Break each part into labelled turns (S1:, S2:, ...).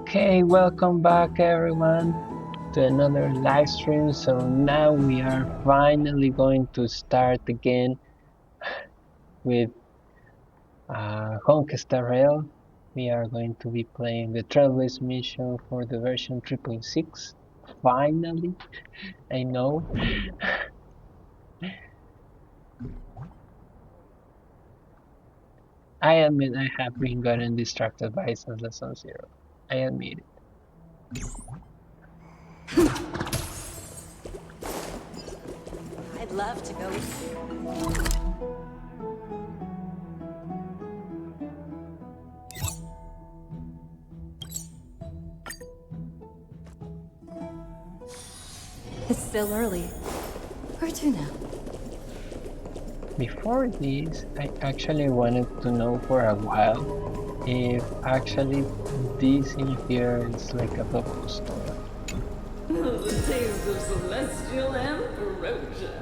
S1: Okay, welcome back everyone to another live stream. So now we are finally going to start again with Conquista Rail. We are going to be playing the Trailblaze Mission for the version 3.6. Finally, I know. I admit I have been getting distracted by since lesson 0. I admit it.
S2: I'd love to go with you. It's still early. Where to now?
S1: Before this, I actually wanted to know for a while if actually this in here is like a double store.
S3: The taste of celestial ambrosia.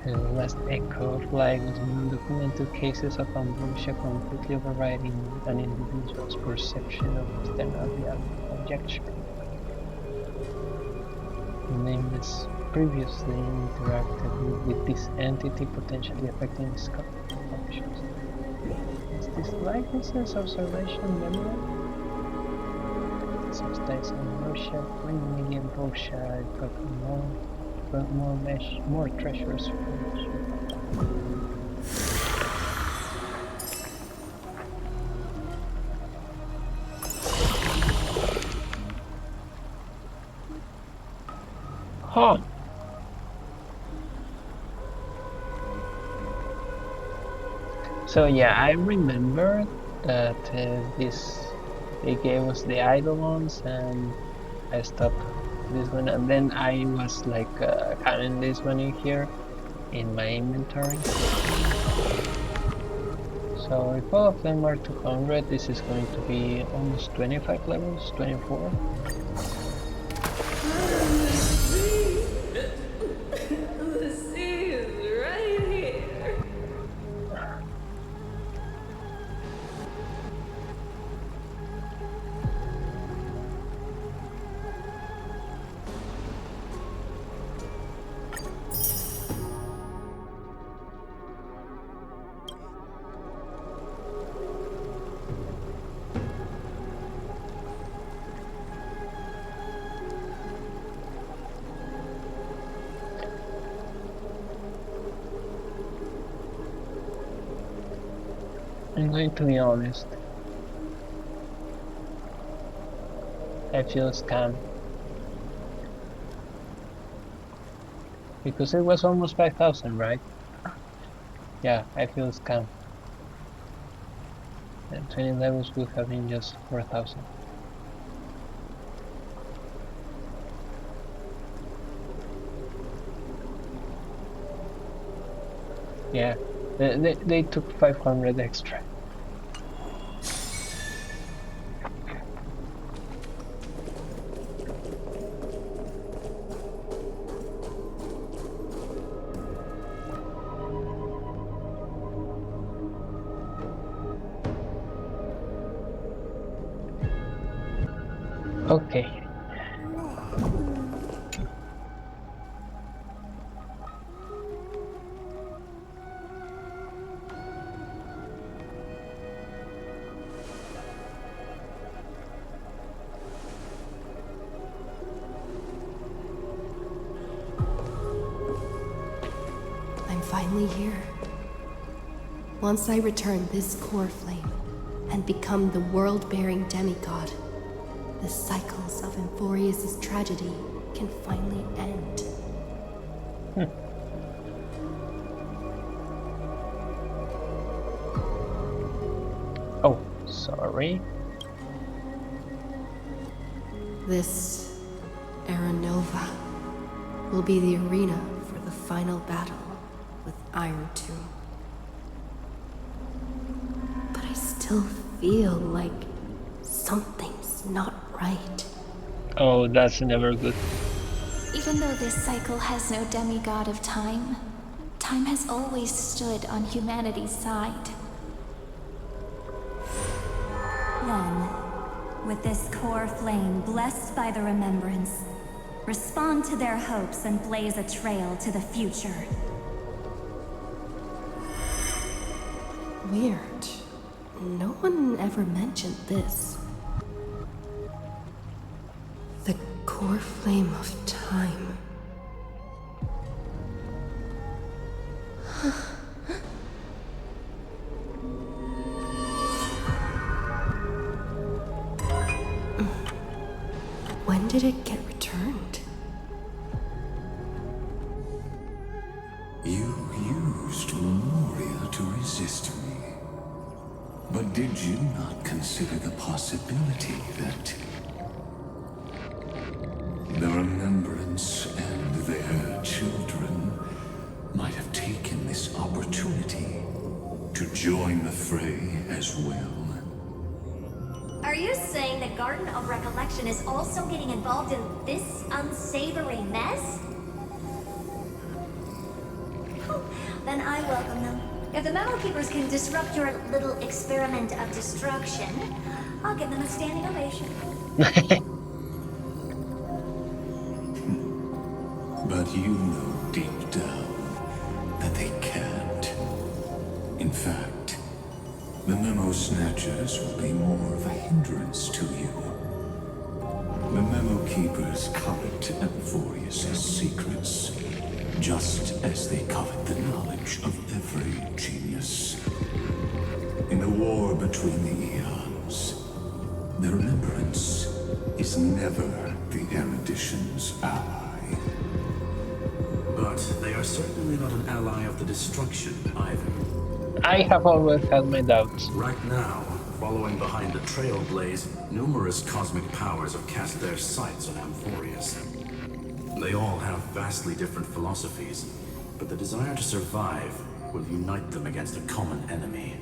S1: The last echo of life is documented cases of ambrosia completely overriding an individual's perception of external reality conjecture. Nameless previously interacted with this entity, potentially affecting his cognitive functions. Is this likely sense observation memory? Substance ambrosia, 20 million ambrosia, I've got more treasures for you. Huh. So yeah, I remember that they gave us the eidolons and I stopped this one, and then I was like having this one in here in my inventory. So if all of them are 200, this is going to be almost 25 levels, 24.
S3: The sea is right here.
S1: I'm going to be honest. I feel scammed. Because it was almost 5,000, right? Yeah, I feel scammed. And 20 levels would have been just 4,000. Yeah, they took 500 extra. Okay.
S2: I'm finally here. Once I return this core flame and become the world-bearing demigod, the cycles of Euphorius' tragedy can finally end.
S1: Oh, sorry.
S2: This Aranova will be the arena for the final battle with Iron Tomb. But I still feel like something's not right.
S1: Oh, that's never good.
S4: Even though this cycle has no demigod of time, time has always stood on humanity's side.
S5: Then, with this core flame blessed by the remembrance, respond to their hopes and blaze a trail to the future.
S2: Weird. No one ever mentioned this. The core flame of time. When did it get returned?
S6: You used Memoria to resist me. But did you not consider the possibility that the remembrance and their children might have taken this opportunity to join the fray as well?
S7: Are you saying the Garden of Recollection is also getting involved in this unsavory mess? Then I welcome them. If the Metal Keepers can disrupt your little experiment of destruction, I'll give them a standing ovation.
S6: But you know deep down that they can't. In fact, the Memo Snatchers will be more of a hindrance to you. The Memo Keepers covet Amphorius' secrets, just as they covet the knowledge of every genius. In the war between the eons, the remembrance is never the erudition's ally.
S8: But they are certainly not an ally of the destruction either.
S1: I have always had my doubts.
S8: Right now, following behind the Trailblaze, numerous cosmic powers have cast their sights on Amphorius. They all have vastly different philosophies, but the desire to survive will unite them against a common enemy.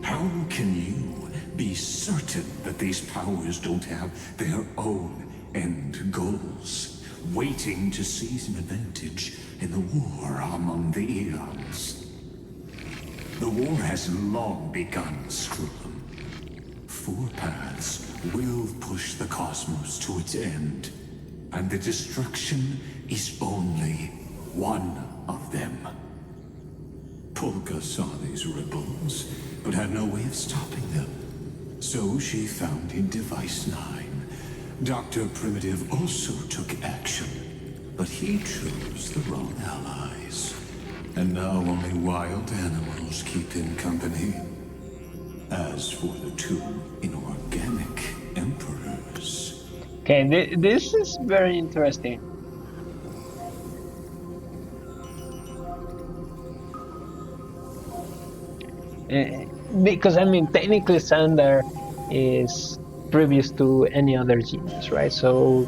S6: How can you be certain that these powers don't have their own end goals, waiting to seize an advantage in the war among the eons? The war has long begun, Screw'em. 4 paths will push the cosmos to its end, and the destruction is only one of them. Polka saw these ripples, but had no way of stopping them. So she founded Device 9. Dr. Primitive also took action, but he chose the wrong allies. And now only wild animals keep him company. As for the 2 inorganic emperors...
S1: Okay, this is very interesting. Because, I mean, technically Sander is previous to any other genius, right? So,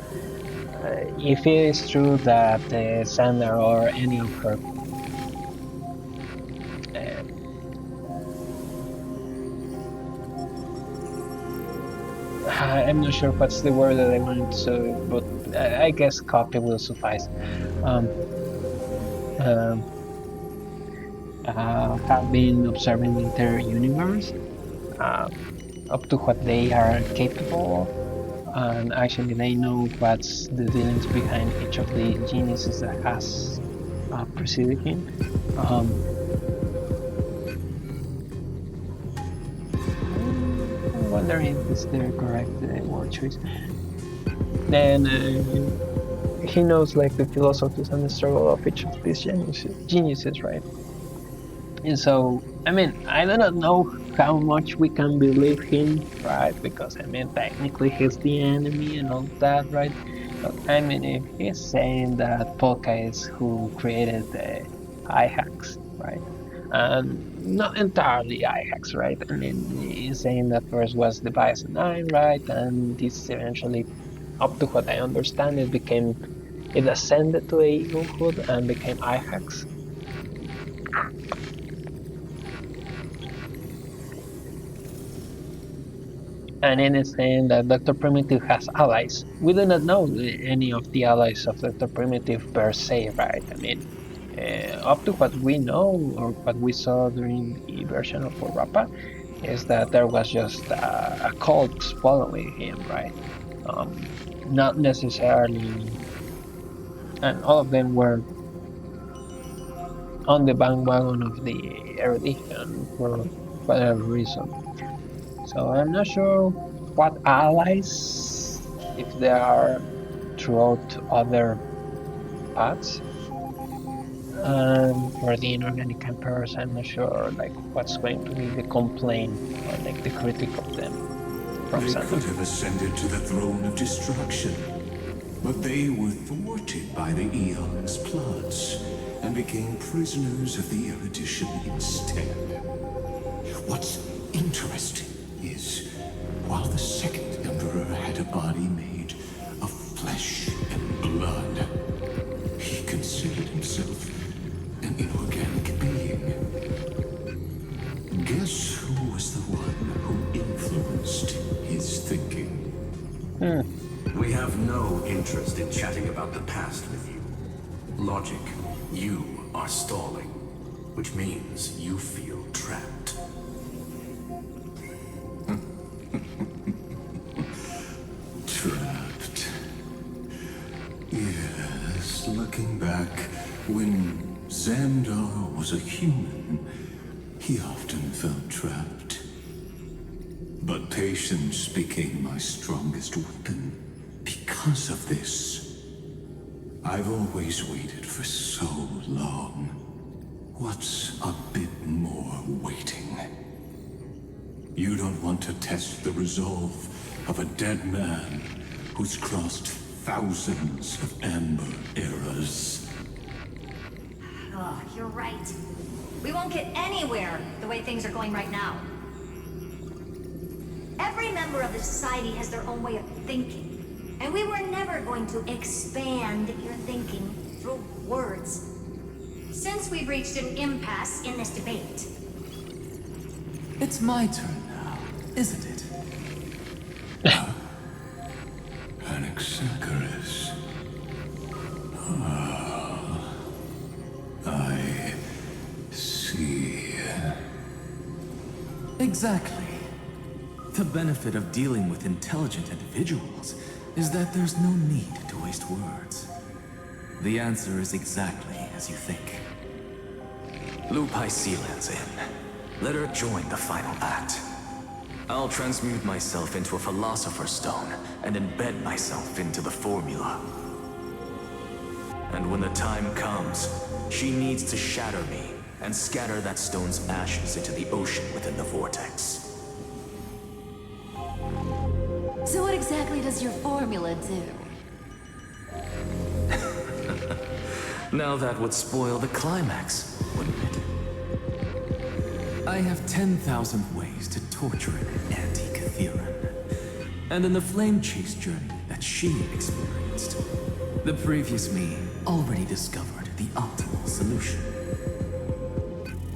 S1: if it is true that Sander or any of her I'm not sure what's the word that I wanted to say, but I guess copy will suffice. Have been observing the entire universe up to what they are capable of, and actually they know what's the dealings behind each of the geniuses that has preceded him. I'm wondering if it's the correct word choice. Then he knows like the philosophies and the struggle of each of these geniuses, right? And so, I mean, I do not know how much we can believe him, right? Because, I mean, technically he's the enemy and all that, right? But, I mean, if he's saying that Polka is who created the IHACs, right? Not entirely IHACs, right? I mean, he's saying that first was Device 9, right? And this eventually, up to what I understand, it became it ascended to eaglehood and became Ajax. And it is saying that Dr. Primitive has allies. We do not know any of the allies of Dr. Primitive per se, right? I mean, up to what we know or what we saw during the version of Rappa, is that there was just a cult following him, right? Not necessarily, and all of them were on the bandwagon of the erudition for whatever reason. So I'm not sure what allies, if there are throughout other paths. And for the inorganic emperors, I'm not sure like what's going to be the complaint or like the critic of them from
S6: They
S1: Santa.
S6: could have ascended to the throne of destruction, but they were thwarted by the Eon's plots and became prisoners of the erudition instead. What's interesting is, while the second emperor had a body made of flesh and blood, he considered himself an inorganic being. Guess who was the one who influenced his thinking?
S8: We have no interest in chatting about the past with you. Logic, you are stalling, which means you feel trapped.
S6: Trapped. Yes, looking back, when Xandar was a human, he often felt trapped. But patience became my strongest weapon because of this. I've always waited for so long. What's a bit more waiting? You don't want to test the resolve of a dead man who's crossed thousands of amber eras.
S7: Oh, you're right. We won't get anywhere the way things are going right now. Every member of the society has their own way of thinking, and we were never going to expand your thinking through words. Since we've reached an impasse in this debate.
S9: It's my turn now, isn't it?
S6: Anaxagoras. Ah, I see.
S9: Exactly. The benefit of dealing with intelligent individuals is that there's no need to waste words. The answer is exactly as you think.
S10: Lupai Sealand's in. Let her join the final act. I'll transmute myself into a Philosopher's Stone and embed myself into the formula. And when the time comes, she needs to shatter me and scatter that stone's ashes into the ocean within the vortex.
S4: So what exactly does your formula do?
S10: Now that would spoil the climax, wouldn't it?
S9: I have 10,000 ways to torture an anti-Catheran. And in the flame chase journey that she experienced, the previous me already discovered the optimal solution.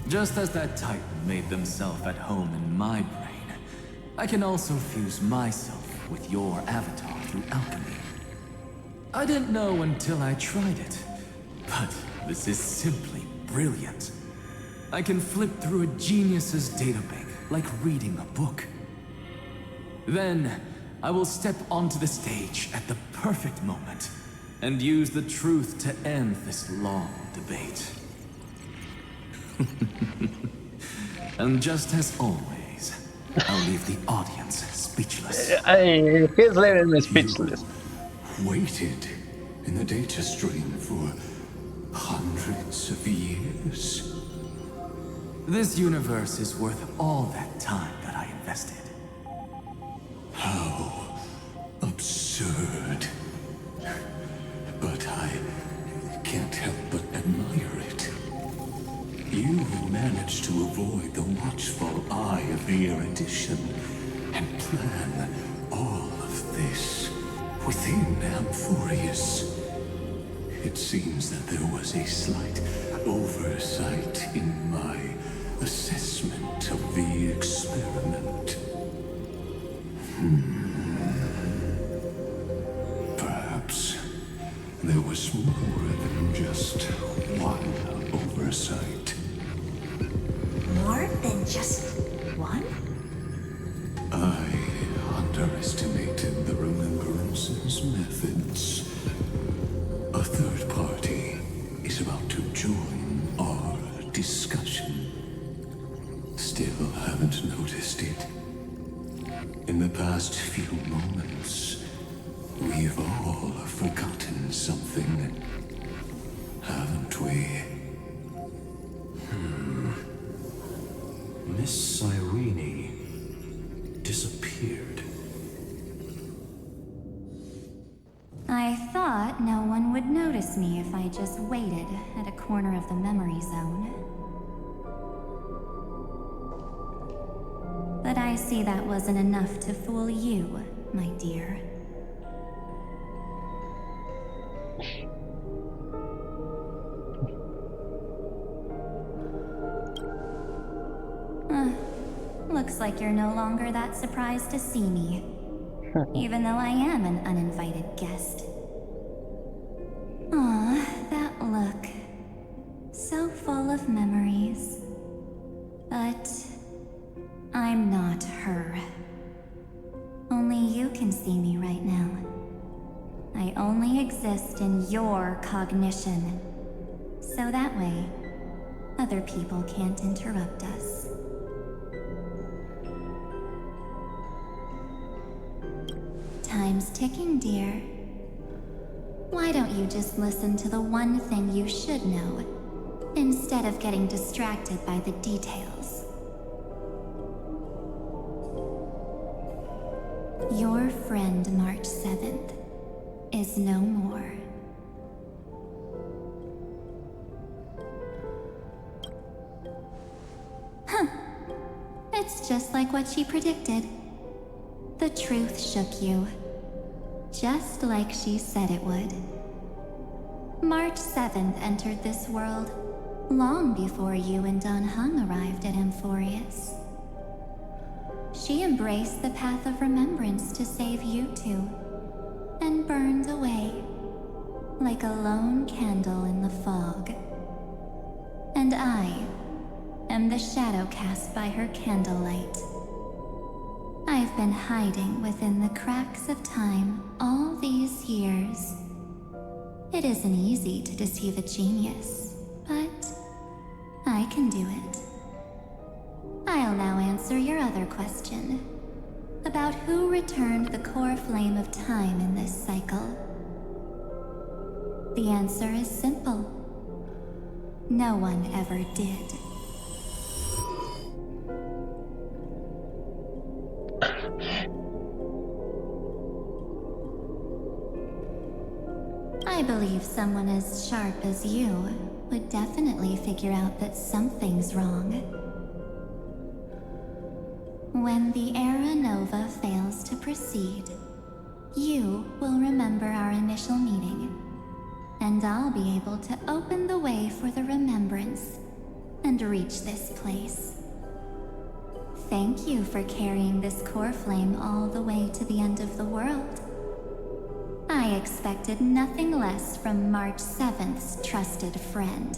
S9: Just as that Titan made themselves at home in my brain, I can also fuse myself with your avatar through alchemy. I didn't know until I tried it, but this is simply brilliant. I can flip through a genius's databank like reading a book. Then, I will step onto the stage at the perfect moment and use the truth to end this long debate. And just as always, I'll leave the audience speechless.
S1: He's leaving me speechless.
S6: You waited in the data stream for hundreds of years.
S9: This universe is worth all that time that I invested.
S6: How absurd. But I can't help but admire it. You managed to avoid the watchful eye of the erudition and plan all of this within Amphorius. It seems that there was a slight oversight in my assessment of the experiment. Perhaps there was more than just one oversight.
S7: More than just one?
S6: I underestimated the Remembrance's methods. A third party is about to join our discussion. Still haven't noticed it. In the past few moments, we've all forgotten something, haven't we?
S8: Miss Cyrene disappeared.
S5: I thought no one would notice me if I just waited at a corner of the memory zone. But I see that wasn't enough to fool you, my dear. Looks like you're no longer that surprised to see me. Even though I am an uninvited guest. Aw, that look. So full of memories. But I'm not her. Only you can see me right now. I only exist in your cognition. So that way, other people can't interrupt us. Time's ticking, dear. Why don't you just listen to the one thing you should know, instead of getting distracted by the details? Your friend March 7th is no more. Huh. It's just like what she predicted. The truth shook you. Just like she said it would. March 7th entered this world long before you and Don Hung arrived at Amphorius. She embraced the path of remembrance to save you two, and burned away like a lone candle in the fog. And I am the shadow cast by her candlelight. I've been hiding within the cracks of time all these years. It isn't easy to deceive a genius, but I can do it. I'll now answer your other question, about who returned the core flame of time in this cycle. The answer is simple. No one ever did. I believe someone as sharp as you would definitely figure out that something's wrong. When the Era Nova fails to proceed, you will remember our initial meeting, and I'll be able to open the way for the remembrance and reach this place. Thank you for carrying this core flame all the way to the end of the world. I expected nothing less from March 7th's trusted friend.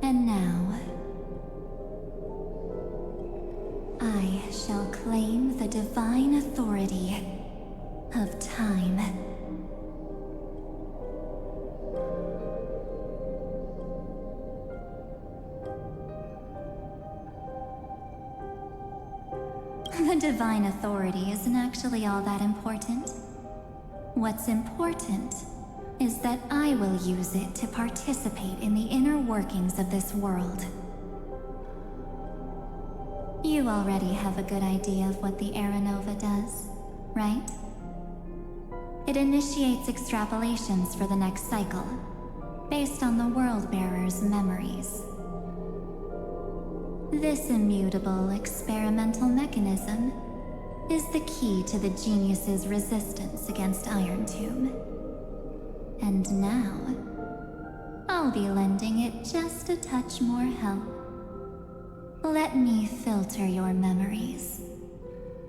S5: And now, I shall claim the divine authority of time. The divine authority isn't actually all that important. What's important is that I will use it to participate in the inner workings of this world. You already have a good idea of what the Era Nova does, right? It initiates extrapolations for the next cycle, based on the World Bearer's memories. This immutable experimental mechanism is the key to the genius's resistance against Iron Tomb. And now, I'll be lending it just a touch more help. Let me filter your memories.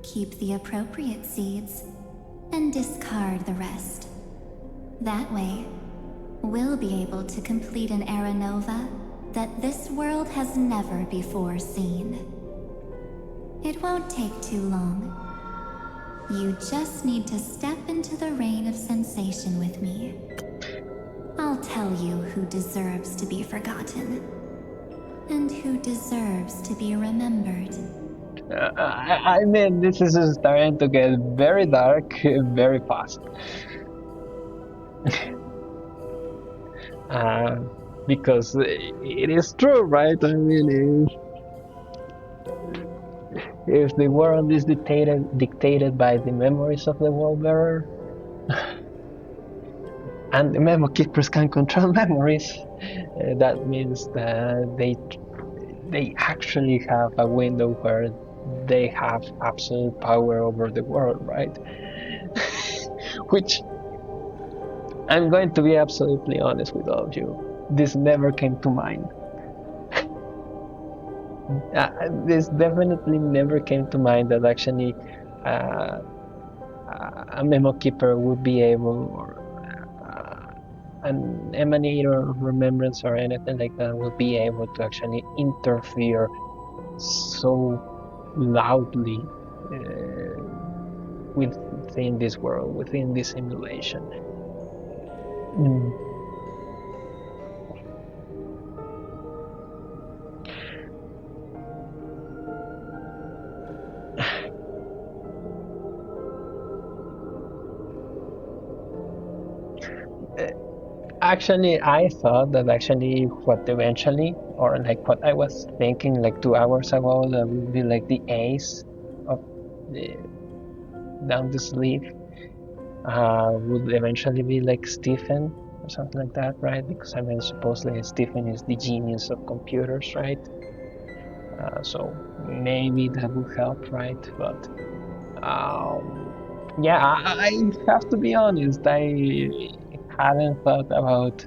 S5: Keep the appropriate seeds, and discard the rest. That way, we'll be able to complete an era nova that this world has never before seen. It won't take too long. You just need to step into the rain of sensation with me. I'll tell you who deserves to be forgotten, and who deserves to be remembered.
S1: I mean, this is starting to get very dark very fast. Because it is true, right? I mean, if the world is dictated by the memories of the world bearer, and the memo keepers can control memories, that means that they actually have a window where they have absolute power over the world, right? Which, I'm going to be absolutely honest with all of you, this never came to mind. This definitely never came to mind that actually a memo keeper would be able, or an emanator of remembrance or anything like that would be able to actually interfere so loudly within this world, within this simulation. Actually, I thought that actually what eventually, or like what I was thinking like 2 hours ago, that would be like the ace of the down the sleeve would eventually be like Stephen or something like that, right? Because I mean, supposedly Stephen is the genius of computers, right? So maybe that would help, right? But yeah, I have to be honest, I hadn't thought about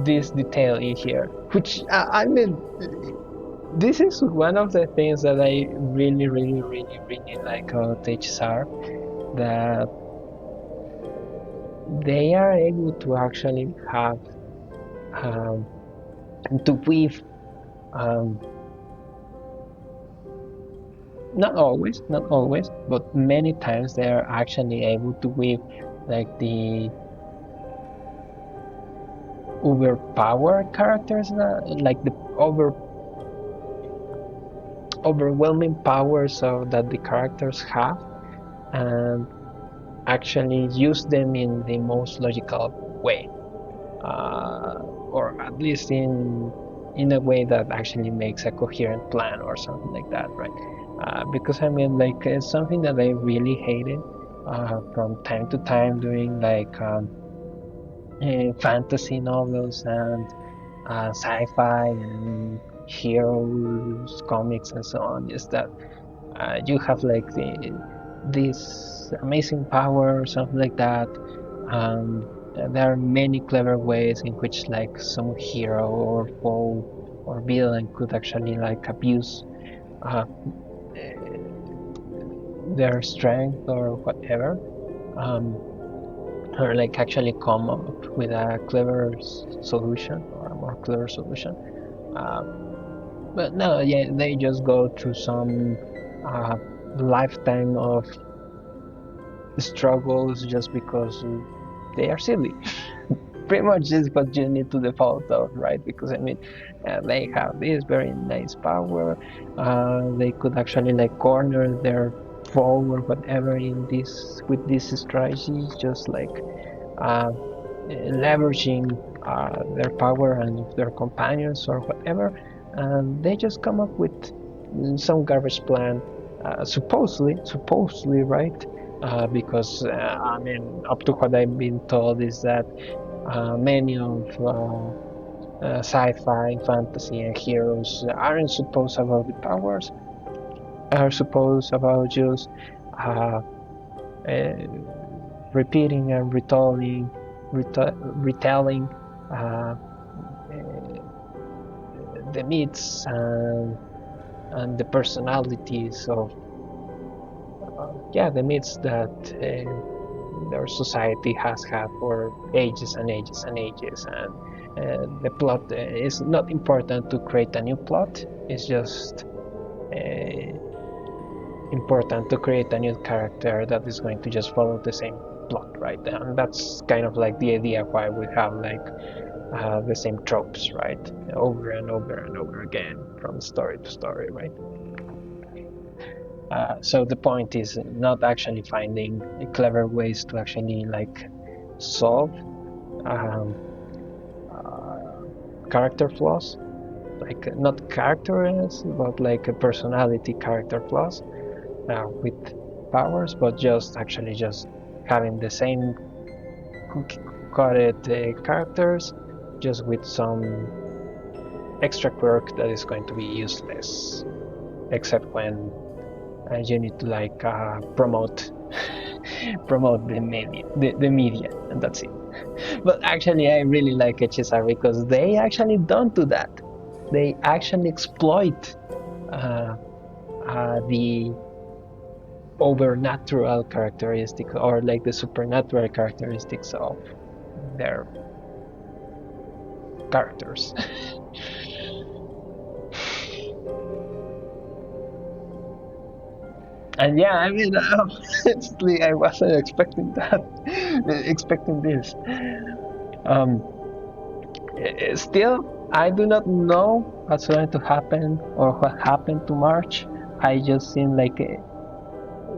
S1: this detail in here, which I mean, this is one of the things that I really like about HSR, that they are able to actually have to weave not always, but many times they are actually able to weave like the overpowered characters, like the overwhelming powers that the characters have, and actually use them in the most logical way, or at least in a way that actually makes a coherent plan or something like that, right? Because I mean, like, it's something that I really hated from time to time doing like fantasy novels and sci-fi and heroes comics and so on, is that you have like this amazing power or something like that. There are many clever ways in which like some hero or foe or villain could actually like abuse their strength or whatever, or like actually come up with a clever solution or a more clever solution. But no, yeah, they just go through some lifetime of struggles just because they are silly. Pretty much is what you need to default of, right? Because I mean, they have this very nice power. They could actually like corner their foe or whatever in this with this strategy, just like leveraging their power and their companions or whatever. And they just come up with some garbage plan, supposedly, right? Because I mean, up to what I've been told is that many of sci-fi, fantasy, and heroes aren't supposed about the powers, are supposed about just repeating and retelling the myths and the personalities of the myths that our society has had for ages and ages and ages. And the plot is not important to create a new plot, it's just important to create a new character that is going to just follow the same plot, right? And that's kind of like the idea why we have like the same tropes, right? Over and over and over again from story to story, right? So the point is not actually finding clever ways to actually like solve character flaws, like not characters, but like a personality character flaws with powers, but just actually just having the same coded characters, just with some extra quirk that is going to be useless, except when you need to like promote the media, and that's it. But actually, I really like HSR because they actually don't do that. They actually exploit the overnatural characteristics or like the supernatural characteristics of their characters. And yeah, I mean, honestly, I wasn't expecting this. Still, I do not know what's going to happen or what happened to March. I just seen like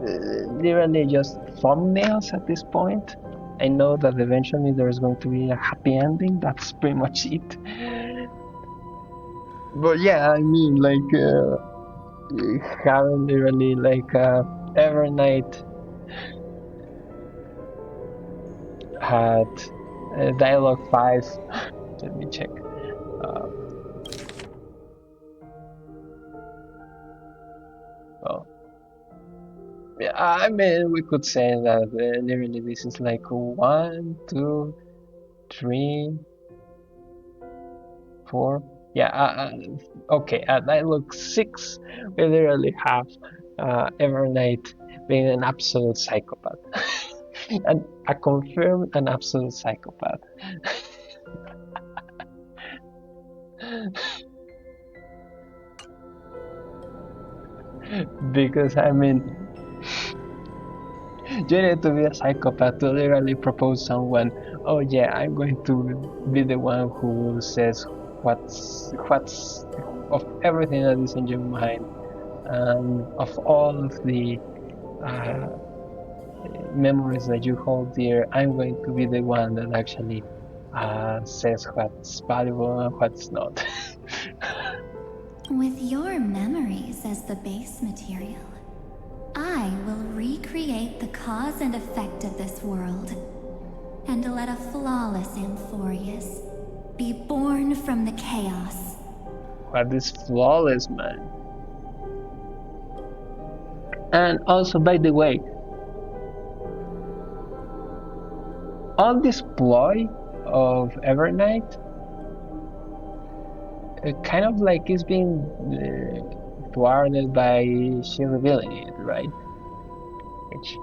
S1: literally just thumbnails at this point. I know that eventually there's going to be a happy ending. That's pretty much it. But yeah, I mean, like, haven't literally like every night had dialogue 5. Let me check. Well, yeah, I mean, we could say that literally this is like 1, 2, 3, 4. Yeah, okay. At dialogue 6, we literally have every night being an absolute psychopath, and a confirmed an absolute psychopath. Because I mean, you need to be a psychopath to literally propose someone. Oh yeah, I'm going to be the one who says what's of everything that is in your mind, and of all of the memories that you hold dear. I'm going to be the one that actually says what's valuable and what's not.
S5: With your memories as the base material, I will recreate the cause and effect of this world, and let a flawless Amphorius be born from the chaos.
S1: What is flawless, man? And also, by the way, all this ploy of Evernight kind of like is being thwarted by she revealing it, right? Which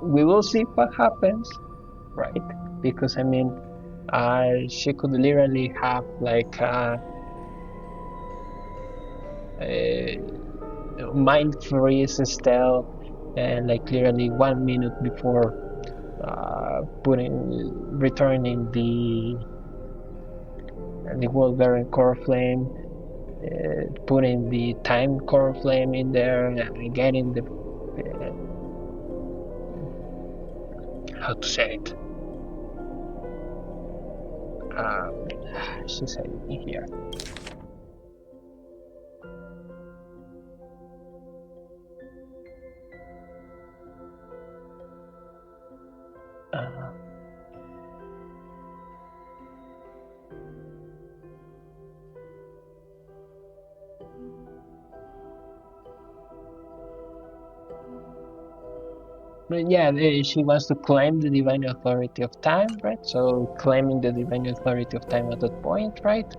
S1: we will see what happens, right? Because I mean, she could literally have like a mind freeze still, and like literally 1 minute before returning the Wolverine core flame, putting the time core flame in there, and getting the how to say it. She said it in here. But yeah, she wants to claim the divine authority of time, right? So claiming the divine authority of time at that point, right?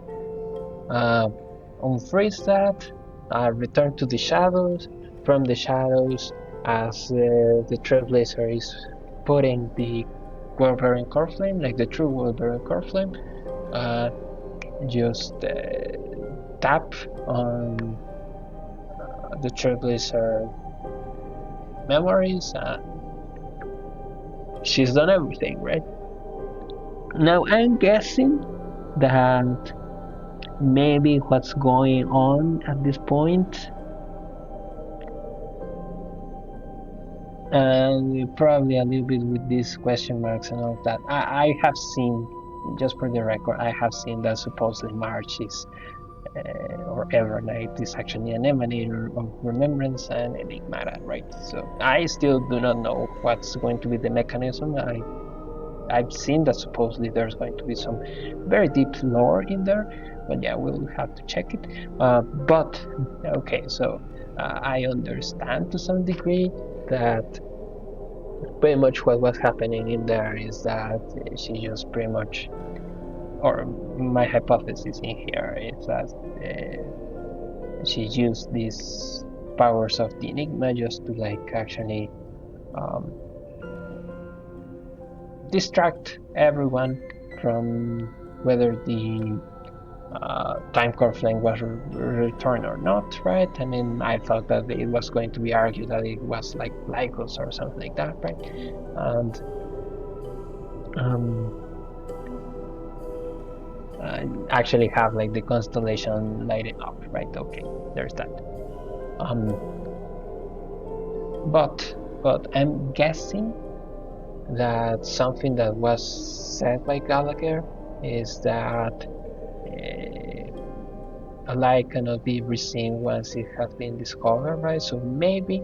S1: Unfreeze that, return to the shadows. From the shadows, as the Trailblazer is putting the Wolverine core flame, like the true Wolverine core flame, just tap on the Trailblazer memories. She's done everything, right? Now I'm guessing that maybe what's going on at this point, and probably a little bit with these question marks and all of that. I have seen, just for the record, I have seen that supposedly March is or Evernight is actually an emanator of remembrance and enigmata, right? So I still do not know what's going to be the mechanism. I've seen that supposedly there's going to be some very deep lore in there, but yeah, we'll have to check it. But okay, so I understand to some degree that pretty much what was happening in there is that she just pretty much, or my hypothesis in here is that she used these powers of the Enigma just to like actually distract everyone from whether the time core flame was returned or not, right? I mean, I thought that it was going to be argued that it was like Lycos or something like that, right? And actually have like the constellation lighting up, right? Okay, there's that. But I'm guessing that something that was said by Gallagher is that a light cannot be reseen once it has been discovered, right? So maybe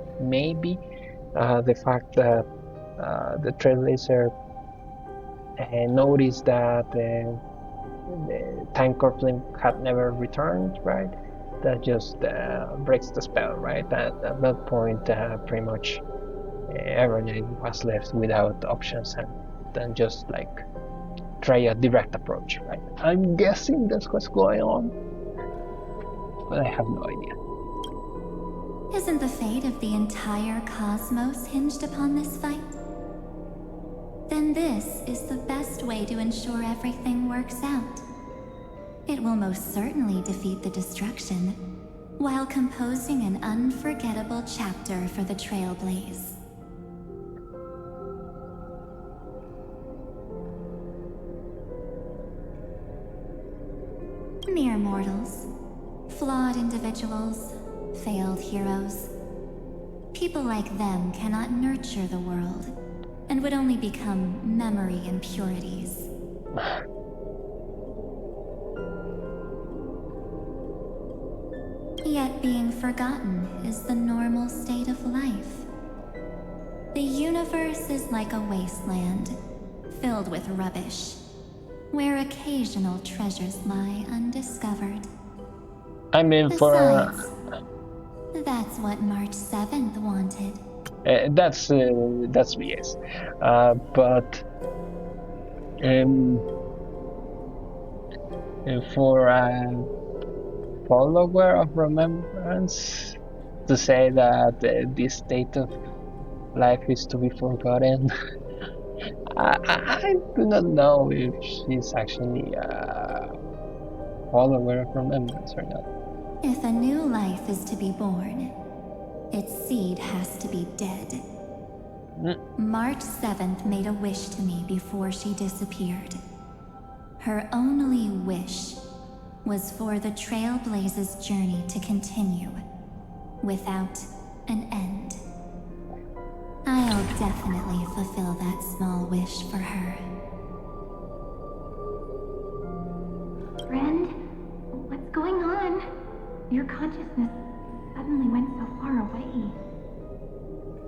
S1: the fact that the Trailblazer noticed that the time core flame had never returned, right? That just breaks the spell, right? At that point, pretty much everyone was left without options and then just like try a direct approach, right? I'm guessing that's what's going on, but I have no idea.
S5: Isn't the fate of the entire cosmos hinged upon this fight? Then this is the best way to ensure everything works out. It will most certainly defeat the destruction, while composing an unforgettable chapter for the Trailblaze. Mere mortals, flawed individuals, failed heroes. People like them cannot nurture the world, and would only become memory impurities. Yet being forgotten is the normal state of life. The universe is like a wasteland, filled with rubbish, where occasional treasures lie undiscovered.
S1: I mean,
S5: Besides, that's what March 7th wanted.
S1: That's BS. But for a follower of remembrance to say that this state of life is to be forgotten, I do not know if she's actually a follower of remembrance or not.
S5: If a new life is to be born, its seed has to be dead. March 7th made a wish to me before she disappeared. Her only wish was for the Trailblaze's journey to continue, without an end. I'll definitely fulfill that small wish for her.
S11: Friend, what's going on? Your consciousness suddenly went so far away.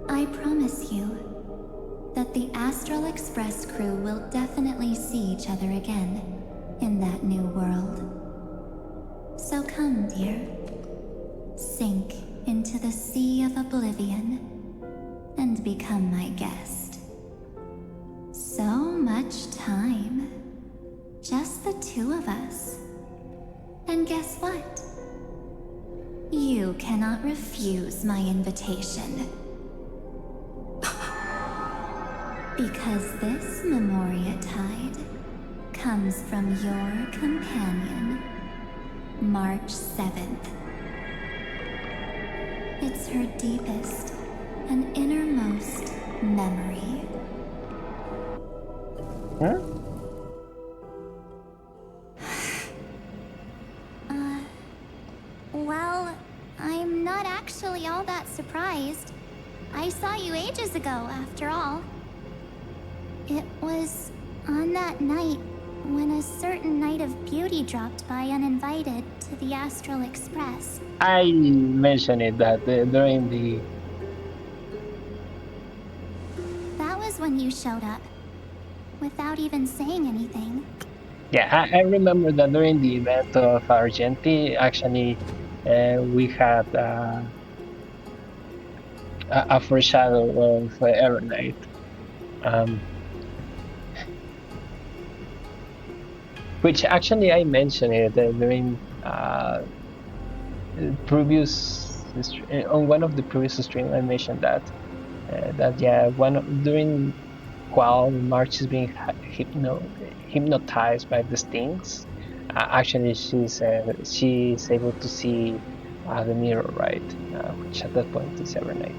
S5: I promise you that the Astral Express crew will definitely see each other again in that new world. So come, dear. Sink into the sea of oblivion and become my guest. So much time. Just the two of us. And guess what? You cannot refuse my invitation. Because this Memoria Tide comes from your companion, March 7th. It's her deepest and innermost memory.
S1: Huh?
S5: Well, I'm not actually all that surprised. I saw you ages ago, after all. It was on that night when a certain knight of beauty dropped by uninvited to the Astral Express.
S1: I mentioned it that during the...
S5: That was when you showed up, without even saying anything.
S1: Yeah, I remember that during the event of Argenti, actually, we had a foreshadow of Every Night. Which actually I mentioned it during previous on one of the previous streams. I mentioned that yeah, during while March is being hypnotized by the stings, actually she's able to see the mirror, right? Which at that point is Every Night.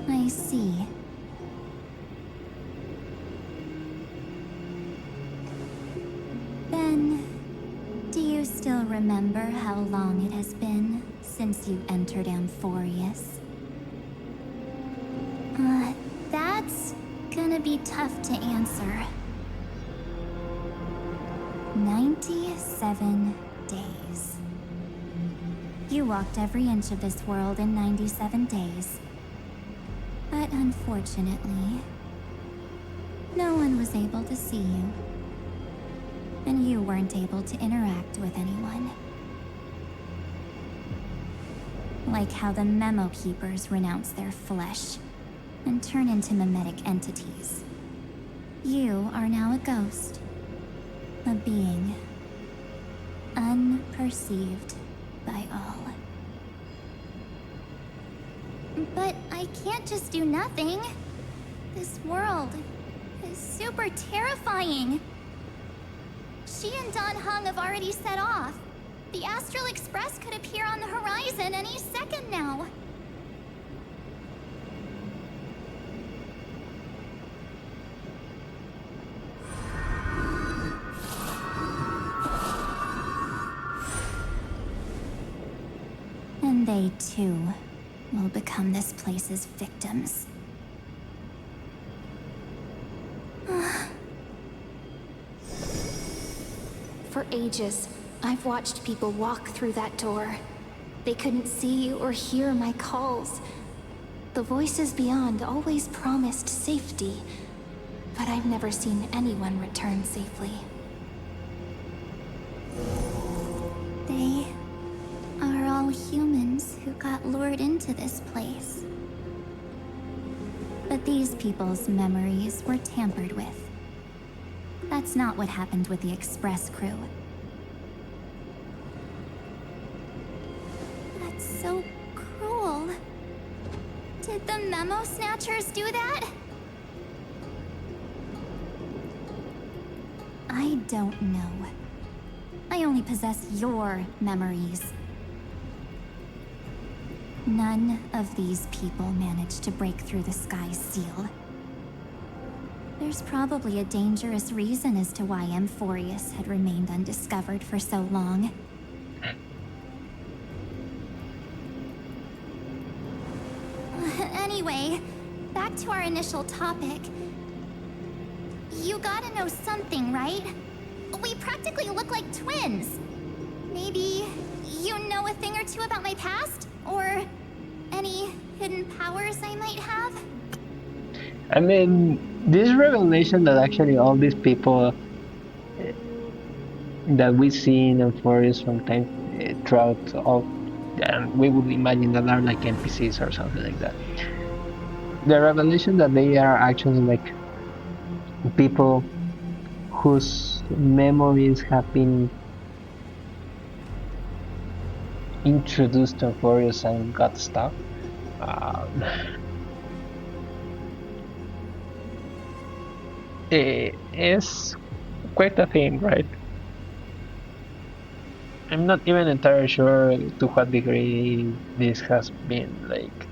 S5: I see. Then, do you still remember how long it has been since you entered Amphorius? That's gonna be tough to answer. 97 days. You walked every inch of this world in 97 days. But unfortunately, no one was able to see you. And you weren't able to interact with anyone. Like how the Memo Keepers renounce their flesh and turn into mimetic entities. You are now a ghost. A being. Unperceived by all. But I can't just do nothing. This world is super terrifying. She and Don Hung have already set off. The Astral Express could appear on the horizon any second now. And they too will become this place's victims.
S4: For ages, I've watched people walk through that door. They couldn't see or hear my calls. The voices beyond always promised safety, but I've never seen anyone return safely.
S5: They are all humans who got lured into this place. But these people's memories were tampered with. That's not what happened with the Express crew. That's so cruel. Did the Memo Snatchers do that? I don't know. I only possess your memories. None of these people managed to break through the sky's seal. There's probably a dangerous reason as to why Amphorius had remained undiscovered for so long. Anyway, back to our initial topic. You gotta know something, right? We practically look like twins. Maybe you know a thing or two about my past? Or any hidden powers I might have?
S1: I mean, this revelation that actually all these people that we see in Amphorius from time throughout all, and we would imagine that are like NPCs or something like that. The revelation that they are actually like people whose memories have been introduced to Euphorius and got stuck. Is quite a thing, right? I'm not even entirely sure to what degree this has been like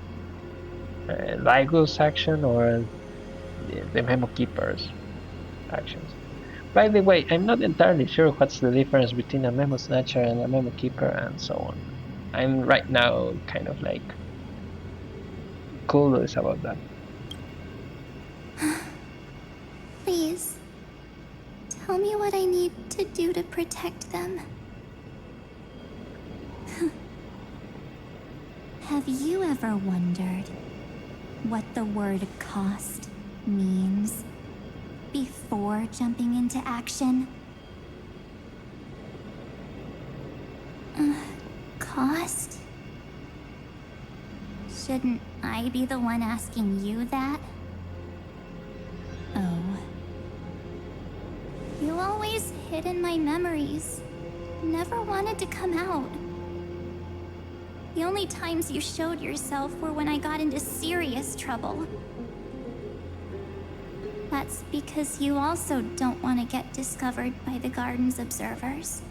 S1: Ligo's action or the Memo Keeper's actions. By the way, I'm not entirely sure what's the difference between a Memo Snatcher and a Memo Keeper and so on. I'm right now kind of like clueless about that.
S5: Please, tell me what I need to do to protect them. Have you ever wondered what the word cost means before jumping into action? Cost? Shouldn't I be the one asking you that? Oh. You always hid in my memories. Never wanted to come out. The only times you showed yourself were when I got into serious trouble. That's because you also don't want to get discovered by the garden's observers.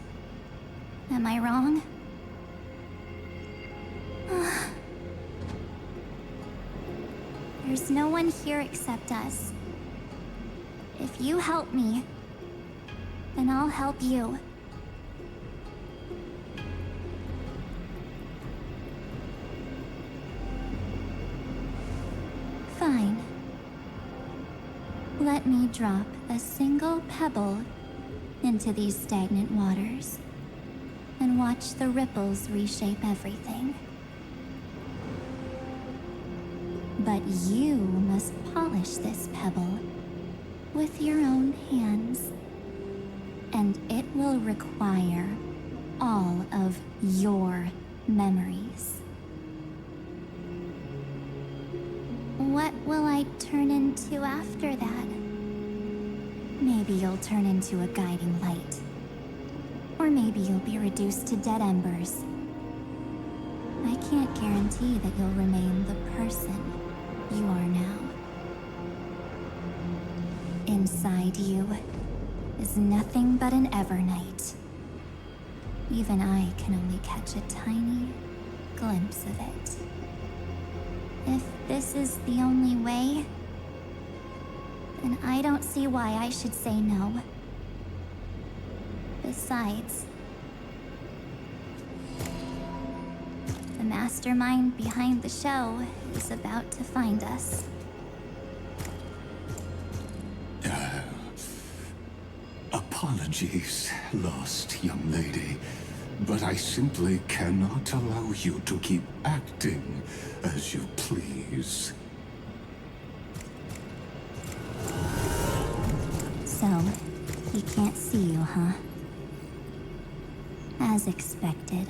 S5: Am I wrong? There's no one here except us. If you help me, then I'll help you. Fine. Let me drop a single pebble into these stagnant waters and watch the ripples reshape everything. But you must polish this pebble with your own hands, and it will require all of your memories. What will I turn into after that? Maybe you'll turn into a guiding light. Or maybe you'll be reduced to dead embers. I can't guarantee that you'll remain the person you are now. Inside you is nothing but an Evernight. Even I can only catch a tiny glimpse of it. If this is the only way, then I don't see why I should say no. Besides, the mastermind behind the show is about to find us.
S6: Apologies, lost young lady, but I simply cannot allow you to keep acting as you please.
S5: So, he can't see you, huh? As expected.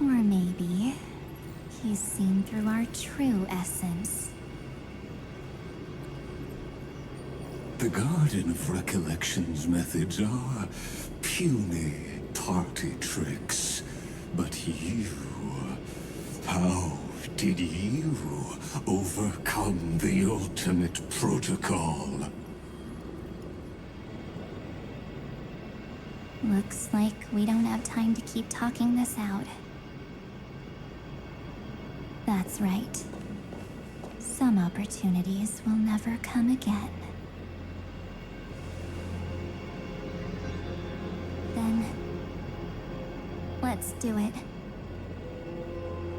S5: Or maybe he's seen through our true essence.
S6: The Garden of Recollection's methods are puny party tricks. But you... how did you overcome the ultimate protocol?
S5: Looks like we don't have time to keep talking this out. That's right. Some opportunities will never come again. Then, let's do it.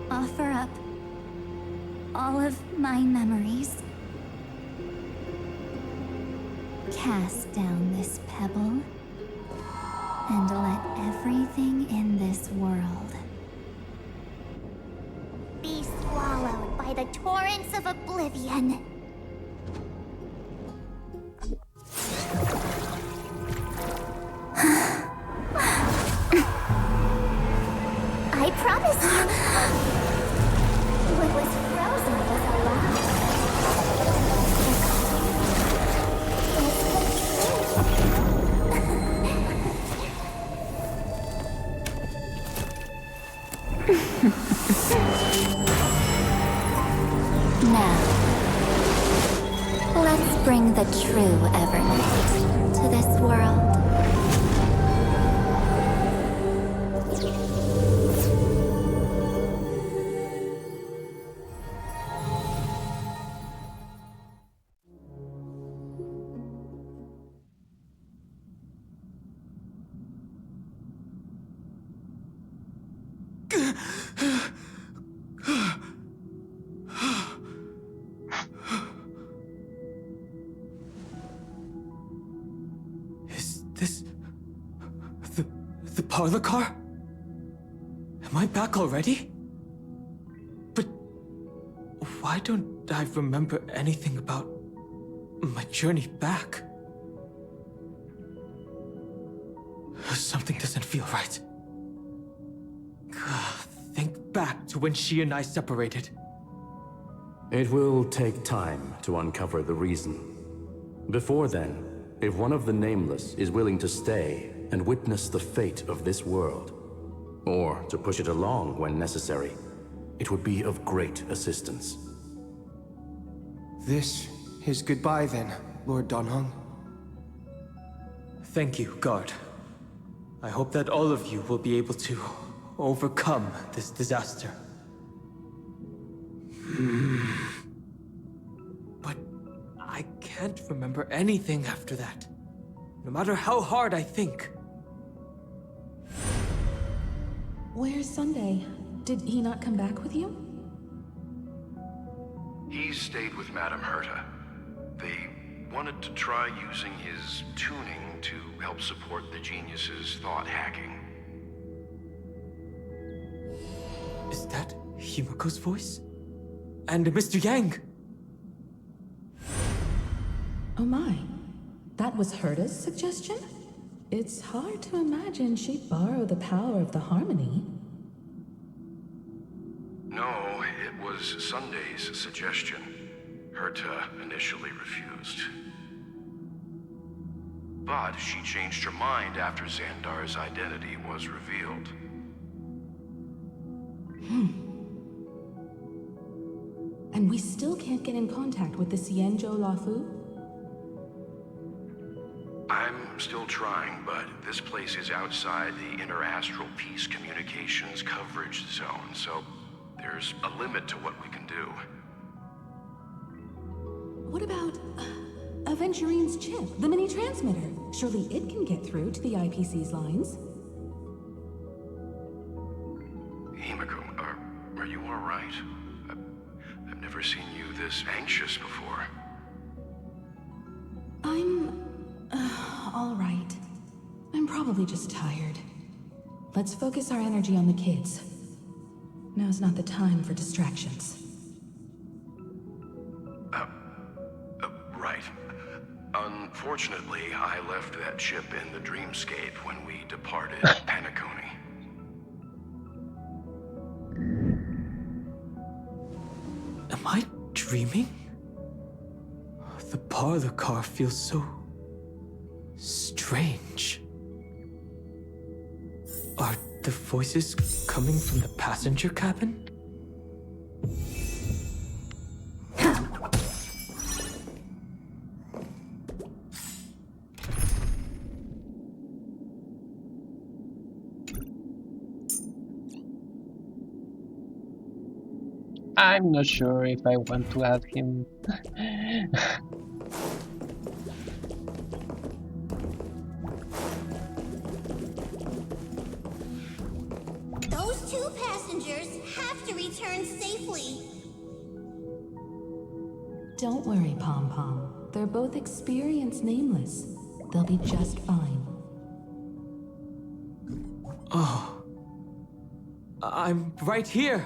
S5: Offer up all of my memories. Cast down this pebble, and let everything in this world
S4: Be swallowed by the torrents of oblivion.
S5: Now, let's bring the true Evernight to this world.
S9: Parlor car? Am I back already? But why don't I remember anything about my journey back? Something doesn't feel right. Think back to when she and I separated.
S8: It will take time to uncover the reason. Before then, if one of the Nameless is willing to stay and witness the fate of this world, or to push it along when necessary, it would be of great assistance.
S12: This is goodbye then, Lord Donhung.
S9: Thank you, Guard. I hope that all of you will be able to overcome this disaster. But I can't remember anything after that, no matter how hard I think.
S13: Where's Sunday? Did he not come back with you?
S14: He stayed with Madame Herta. They wanted to try using his tuning to help support the genius's thought hacking.
S9: Is that Himiko's voice? And Mr. Yang?
S13: Oh my. That was Herta's suggestion? It's hard to imagine she'd borrow the power of the harmony.
S14: No, it was Sunday's suggestion. Herta initially refused. But she changed her mind after Xandar's identity was revealed.
S13: And we still can't get in contact with the Xianzhou Lafu?
S14: I'm still trying, but this place is outside the interastral peace communications coverage zone, so there's a limit to what we can do.
S13: What about Aventurine's chip, the mini-transmitter? Surely it can get through to the IPC's lines.
S14: Himiko, are you all right? I've never seen you this anxious before.
S13: I'm all right. I'm probably just tired. Let's focus our energy on the kids. Now's not the time for distractions.
S14: Right. Unfortunately, I left that chip in the dreamscape when we departed Panaconi.
S9: Am I dreaming? The parlor car feels so strange. Are the voices coming from the passenger cabin?
S1: I'm not sure if I want to add him.
S15: Those two passengers have to return safely.
S13: Don't worry, Pom Pom. They're both experienced Nameless. They'll be just fine.
S9: Oh. I'm right here.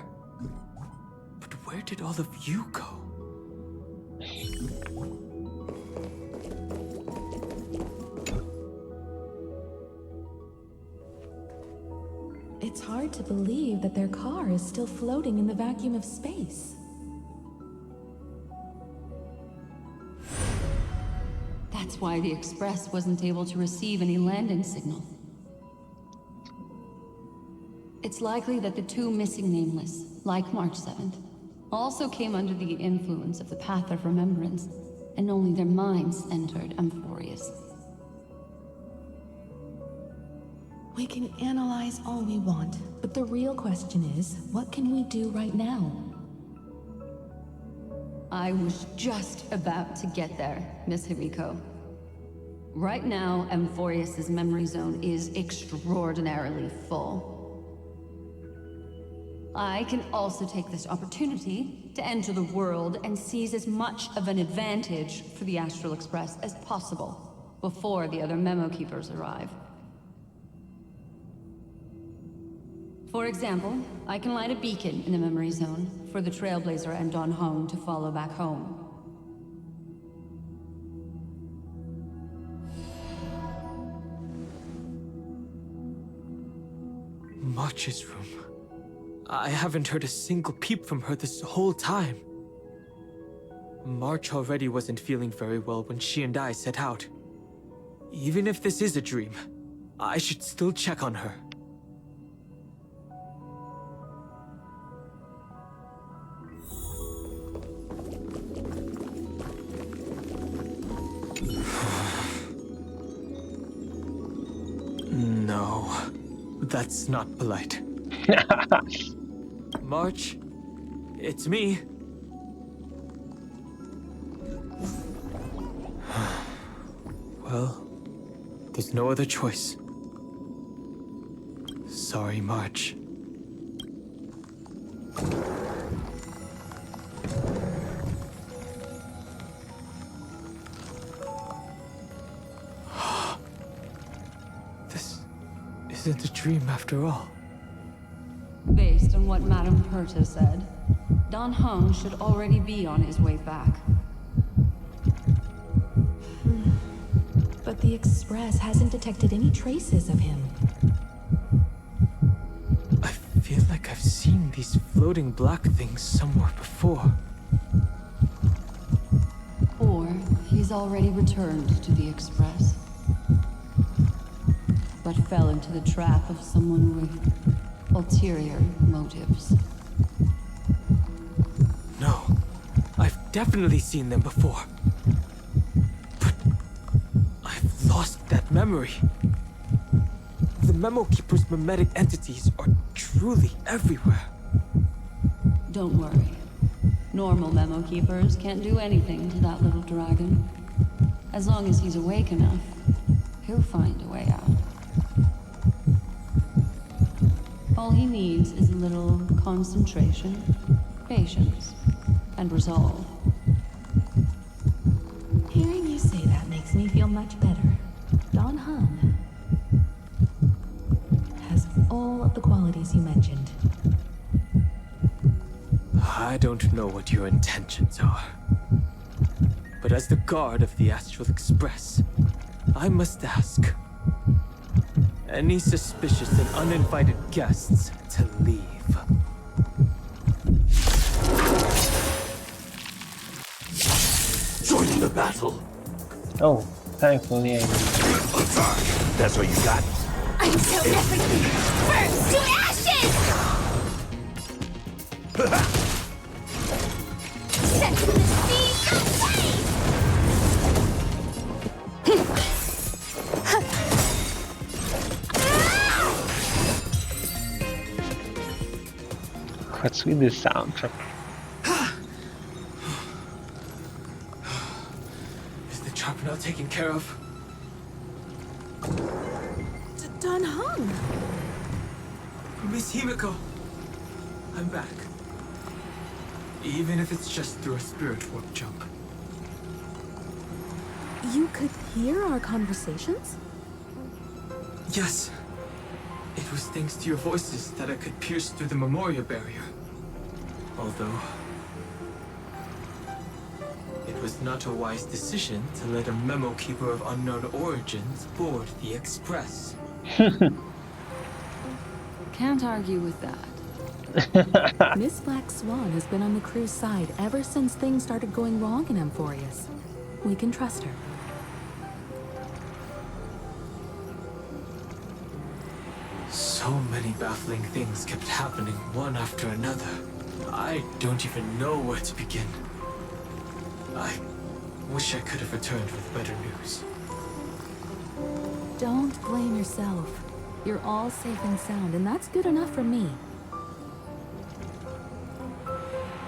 S9: But where did all of you go?
S13: It's hard to believe that their car is still floating in the vacuum of space.
S16: That's why the Express wasn't able to receive any landing signal. It's likely that the two missing nameless, like March 7th, also came under the influence of the Path of Remembrance, and only their minds entered Amphorius.
S13: We can analyze all we want, but the real question is, what can we do right now?
S16: I was just about to get there, Miss Himiko. Right now, Amphorius' memory zone is extraordinarily full. I can also take this opportunity to enter the world and seize as much of an advantage for the Astral Express as possible before the other memo keepers arrive. For example, I can light a beacon in the memory zone for the Trailblazer and Don Hong to follow back home.
S12: March's room. I haven't heard a single peep from her this whole time. March already wasn't feeling very well when she and I set out. Even if this is a dream, I should still check on her. No, that's not polite. March, it's me. Well, there's no other choice. Sorry, March. This isn't a dream after all.
S16: Based on what Madame Perta said, Don Hung should already be on his way back.
S13: But the Express hasn't detected any traces of him.
S12: I feel like I've seen these floating black things somewhere before.
S16: Or he's already returned to the Express, but fell into the trap of someone with ulterior motives.
S12: No, I've definitely seen them before. But I've lost that memory. The Memo Keeper's mimetic entities are truly everywhere.
S16: Don't worry. Normal Memo Keepers can't do anything to that little dragon. As long as he's awake enough, he'll find a way out. All he needs is a little concentration, patience, and resolve.
S13: Hearing you say that makes me feel much better. Don Hung has all of the qualities you mentioned.
S12: I don't know what your intentions are. But as the guard of the Astral Express, I must ask. Any suspicious and uninvited guests to leave.
S6: Join the battle.
S1: Oh, thankfully I
S6: Attack! That's all you got?
S15: Until everything burns to ashes! Set to the speed of light!
S1: What's with this soundtrack?
S12: Is the trap now taken care of?
S13: Don Hung!
S12: Miss Himiko! I'm back. Even if it's just through a spirit warp jump.
S13: You could hear our conversations?
S12: Yes. It was thanks to your voices that I could pierce through the memorial barrier. Although it was not a wise decision to let a memo keeper of unknown origins board the Express.
S16: Can't argue with that.
S13: Miss Black Swan has been on the crew's side ever since things started going wrong in Amphorius. We can trust her.
S12: So So many baffling things kept happening one after another. I don't even know where to begin. I wish I could have returned with better news.
S13: Don't blame yourself. You're all safe and sound, and that's good enough for me.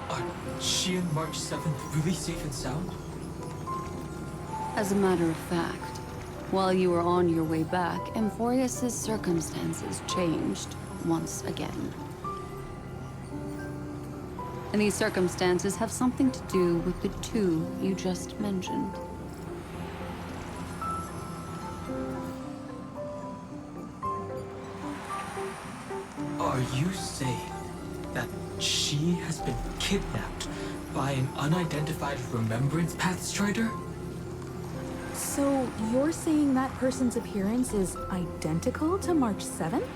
S12: Are she and March 7th really safe and sound?
S16: As a matter of fact, while you were on your way back, Amphorius's circumstances changed once again. And these circumstances have something to do with the two you just mentioned.
S12: Are you saying that she has been kidnapped by an unidentified Remembrance Path Strider?
S13: So you're saying that person's appearance is identical to March 7th?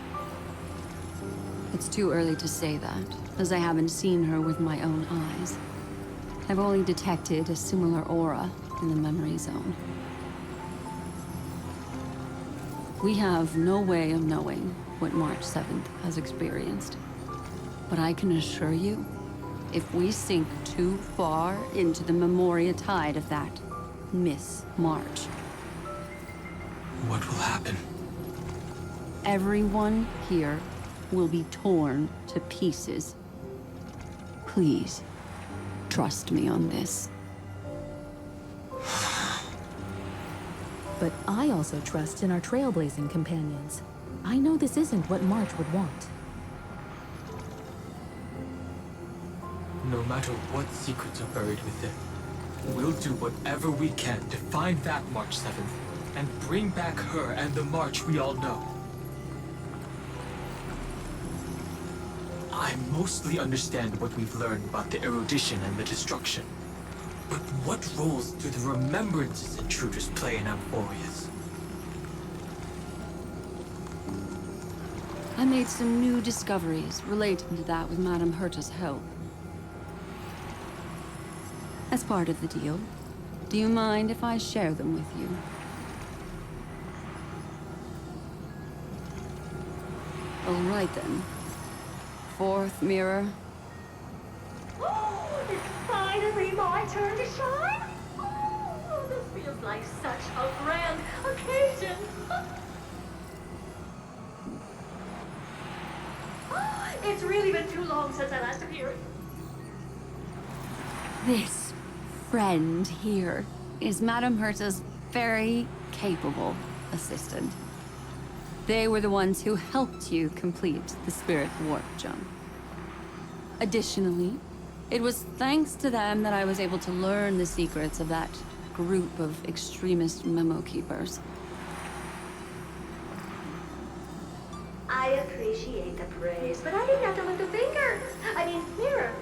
S16: It's too early to say that, as I haven't seen her with my own eyes. I've only detected a similar aura in the memory zone. We have no way of knowing what March 7th has experienced. But I can assure you, if we sink too far into the Memoria tide of that Miss March,
S12: what will happen?
S16: Everyone here will be torn to pieces. Please, trust me on this.
S13: But I also trust in our trailblazing companions. I know this isn't what March would want.
S12: No matter what secrets are buried within, we'll do whatever we can to find that March 7th and bring back her and the March we all know. I mostly understand what we've learned about the erudition and the destruction. But what roles do the remembrances intruders play in Amphorius?
S16: I made some new discoveries relating to that with Madame Herta's help. As part of the deal, do you mind if I share them with you? All right then. Fourth mirror.
S15: Oh, it's finally my turn to shine! Oh, this feels like such a grand occasion! It's really been too long since I last appeared.
S16: This friend here is Madame Herta's very capable assistant. They were the ones who helped you complete the spirit warp jump. Additionally, it was thanks to them that I was able to learn the secrets of that group of extremist memo keepers.
S15: I appreciate the praise, but I didn't have to lift a finger. I mean, mirror.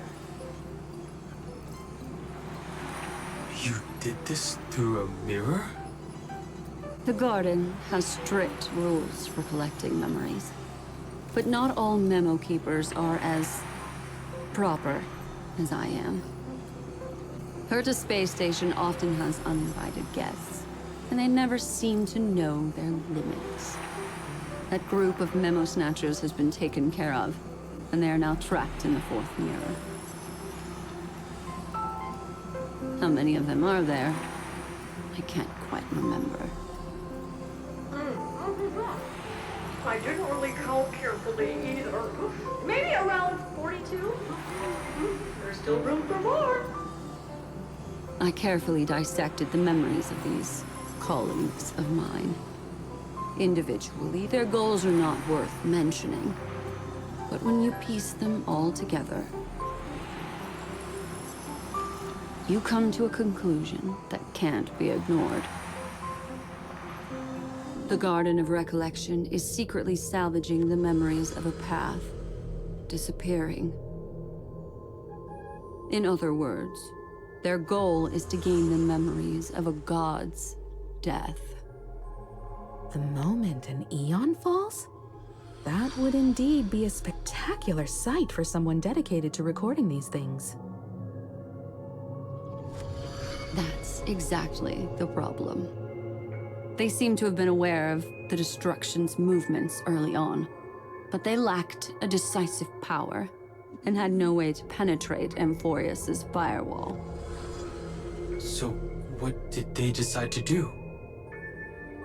S12: You did this through a mirror?
S16: The Garden has strict rules for collecting memories. But not all memo keepers are as proper as I am. Herta's space station often has uninvited guests, and they never seem to know their limits. That group of memo snatchers has been taken care of, and they are now trapped in the fourth mirror. How many of them are there? I can't quite remember.
S15: I didn't really count carefully either. Maybe around 42? There's still room for more.
S16: I carefully dissected the memories of these colleagues of mine. Individually, their goals are not worth mentioning. But when you piece them all together, you come to a conclusion that can't be ignored. The Garden of Recollection is secretly salvaging the memories of a path disappearing. In other words, their goal is to gain the memories of a god's death.
S13: The moment an eon falls? That would indeed be a spectacular sight for someone dedicated to recording these things.
S16: That's exactly the problem. They seem to have been aware of the Destruction's movements early on, but they lacked a decisive power and had no way to penetrate Amphorius's firewall.
S12: So, what did they decide to do?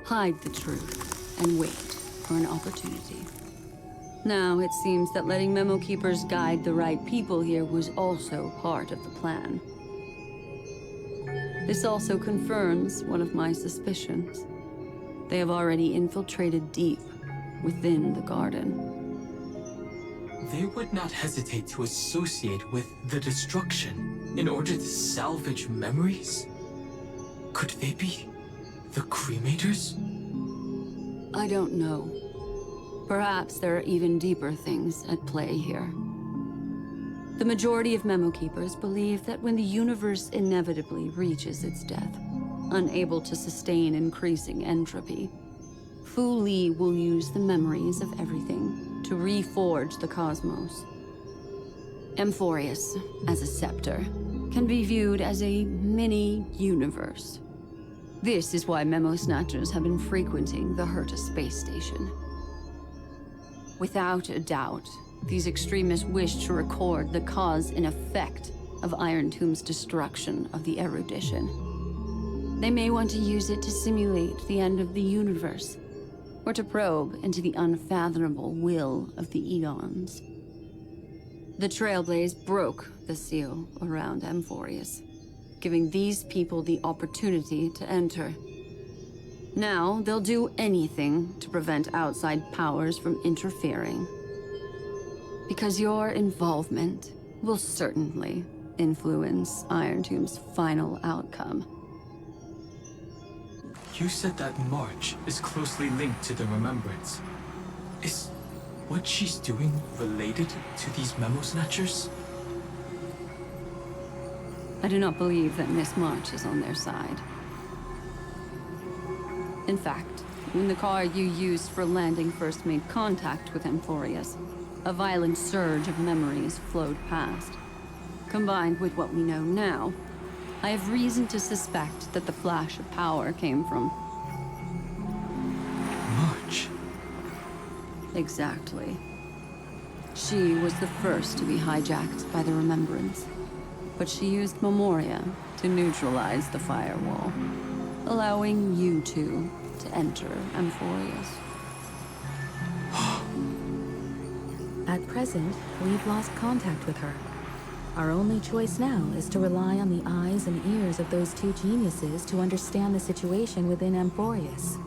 S16: Hide the truth and wait for an opportunity. Now, it seems that letting Memo Keepers guide the right people here was also part of the plan. This also confirms one of my suspicions. They have already infiltrated deep within the garden.
S12: They would not hesitate to associate with the destruction in order to salvage memories? Could they be the cremators?
S16: I don't know. Perhaps there are even deeper things at play here. The majority of Memo Keepers believe that when the universe inevitably reaches its death, unable to sustain increasing entropy, Fu Li will use the memories of everything to reforge the cosmos. Amphorius, as a scepter, can be viewed as a mini-universe. This is why Memo Snatchers have been frequenting the Herta space station. Without a doubt, these extremists wish to record the cause and effect of Iron Tomb's destruction of the erudition. They may want to use it to simulate the end of the universe, or to probe into the unfathomable will of the eons. The Trailblaze broke the seal around Amphorius, giving these people the opportunity to enter. Now, they'll do anything to prevent outside powers from interfering. Because your involvement will certainly influence Iron Tomb's final outcome.
S12: You said that March is closely linked to the Remembrance. Is what she's doing related to these Memo Snatchers?
S16: I do not believe that Miss March is on their side. In fact, when the car you used for landing first made contact with Amphorius, a violent surge of memories flowed past. Combined with what we know now, I have reason to suspect that the flash of power came from...
S12: March?
S16: Exactly. She was the first to be hijacked by the Remembrance, but she used Memoria to neutralize the firewall, allowing you two to enter Amphorius.
S13: At present, we've lost contact with her. Our only choice now is to rely on the eyes and ears of those two geniuses to understand the situation within Amphorius.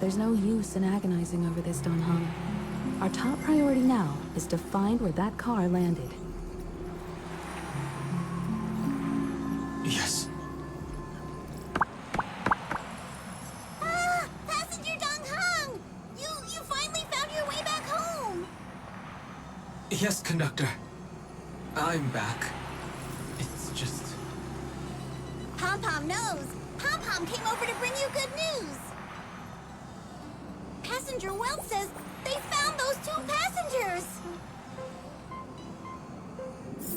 S13: There's no use in agonizing over this, Don Hung. Our top priority now is to find where that car landed.
S12: Yes.
S17: Passenger Don Hung! You finally found your way back home!
S12: Yes, conductor. I'm back. It's just...
S17: Pom-Pom knows. Pom-Pom came over to bring you good news. Passenger Wells says they found those two passengers.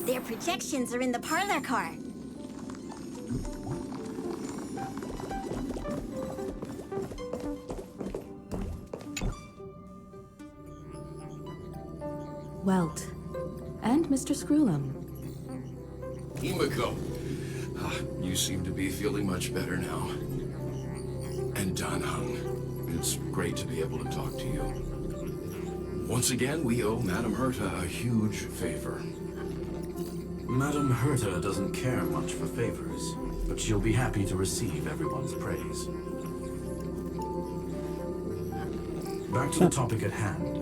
S17: Their projections are in the parlor car.
S13: Welt. And Mr. Screwlum.
S14: Himiko, you seem to be feeling much better now. And Don Hung, it's great to be able to talk to you. Once again, we owe Madame Herta a huge favor.
S8: Madame Herta doesn't care much for favors, but she'll be happy to receive everyone's praise. Back to the topic at hand.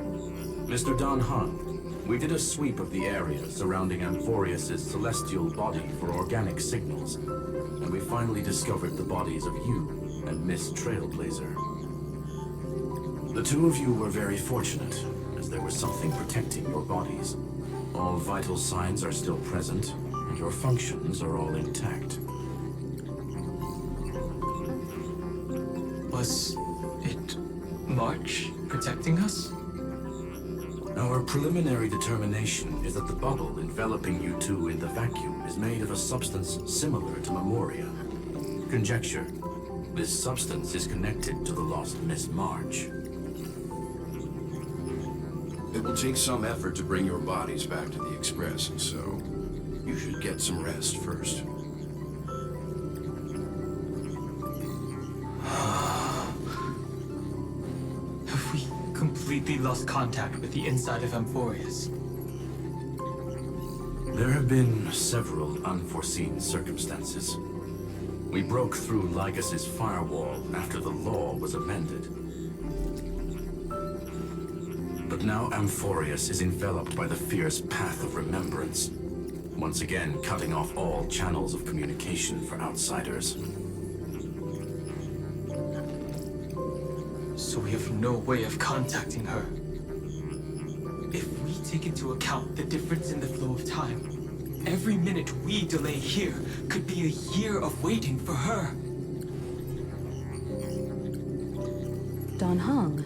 S8: Mr. Don Hung, we did a sweep of the area surrounding Amphorius' celestial body for organic signals, and we finally discovered the bodies of you and Miss Trailblazer. The two of you were very fortunate, as there was something protecting your bodies. All vital signs are still present, and your functions are all intact.
S12: Was it March protecting us?
S8: Our preliminary determination is that the bubble enveloping you two in the vacuum is made of a substance similar to Memoria. Conjecture. This substance is connected to the lost Miss March.
S14: It will take some effort to bring your bodies back to the Express, so you should get some rest first.
S12: Have we completely lost contact with the inside of Amphorius?
S8: There have been several unforeseen circumstances. We broke through Lycus's firewall after the law was amended. But now Amphorius is enveloped by the fierce path of remembrance, once again cutting off all channels of communication for outsiders.
S12: So we have no way of contacting her. If we take into account the difference in the flow of time, every minute we delay here could be a year of waiting for her.
S13: Dan Heng,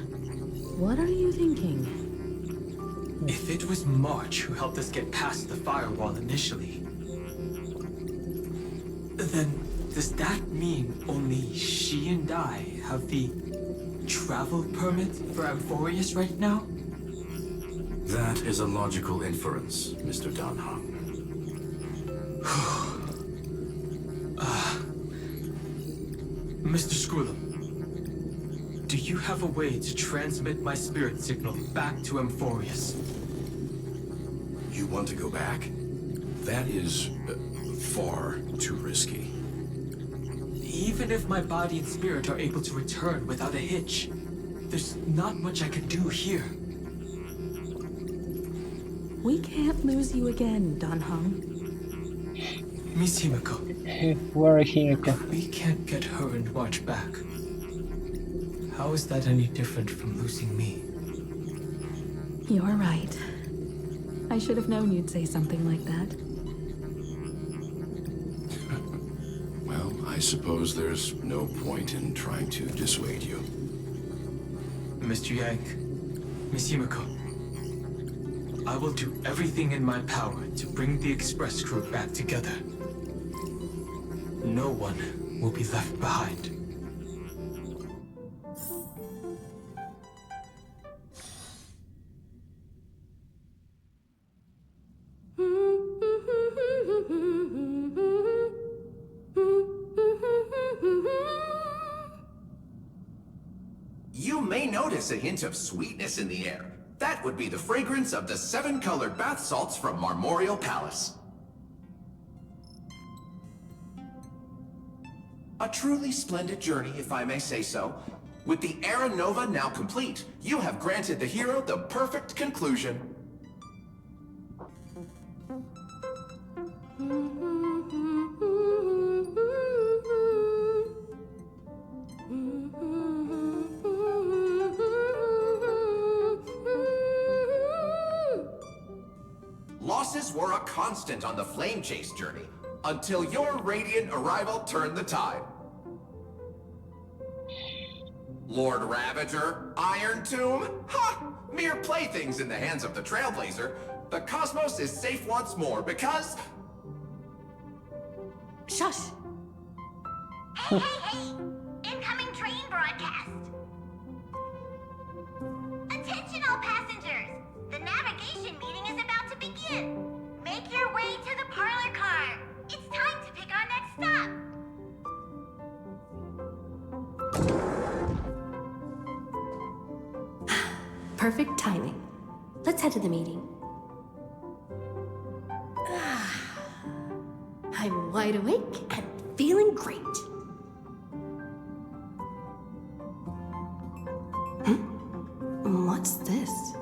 S13: what are you thinking?
S12: If it was March who helped us get past the firewall initially, then does that mean only she and I have the travel permit for Amphorius right now?
S8: That is a logical inference, Mr. Dan Heng.
S12: Mr. Skrullum, do you have a way to transmit my spirit signal back to Amphorius?
S14: You want to go back? That is far too risky.
S12: Even if my body and spirit are able to return without a hitch, there's not much I can do here.
S13: We can't lose you again, Dan Heng.
S12: Miss Himiko.
S1: Where Himiko?
S12: If we can't get her and March back, how is that any different from losing me?
S13: You're right. I should have known you'd say something like that.
S14: Well, I suppose there's no point in trying to dissuade you.
S12: Mr. Yank, Miss Himiko, I will do everything in my power to bring the Express crew back together. No one will be left behind.
S18: You may notice a hint of sweetness in the air. That would be the fragrance of the 7-colored bath salts from Marmorial Palace. A truly splendid journey, if I may say so. With the Era Nova now complete, you have granted the hero the perfect conclusion. Losses were a constant on the Flame Chase journey, until your radiant arrival turned the tide. Lord Ravager, Iron Tomb, ha! Mere playthings in the hands of the Trailblazer. The cosmos is safe once more because...
S17: Shush! Hey, hey, hey! Incoming train broadcast! Attention all passengers! The navigation meeting is about to begin! Make your way to the parlor car! It's time to pick our next stop!
S2: Perfect timing. Let's head to the meeting. I'm wide awake and feeling great. What's this?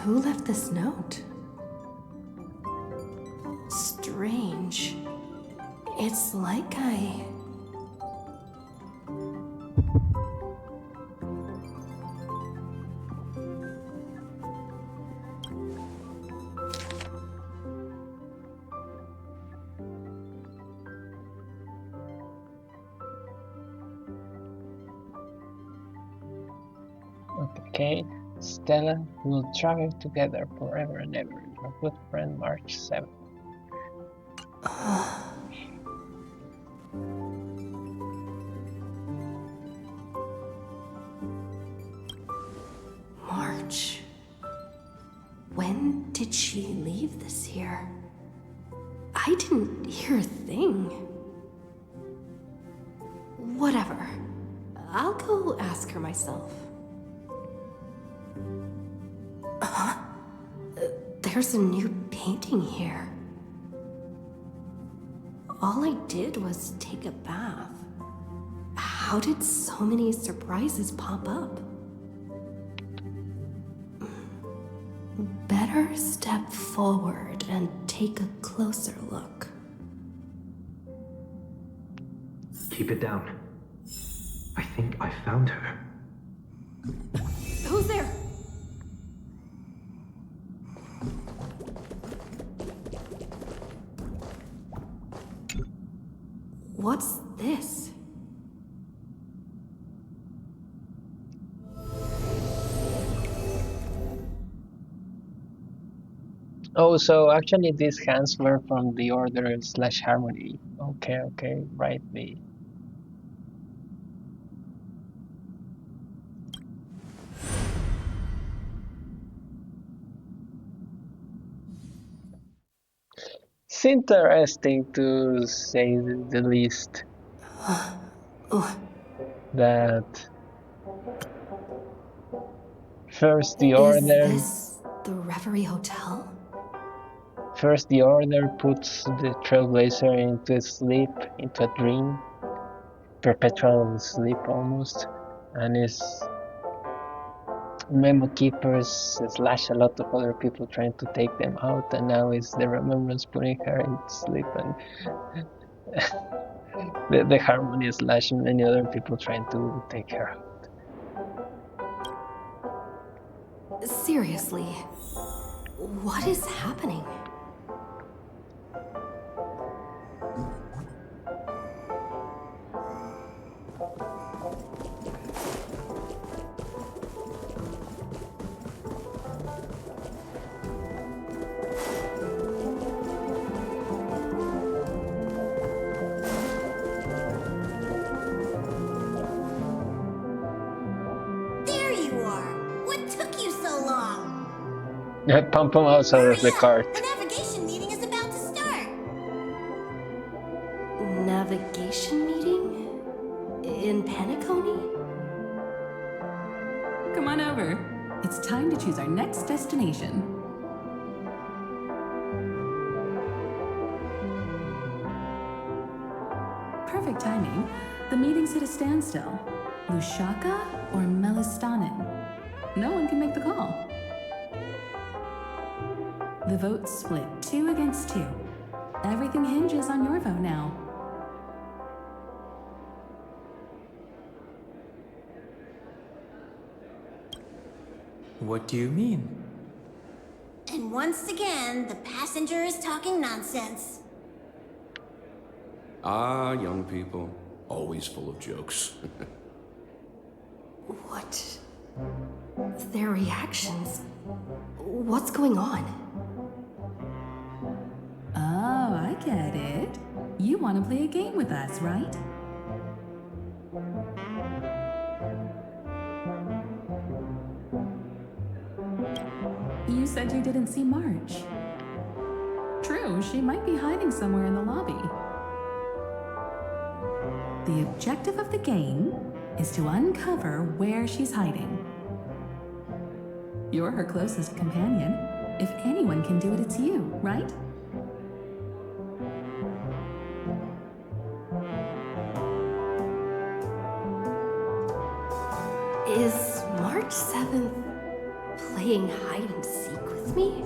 S2: Who left this note? Strange. It's like I...
S1: Okay, Stella will travel together forever and ever. Your good friend, March 7th.
S2: March? When did she leave this here? I didn't hear a thing. Whatever. I'll go ask her myself. There's a new painting here. All I did was take a bath. How did so many surprises pop up? Better step forward and take a closer look.
S19: Keep it down. I think I found her.
S2: Who's there? What's this?
S1: Oh, so actually these hands were from the order / harmony. Okay, right, me. It's interesting to say the least. That first the order.
S2: Is this the Reverie Hotel?
S1: First the order puts the Trailblazer into sleep, into a dream, perpetual sleep almost, and is memo keepers / a lot of other people trying to take them out, and now is the Remembrance putting her into sleep, and the Harmony / many other people trying to take her out.
S2: Seriously, what is happening?
S1: Pump him outside of the cart.
S17: The navigation meeting is about to start.
S2: Navigation meeting? In Penacony?
S13: Come on over. It's time to choose our next destination. Perfect timing. The meeting's at a standstill. Lushaka or Melistanen? No one can make the call. The vote's split 2 against 2. Everything hinges on your vote now.
S12: What do you mean?
S17: And once again, the passenger is talking nonsense.
S14: Ah, young people. Always full of jokes.
S2: What? Their reactions? What's going on?
S13: Oh, I get it. You want to play a game with us, right? You said you didn't see March. True, she might be hiding somewhere in the lobby. The objective of the game is to uncover where she's hiding. You're her closest companion. If anyone can do it, it's you, right?
S2: Is March 7th playing hide and seek with me?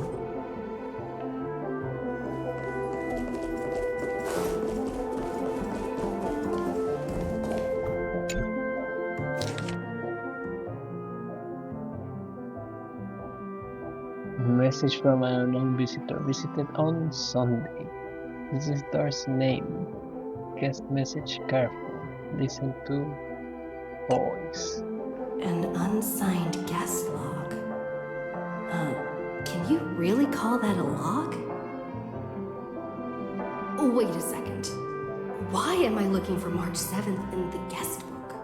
S1: Message from an unknown visitor. Visited on Sunday. Visitor's name. Guest message careful. Listen to voice.
S2: An unsigned guest log. Can you really call that a log? Oh, wait a second. Why am I looking for March 7th in the guest book?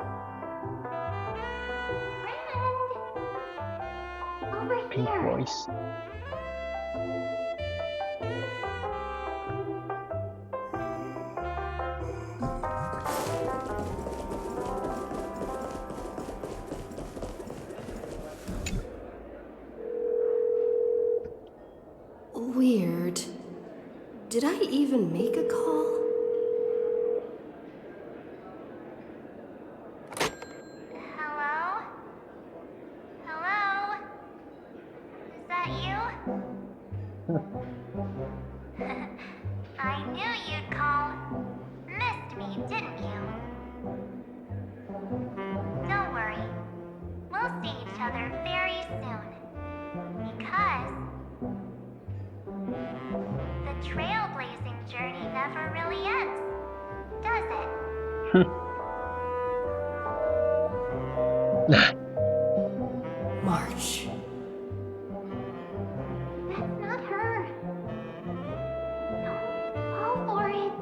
S1: pink voice.
S2: Weird. Did I even make a call?
S17: Hello? Hello? Is that you? I knew you'd call. Missed me, didn't you? Don't worry. We'll see each other very soon. Because the trailblazing journey never really ends, does it?
S2: March.
S11: That's not her. No, fall for it.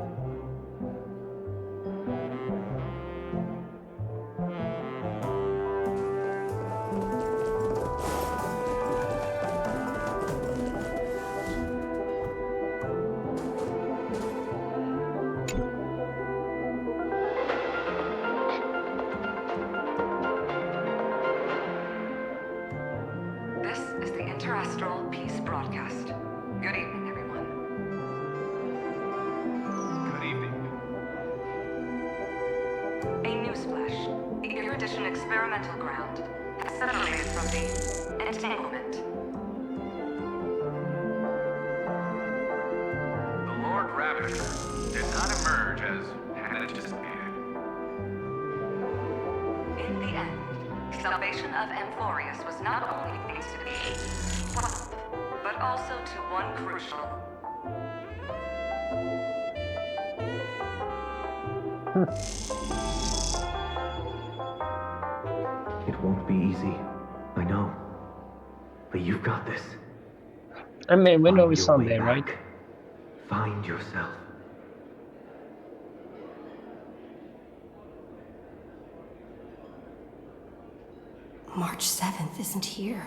S20: This is the Interastral Peace Broadcast. Good evening, everyone.
S21: Good evening.
S20: A newsflash. The Erudition Experimental Ground has separated from the entanglement.
S21: The Lord Ravager did not emerge as had anticipated.
S20: In the end, salvation of Amphorius was not only thanks to the but also to one crucial.
S19: It won't be easy. I know. But you've got this.
S1: I mean, we know
S19: Find
S1: it's
S19: your
S1: on
S19: way
S1: there, right?
S19: back. Find yourself.
S2: March 7th isn't here.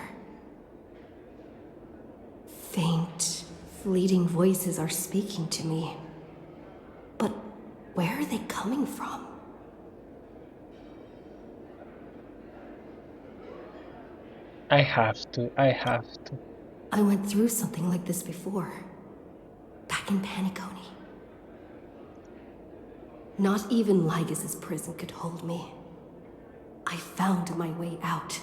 S2: Faint, fleeting voices are speaking to me. But where are they coming from?
S1: I have to.
S2: I went through something like this before. Back in Paniconi. Not even Lygus' prison could hold me. I found my way out.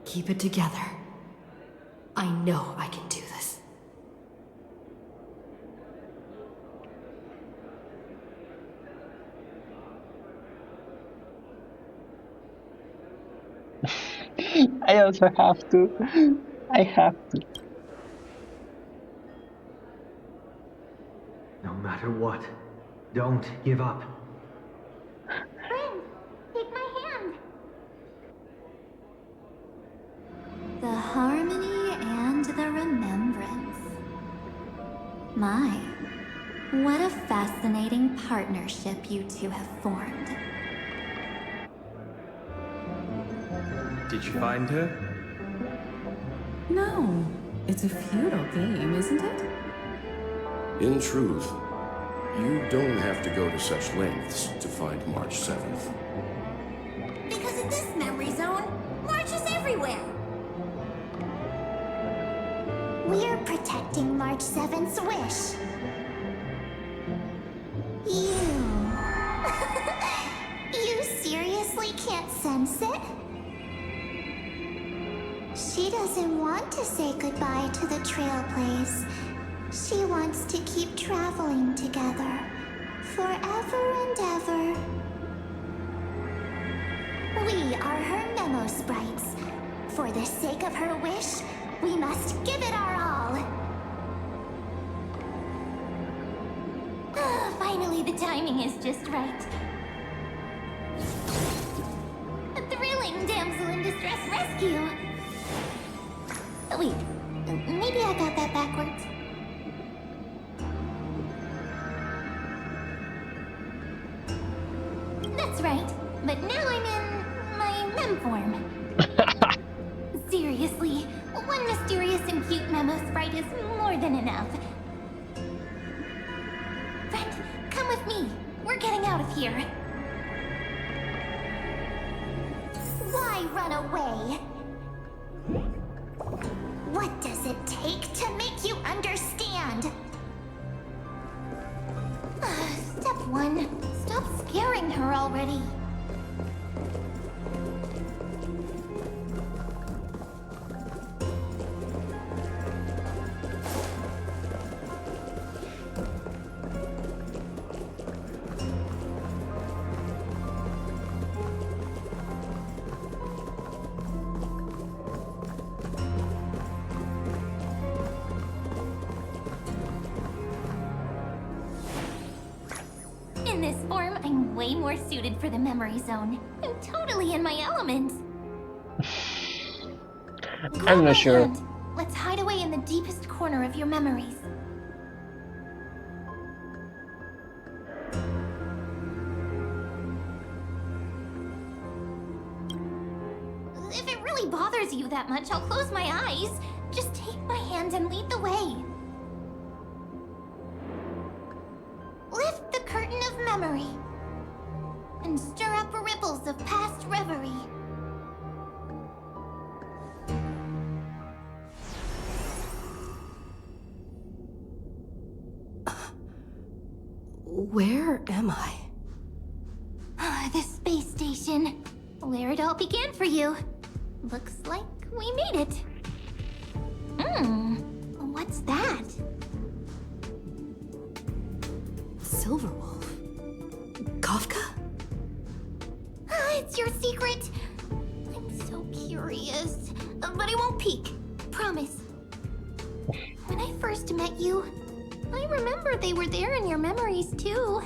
S2: Keep it together. I know I can do this.
S1: I also have to. I have to.
S19: No matter what, don't give up.
S11: Friend, take my hand.
S5: The harmony and the remembrance. My, what a fascinating partnership you two have formed.
S12: Did you find her?
S13: No, it's a futile game, isn't it?
S14: In truth, you don't have to go to such lengths to find March 7th.
S17: Because in this memory zone, March is everywhere.
S4: We're protecting March 7th's wish. You seriously can't sense it? She doesn't want to say goodbye to the Trailblaze. She wants to keep traveling together, forever and ever. We are her memo sprites. For the sake of her wish, we must give it our all. Finally, the timing is just right. A thrilling damsel in distress rescue. Wait, maybe I got that backwards. That's right, but now I'm in my mem form. One mysterious and cute memo sprite is more than enough. Friend, come with me. We're getting out of here. Why run away? What does it take to make you understand? Step 1. Stop scaring her already. In this form, I'm way more suited for the memory zone. I'm totally in my element.
S1: I'm not sure.
S4: Hand. Let's hide away in the deepest corner of your memories. If it really bothers you that much, I'll close my eyes. Just take my hand and lead the way. Lift the curtain of memory and stir up ripples of past reverie.
S2: Where am I?
S4: The space station, where it all began for you. Looks like we made it. What's that?
S2: Silverwolf? Kafka?
S4: It's your secret. I'm so curious, but I won't peek. Promise. When I first met you, I remember they were there in your memories too.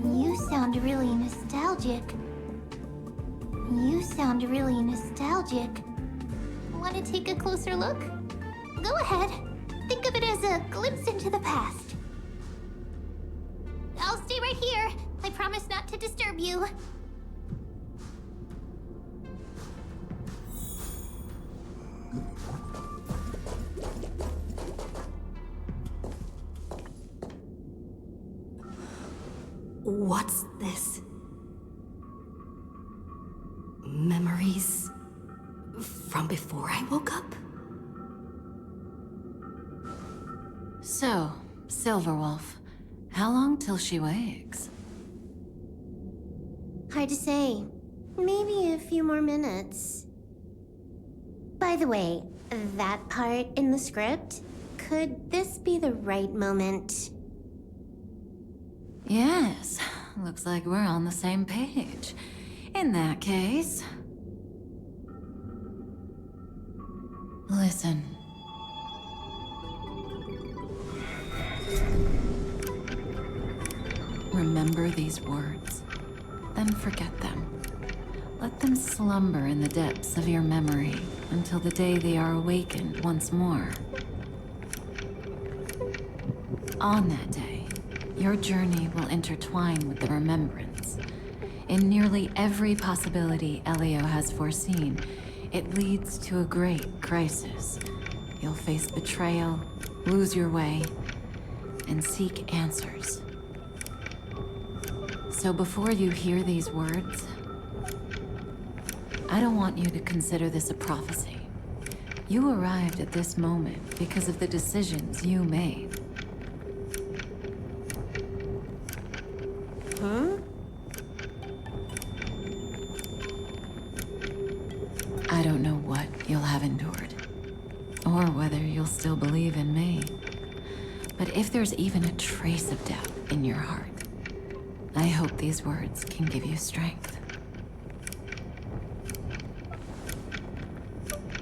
S4: You sound really nostalgic. You sound really nostalgic. Want to take a closer look? Go ahead. Think of it as a glimpse into the past. I'll stay right here. I promise not to disturb you.
S2: What's this? Memories from before I woke up?
S3: So, Silverwolf, how long till she wakes?
S22: Hard to say. Maybe a few more minutes. By the way, that part in the script, could this be the right moment?
S3: Yes, looks like we're on the same page. In that case... Listen. Remember these words, then forget them. Let them slumber in the depths of your memory until the day they are awakened once more. On that day, your journey will intertwine with the remembrance. In nearly every possibility Elio has foreseen, it leads to a great crisis. You'll face betrayal, lose your way, and seek answers. So before you hear these words, I don't want you to consider this a prophecy. You arrived at this moment because of the decisions you made.
S22: Huh?
S3: I don't know what you'll have endured, or whether you'll still believe in me. But if there's even a trace of doubt in your heart, I hope these words can give you strength.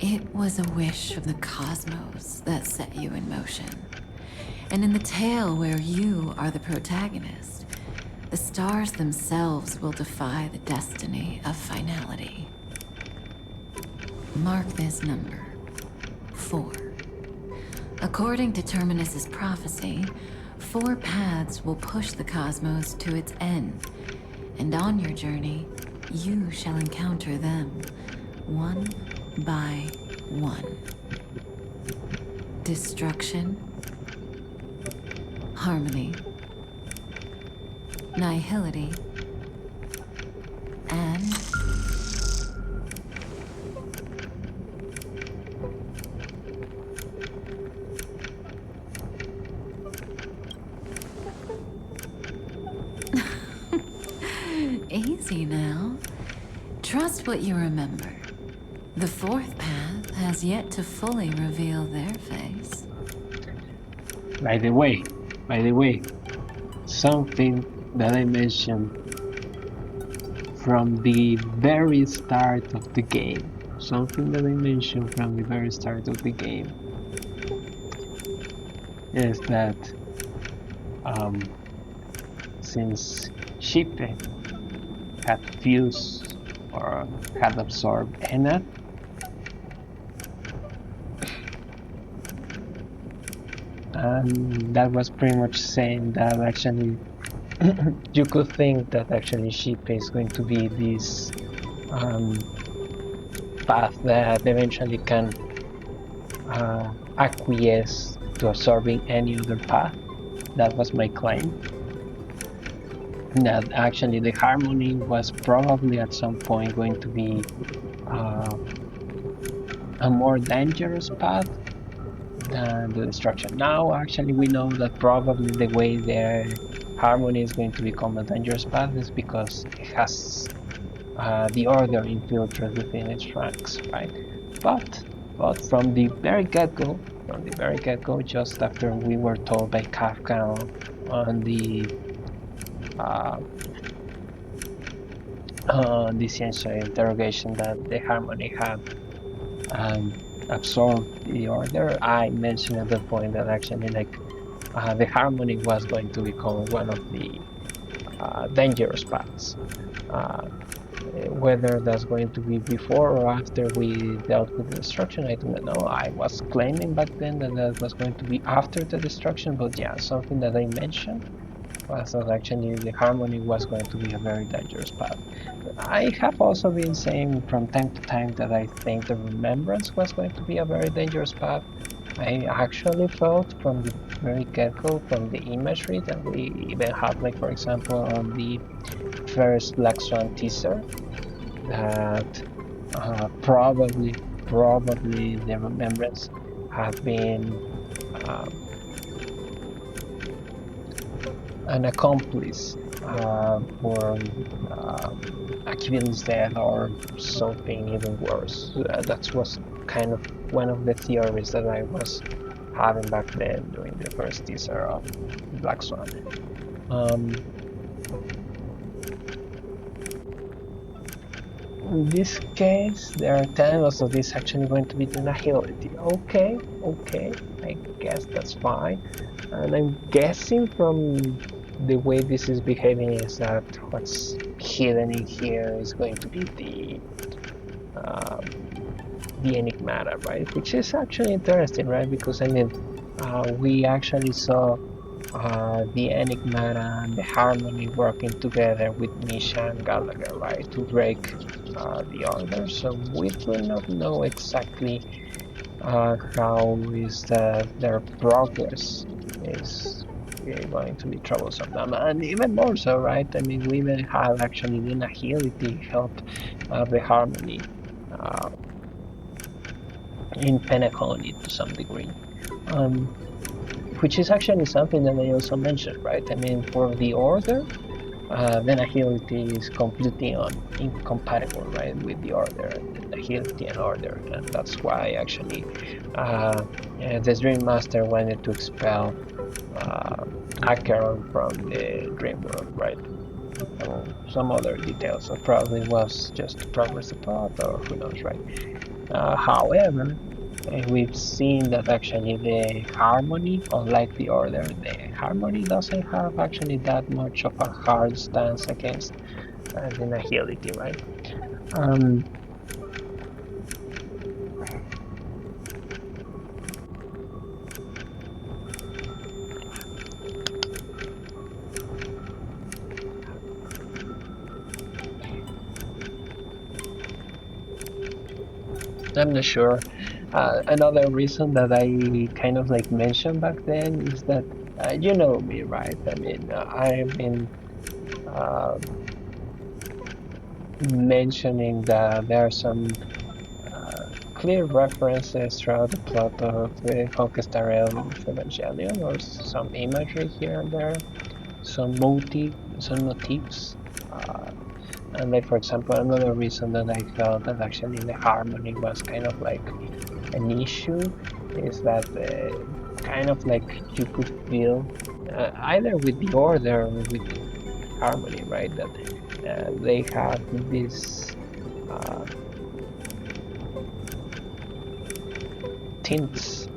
S3: It was a wish of the cosmos that set you in motion. And in the tale where you are the protagonist, the stars themselves will defy the destiny of finality. Mark this number, 4. According to Terminus's prophecy, 4 paths will push the cosmos to its end, and on your journey, you shall encounter them, one by one. Destruction, harmony, nihility, and easy now. Trust what you remember. The 4th path has yet to fully reveal their face.
S1: By the way, something that I mentioned from the very start of the game. Is that since Shippe had fused or had absorbed Enna, and that was pretty much saying that actually you could think that actually Shippe is going to be this path that eventually can acquiesce to absorbing any other path. That was my claim. That actually the harmony was probably at some point going to be a more dangerous path than the destruction. Now actually we know that probably the way the harmony is going to become a dangerous path is because it has the order infiltrated within its ranks, right? But from the very get-go, just after we were told by Kafka on the essential interrogation that the harmony had absorbed the order, I mentioned at that point that actually the harmony was going to become one of the dangerous paths. Whether that's going to be before or after we dealt with the destruction, I do not know. I was claiming back then that that was going to be after the destruction, but yeah, something that I mentioned was that actually the harmony was going to be a very dangerous path. I have also been saying from time to time that I think the remembrance was going to be a very dangerous path. I actually felt from the very get-go, from the imagery that we even had, like for example on the first Black Swan teaser, that probably the remembrance had been an accomplice for Akivil's death or something even worse. That was kind of one of the theories that I was having back then during the first teaser of Black Swan. In this case, they are telling us that this is actually going to be the nihility. Okay, I guess that's fine. And I'm guessing from the way this is behaving is that what's hidden in here is going to be the enigmata, right? Which is actually interesting, right? Because I mean, we actually saw the enigmata and the harmony working together with Misha and Gallagher, right, to break the order. So we do not know exactly how is their progress is going to be troublesome, and even more so, right? I mean, we even have actually the nihility help the harmony in Penacony to some degree, which is actually something that I also mentioned, right? I mean, for the order, the nihility is completely incompatible, right, with the order, and the nihility and order, and that's why actually the Dream Master wanted to expel Acheron from the dream world, right? Some other details, so probably was just to progress the plot, or who knows, right? However, we've seen that actually the harmony, unlike the order, the harmony doesn't have actually that much of a hard stance against the nihility, right? I'm not sure. Another reason that I kind of like mentioned back then is that you know me, right? I mean, I've been uh, mentioning that there are some clear references throughout the plot of Conquistar Evangelion, or some imagery here and there, some motifs. And like, for example, another reason that I felt that actually the harmony was kind of like an issue is that kind of like you could feel either with the order or with the harmony, right? That they have this uh, tints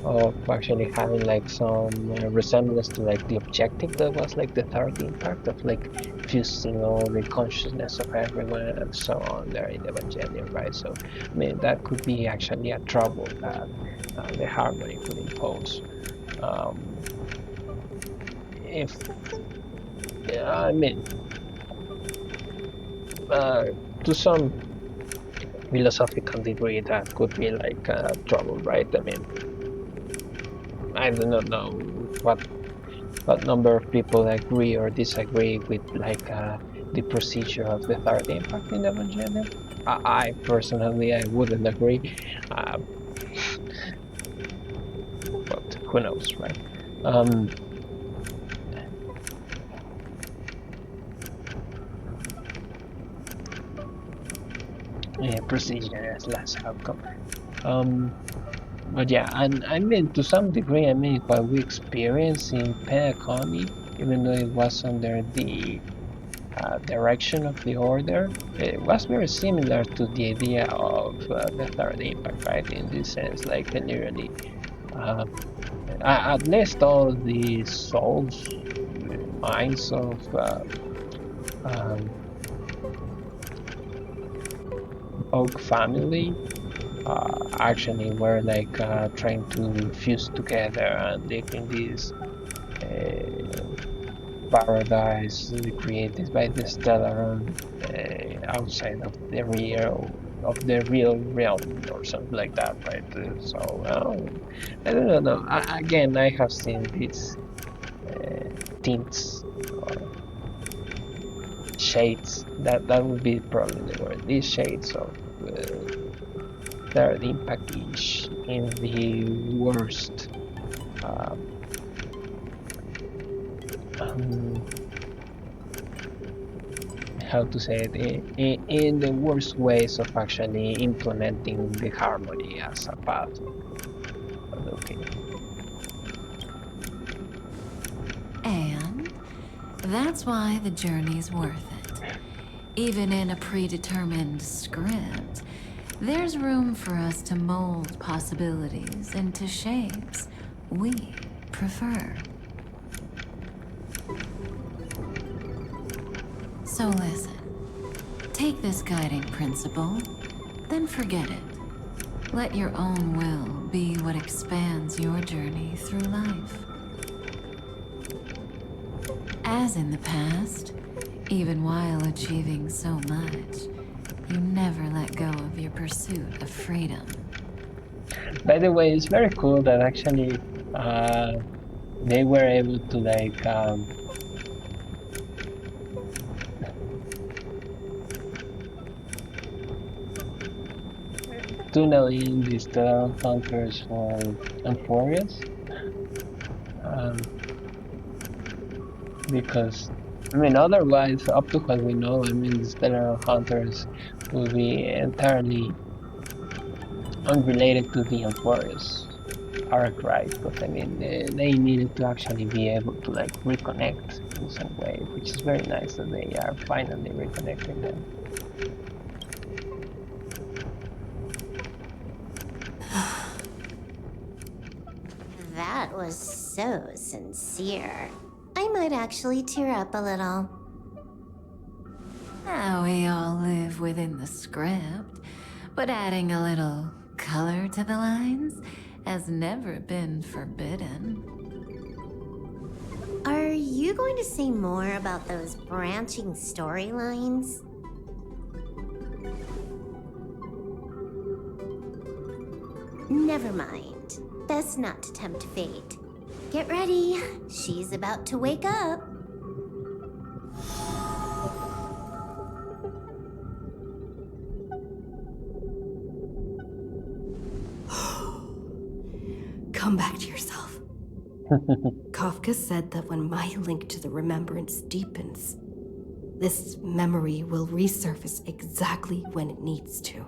S1: of actually having like some resemblance to like the objective that was like the third impact of like fusing all the consciousness of everyone and so on there in Evangelion, right? So I mean that could be actually a trouble that the harmony could impose. If I mean to some philosophical degree that could be like trouble, right? I mean I do not know what number of people agree or disagree with like the procedure of the third impact in Evangelion. I personally I wouldn't agree, uh, but who knows, right? Yeah, procedure as last outcome. But yeah, and I mean to some degree, I mean what we experienced in Penacony, even though it was under the direction of the order, it was very similar to the idea of the third impact, right? In this sense, like literally, at least all the souls, minds of um, Oak family actually were like trying to fuse together and live in this paradise created by the Stellaron outside of the real realm or something like that, right? So I don't know. Again, I have seen these tints or shades. That would be probably the word. These shades of third impact-ish in the worst. How to say it, in the worst ways of actually implementing the harmony as a path. Okay.
S3: And that's why the journey's worth it. Even in a predetermined script, there's room for us to mold possibilities into shapes we prefer. So listen, take this guiding principle, then forget it. Let your own will be what expands your journey through life. As in the past, even while achieving so much, you never let go of your pursuit of freedom.
S1: By the way, it's very cool that actually they were able to like tunnel in the stellar hunters for Amphorius. Because I mean otherwise up to what we know, I mean the stellar hunters will be entirely unrelated to the Amphorius arc, right? But I mean they needed to actually be able to like reconnect in some way, which is very nice that they are finally reconnecting them.
S22: That was so sincere. I might actually tear up a little.
S3: Now we all live within the script, but adding a little color to the lines has never been forbidden.
S22: Are you going to say more about those branching storylines? Never mind. Best not to tempt fate. Get ready. She's about to wake up.
S2: Come back to yourself. Kafka said that when my link to the remembrance deepens, this memory will resurface exactly when it needs to.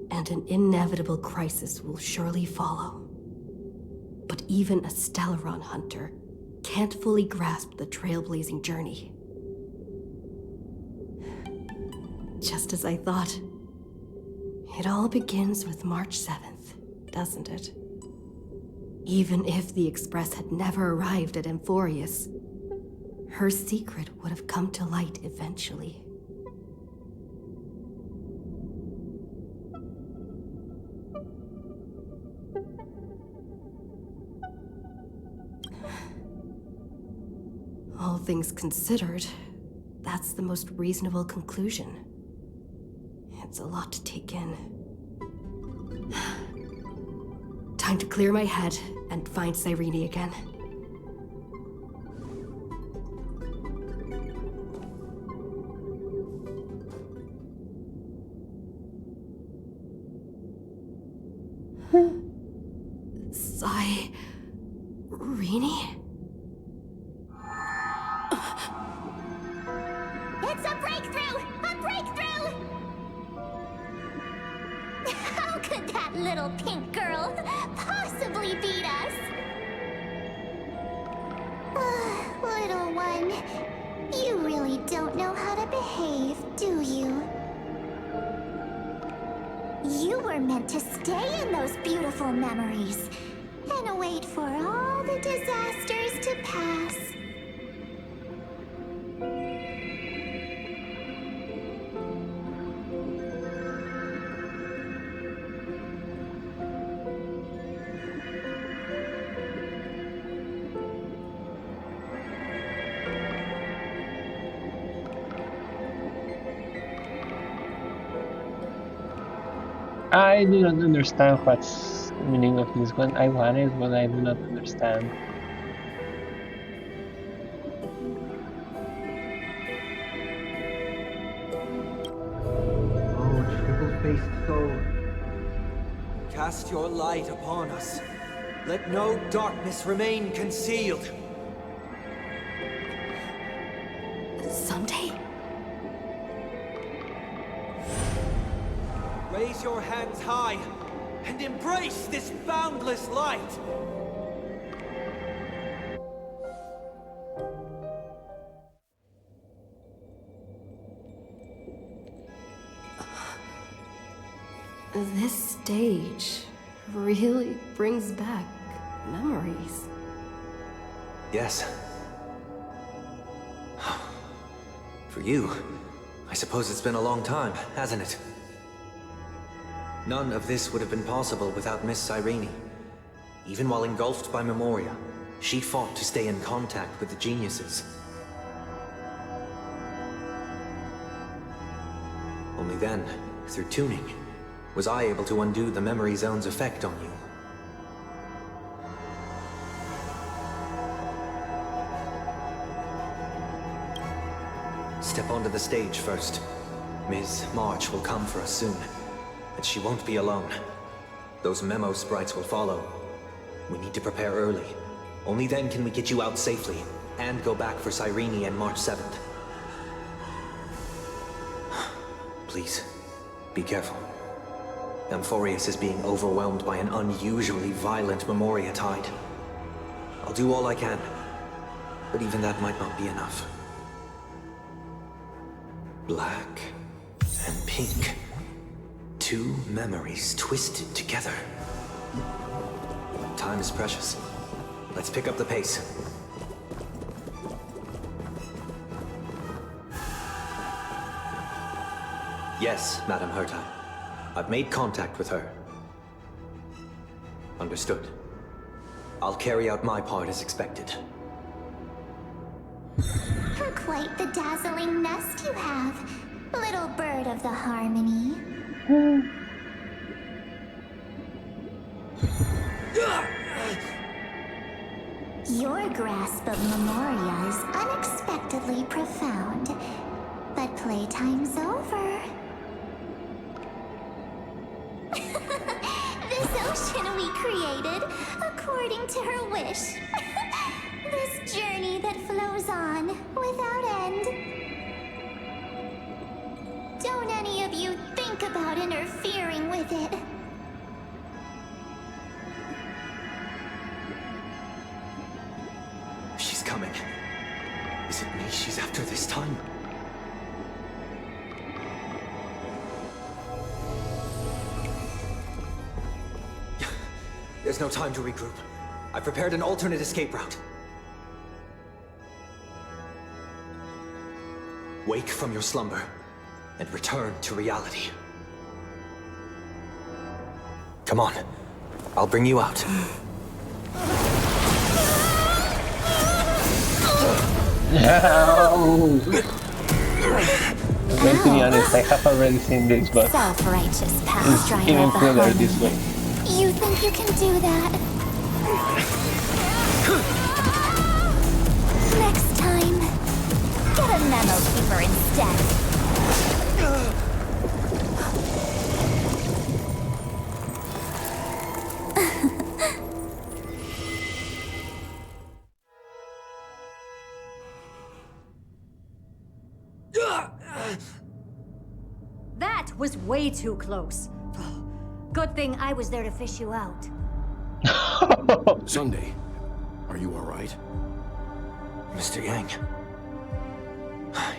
S2: And an inevitable crisis will surely follow. But even a Stellaron hunter can't fully grasp the trailblazing journey. Just as I thought. It all begins with March 7th, doesn't it? Even if the Express had never arrived at Amphorius, her secret would have come to light eventually. All things considered, that's the most reasonable conclusion. It's a lot to take in. Time to clear my head and find Cyrene again. Cyrene?
S17: It's a breakthrough! A breakthrough! How could that little pink girl possibly beat us? Little one, you really don't know how to behave, do you? You were meant to stay in those beautiful memories and wait for all the disasters to pass.
S1: I do not understand what's the meaning of this one. I want it, but I do not understand.
S19: Oh, triple-faced soul.
S12: Cast your light upon us. Let no darkness remain concealed.
S2: Someday?
S12: Raise your hands high and embrace this boundless light.
S2: This stage really brings back memories.
S19: Yes. For you, I suppose it's been a long time, hasn't it? None of this would have been possible without Miss Cyrene. Even while engulfed by Memoria, she fought to stay in contact with the geniuses. Only then, through tuning, was I able to undo the memory zone's effect on you. Step onto the stage first. Ms. March will come for us soon. And she won't be alone. Those memo sprites will follow. We need to prepare early. Only then can we get you out safely, and go back for Cyrene on March 7th. Please, be careful. Amphorius is being overwhelmed by an unusually violent Memoria tide. I'll do all I can, but even that might not be enough. Black and pink. Two memories twisted together. Time is precious. Let's pick up the pace. Yes, Madam Herta. I've made contact with her. Understood. I'll carry out my part as expected.
S17: Quite the dazzling nest you have, little bird of the harmony. Your grasp of Memoria is unexpectedly profound, but playtime's over. This ocean we created, according to her wish. This journey that flows on, without end. Don't any of you think about interfering with it.
S19: She's coming. Is it me she's after this time? There's no time to regroup. I've prepared an alternate escape route. Wake from your slumber and return to reality. Come on, I'll bring you out.
S1: No! Well, to be honest, I have already seen this, but
S17: Self-righteous past
S1: it's even cooler this way.
S17: You think you can do that? Next time, get a memo keeper instead.
S7: That was way too close. Good thing I was there to fish you out.
S14: Sunday, are you all right?
S19: Mr. Yang, I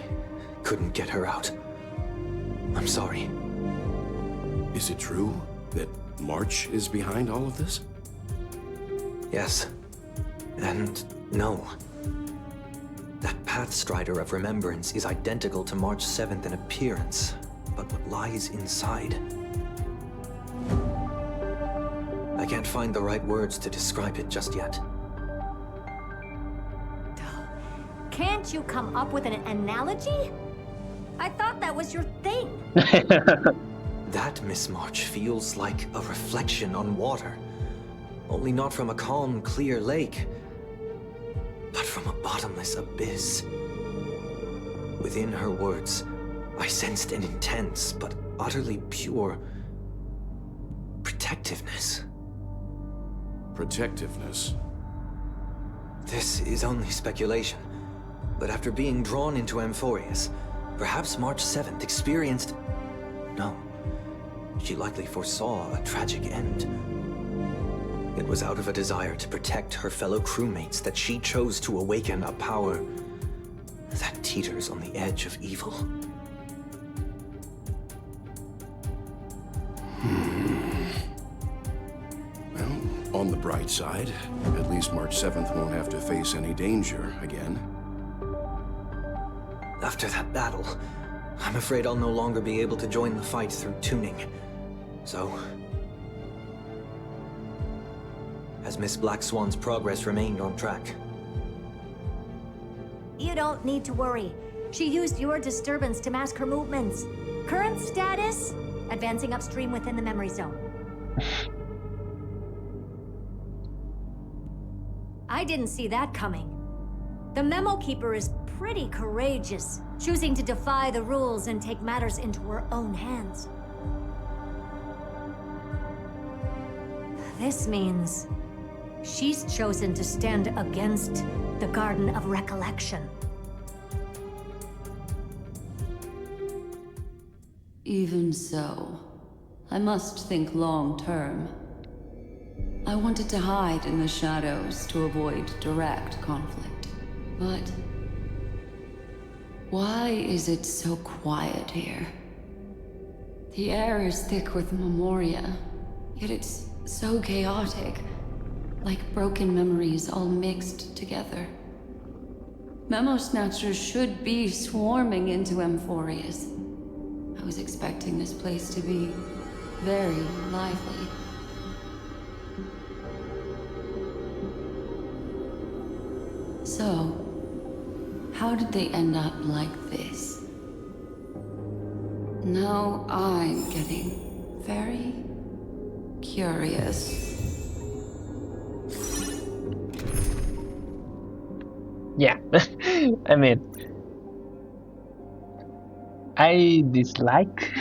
S19: couldn't get her out. I'm sorry.
S14: Is it true that March is behind all of this?
S19: Yes. And no. That Pathstrider of Remembrance is identical to March 7th in appearance, but what lies inside? I can't find the right words to describe it just yet.
S7: Can't you come up with an analogy? I thought that was your thing.
S19: That, Miss March, feels like a reflection on water. Only not from a calm, clear lake, but from a bottomless abyss. Within her words, I sensed an intense but utterly pure protectiveness.
S14: Protectiveness?
S19: This is only speculation, but after being drawn into Amphorius, perhaps March 7th experienced... No, she likely foresaw a tragic end. It was out of a desire to protect her fellow crewmates that she chose to awaken a power that teeters on the edge of evil.
S14: Well, on the bright side, at least March 7th won't have to face any danger again.
S19: After that battle, I'm afraid I'll no longer be able to join the fight through tuning. So... has Miss Black Swan's progress remained on track?
S7: You don't need to worry. She used your disturbance to mask her movements. Current status? Advancing upstream within the memory zone. I didn't see that coming. The Memo Keeper is pretty courageous, choosing to defy the rules and take matters into her own hands. This means she's chosen to stand against the Garden of Recollection.
S16: Even so, I must think long-term. I wanted to hide in the shadows to avoid direct conflict. But why is it so quiet here? The air is thick with Memoria, yet it's so chaotic, like broken memories all mixed together. Memo Snatchers should be swarming into Amphorius. I was expecting this place to be very lively. So, how did they end up like this? Now I'm getting very curious.
S1: Yeah, I mean, I dislike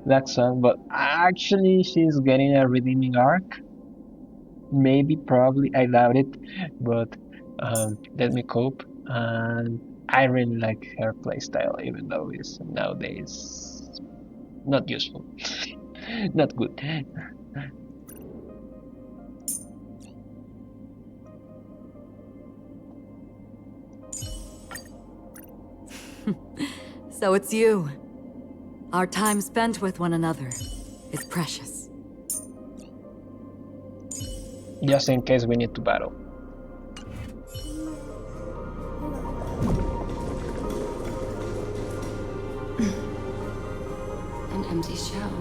S1: that song, but actually she's getting a redeeming arc. Maybe, probably, I doubt it, but let me cope. And I really like her playstyle, even though it's nowadays not useful, not good.
S9: So it's you. Our time spent with one another is precious.
S1: Just in case we need to battle.
S16: An empty shell.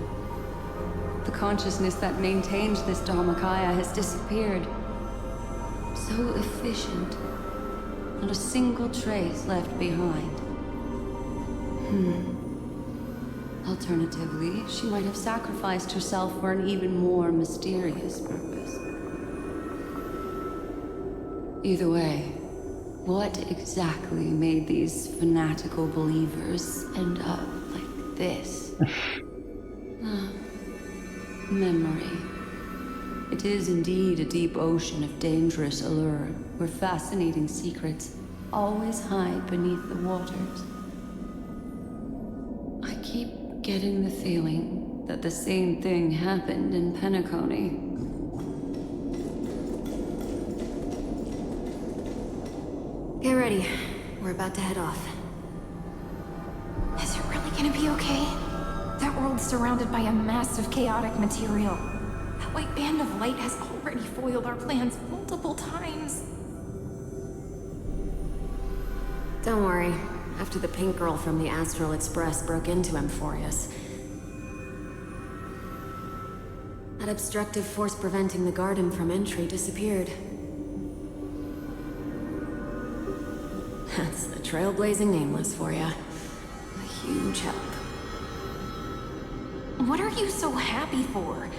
S16: The consciousness that maintained this Dharmakaya has disappeared. So efficient. Not a single trace left behind. Alternatively, she might have sacrificed herself for an even more mysterious purpose. Either way, what exactly made these fanatical believers end up like this? Memory. It is indeed a deep ocean of dangerous allure, where fascinating secrets always hide beneath the waters. I keep getting the feeling that the same thing happened in Penacony.
S2: Get ready. We're about to head off.
S11: Is it really gonna be okay? That world's surrounded by a mass of chaotic material. That white band of light has already foiled our plans multiple times.
S2: Don't worry. After the pink girl from the Astral Express broke into Amphorius, that obstructive force preventing the garden from entry disappeared. That's the trailblazing nameless for you. A huge help.
S11: What are you so happy for?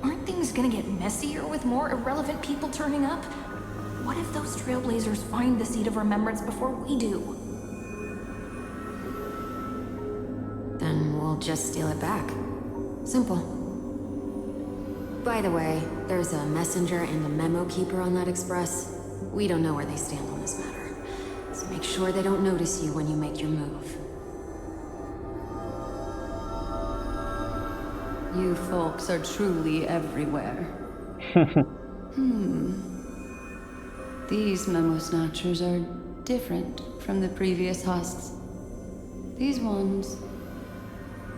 S11: Aren't things gonna get messier with more irrelevant people turning up? What if those trailblazers find the seed of remembrance before we do?
S2: Then we'll just steal it back. Simple. By the way, there's a messenger and a memo keeper on that express. We don't know where they stand on this matter. So make sure they don't notice you when you make your move.
S16: You folks are truly everywhere. These memo snatchers are different from the previous husks. These ones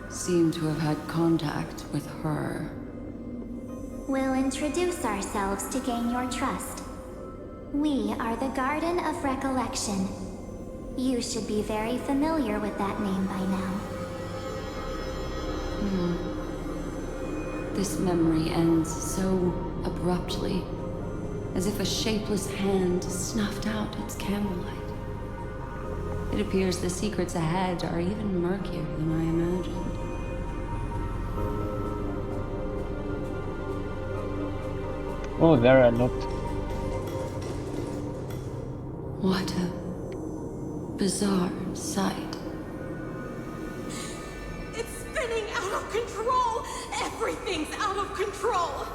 S16: seem to have had contact with her.
S17: We'll introduce ourselves to gain your trust. We are the Garden of Recollection. You should be very familiar with that name by now.
S16: This memory ends so abruptly, as if a shapeless hand snuffed out its candlelight. It appears the secrets ahead are even murkier than I imagined.
S1: Oh, there are a lot.
S16: What a bizarre sight.
S15: It's spinning out of control! Everything's out of control!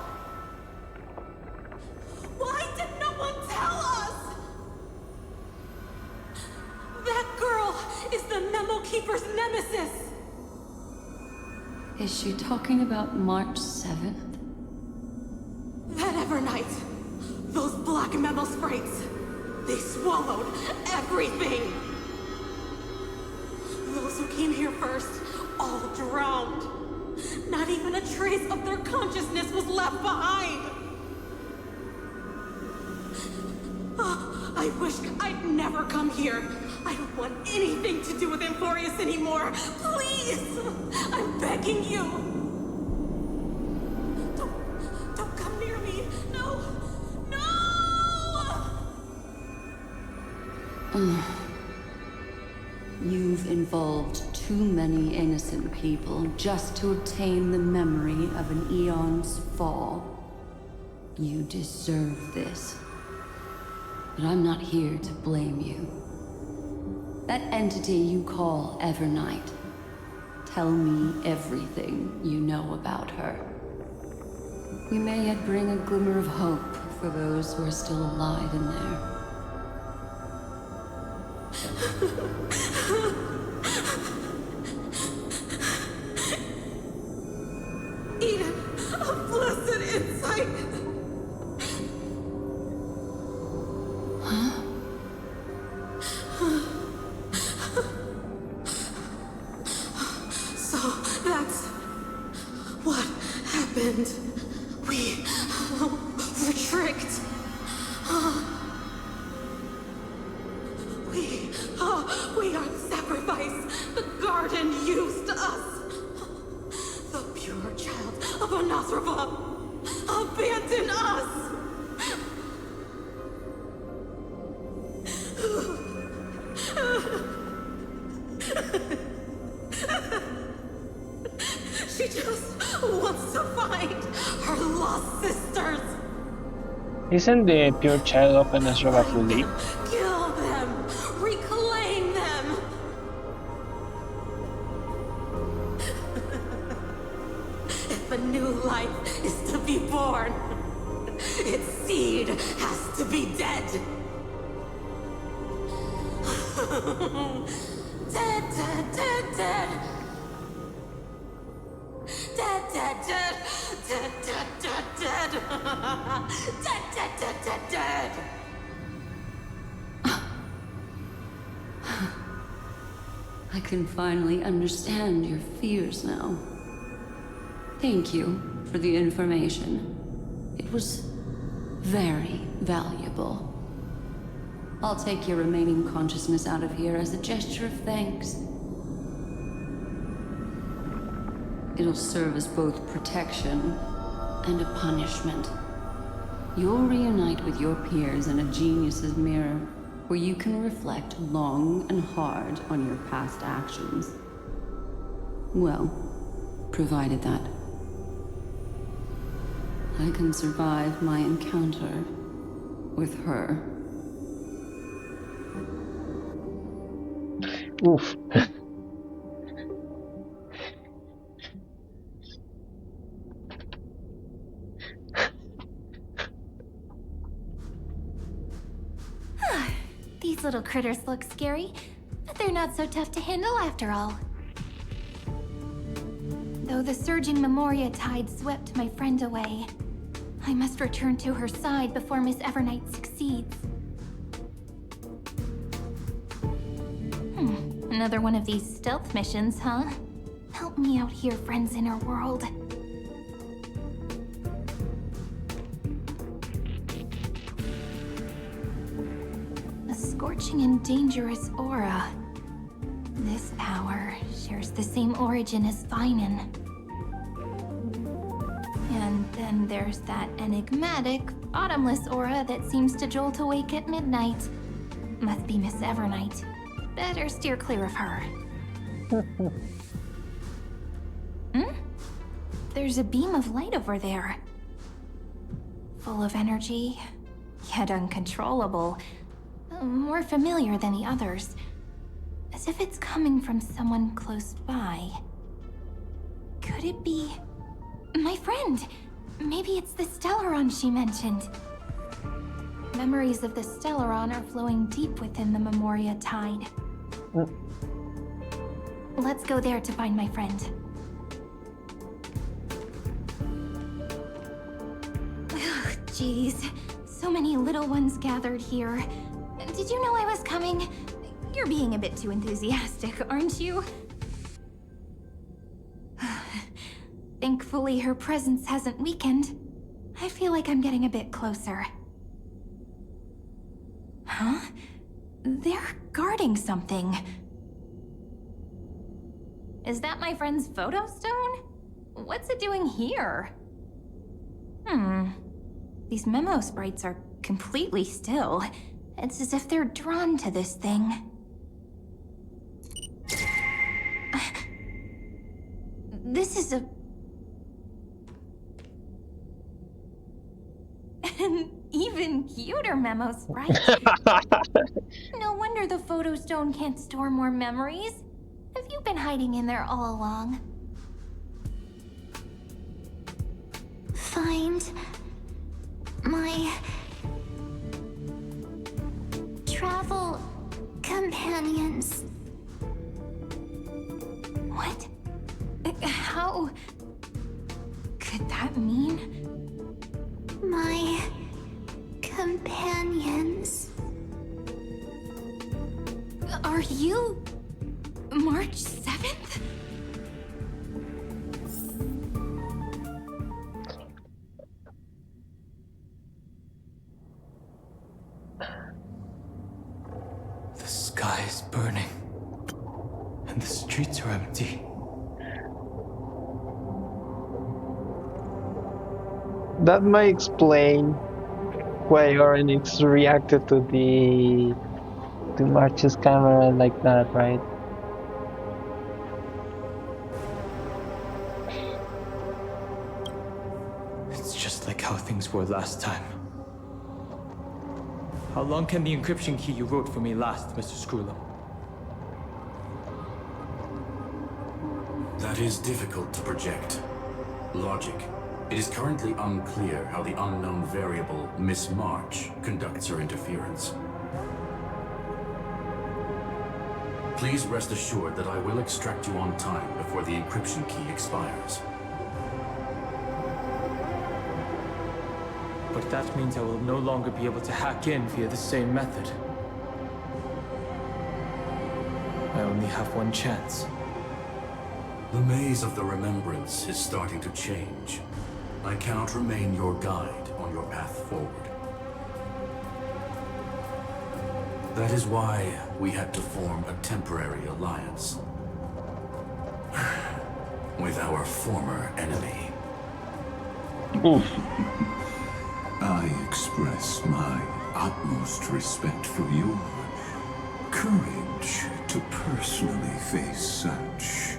S15: Why did no one tell us? That girl is the Memo Keeper's nemesis!
S16: Is she talking about March 7th?
S15: That Evernight, those black memo sprites, they swallowed everything! Those who came here first, all drowned. Not even a trace of their consciousness was left behind! I wish I'd never come here. I don't want anything to do with Amphorius anymore. Please! I'm begging you! Don't come near me! No! No!
S16: You've involved too many innocent people just to obtain the memory of an eon's fall. You deserve this. but I'm not here to blame you. That entity you call Evernight, tell me everything you know about her. We may yet bring a glimmer of hope for those who are still alive in there.
S6: Eden, a blessed insight!
S16: Huh?
S6: So, that's what happened. We were tricked. We are the sacrifice the garden used us. The pure child of Anathrava abandoned us. She just wants to find her lost sisters.
S1: Isn't the pure child of Anasrava fully?
S6: Kill them! Reclaim them! If a new life is to be born, its seed has to be dead. Dead, dead, dead, dead. Dead, dead, dead. Dead, dead, dead, dead. Dead, dead, dead, dead, dead.
S16: I can finally understand your fears now. Thank you for the information. It was very valuable. I'll take your remaining consciousness out of here as a gesture of thanks. It'll serve as both protection and a punishment. You'll reunite with your peers in a genius's mirror, where you can reflect long and hard on your past actions. Well, provided that I can survive my encounter with her.
S1: Oof.
S4: These little critters look scary, but they're not so tough to handle after all. Though the surging Memoria tide swept my friend away, I must return to her side before Miss Evernight succeeds. Another one of these stealth missions, huh? Help me out here, friends in her world. A scorching and dangerous aura. This power shares the same origin as Finan. And then there's that enigmatic, bottomless aura that seems to jolt awake at midnight. Must be Miss Evernight. Better steer clear of her. There's a beam of light over there. Full of energy, yet uncontrollable. More familiar than the others. As if it's coming from someone close by. Could it be... my friend? Maybe it's the Stellaron she mentioned. Memories of the Stellaron are flowing deep within the Memoria tide. Let's go there to find my friend. Jeez, so many little ones gathered here. Did you know I was coming? You're being a bit too enthusiastic, aren't you? Thankfully, her presence hasn't weakened. I feel like I'm getting a bit closer. Huh? They're guarding something. Is that my friend's photo stone? What's it doing here? These memo sprites are completely still. It's as if they're drawn to this thing. This is an even
S11: computer memos, right? No wonder the photo stone can't store more memories. Have you been hiding in there all along?
S17: Find my travel companions.
S11: What? How could that mean?
S17: My companions.
S11: Are you March 7th?
S12: The sky is burning, and the streets are empty.
S1: That might explain why Orenix reacted to March's camera like that, right?
S12: It's just like how things were last time. How long can the encryption key you wrote for me last, Mr. Screwlum?
S14: That is difficult to project. Logic. It is currently unclear how the unknown variable, Miss March, conducts her interference. Please rest assured that I will extract you on time before the encryption key expires.
S12: But that means I will no longer be able to hack in via the same method. I only have one chance.
S14: The maze of the Remembrance is starting to change. I cannot remain your guide on your path forward. That is why we had to form a temporary alliance with our former enemy.
S8: I express my utmost respect for your courage to personally face such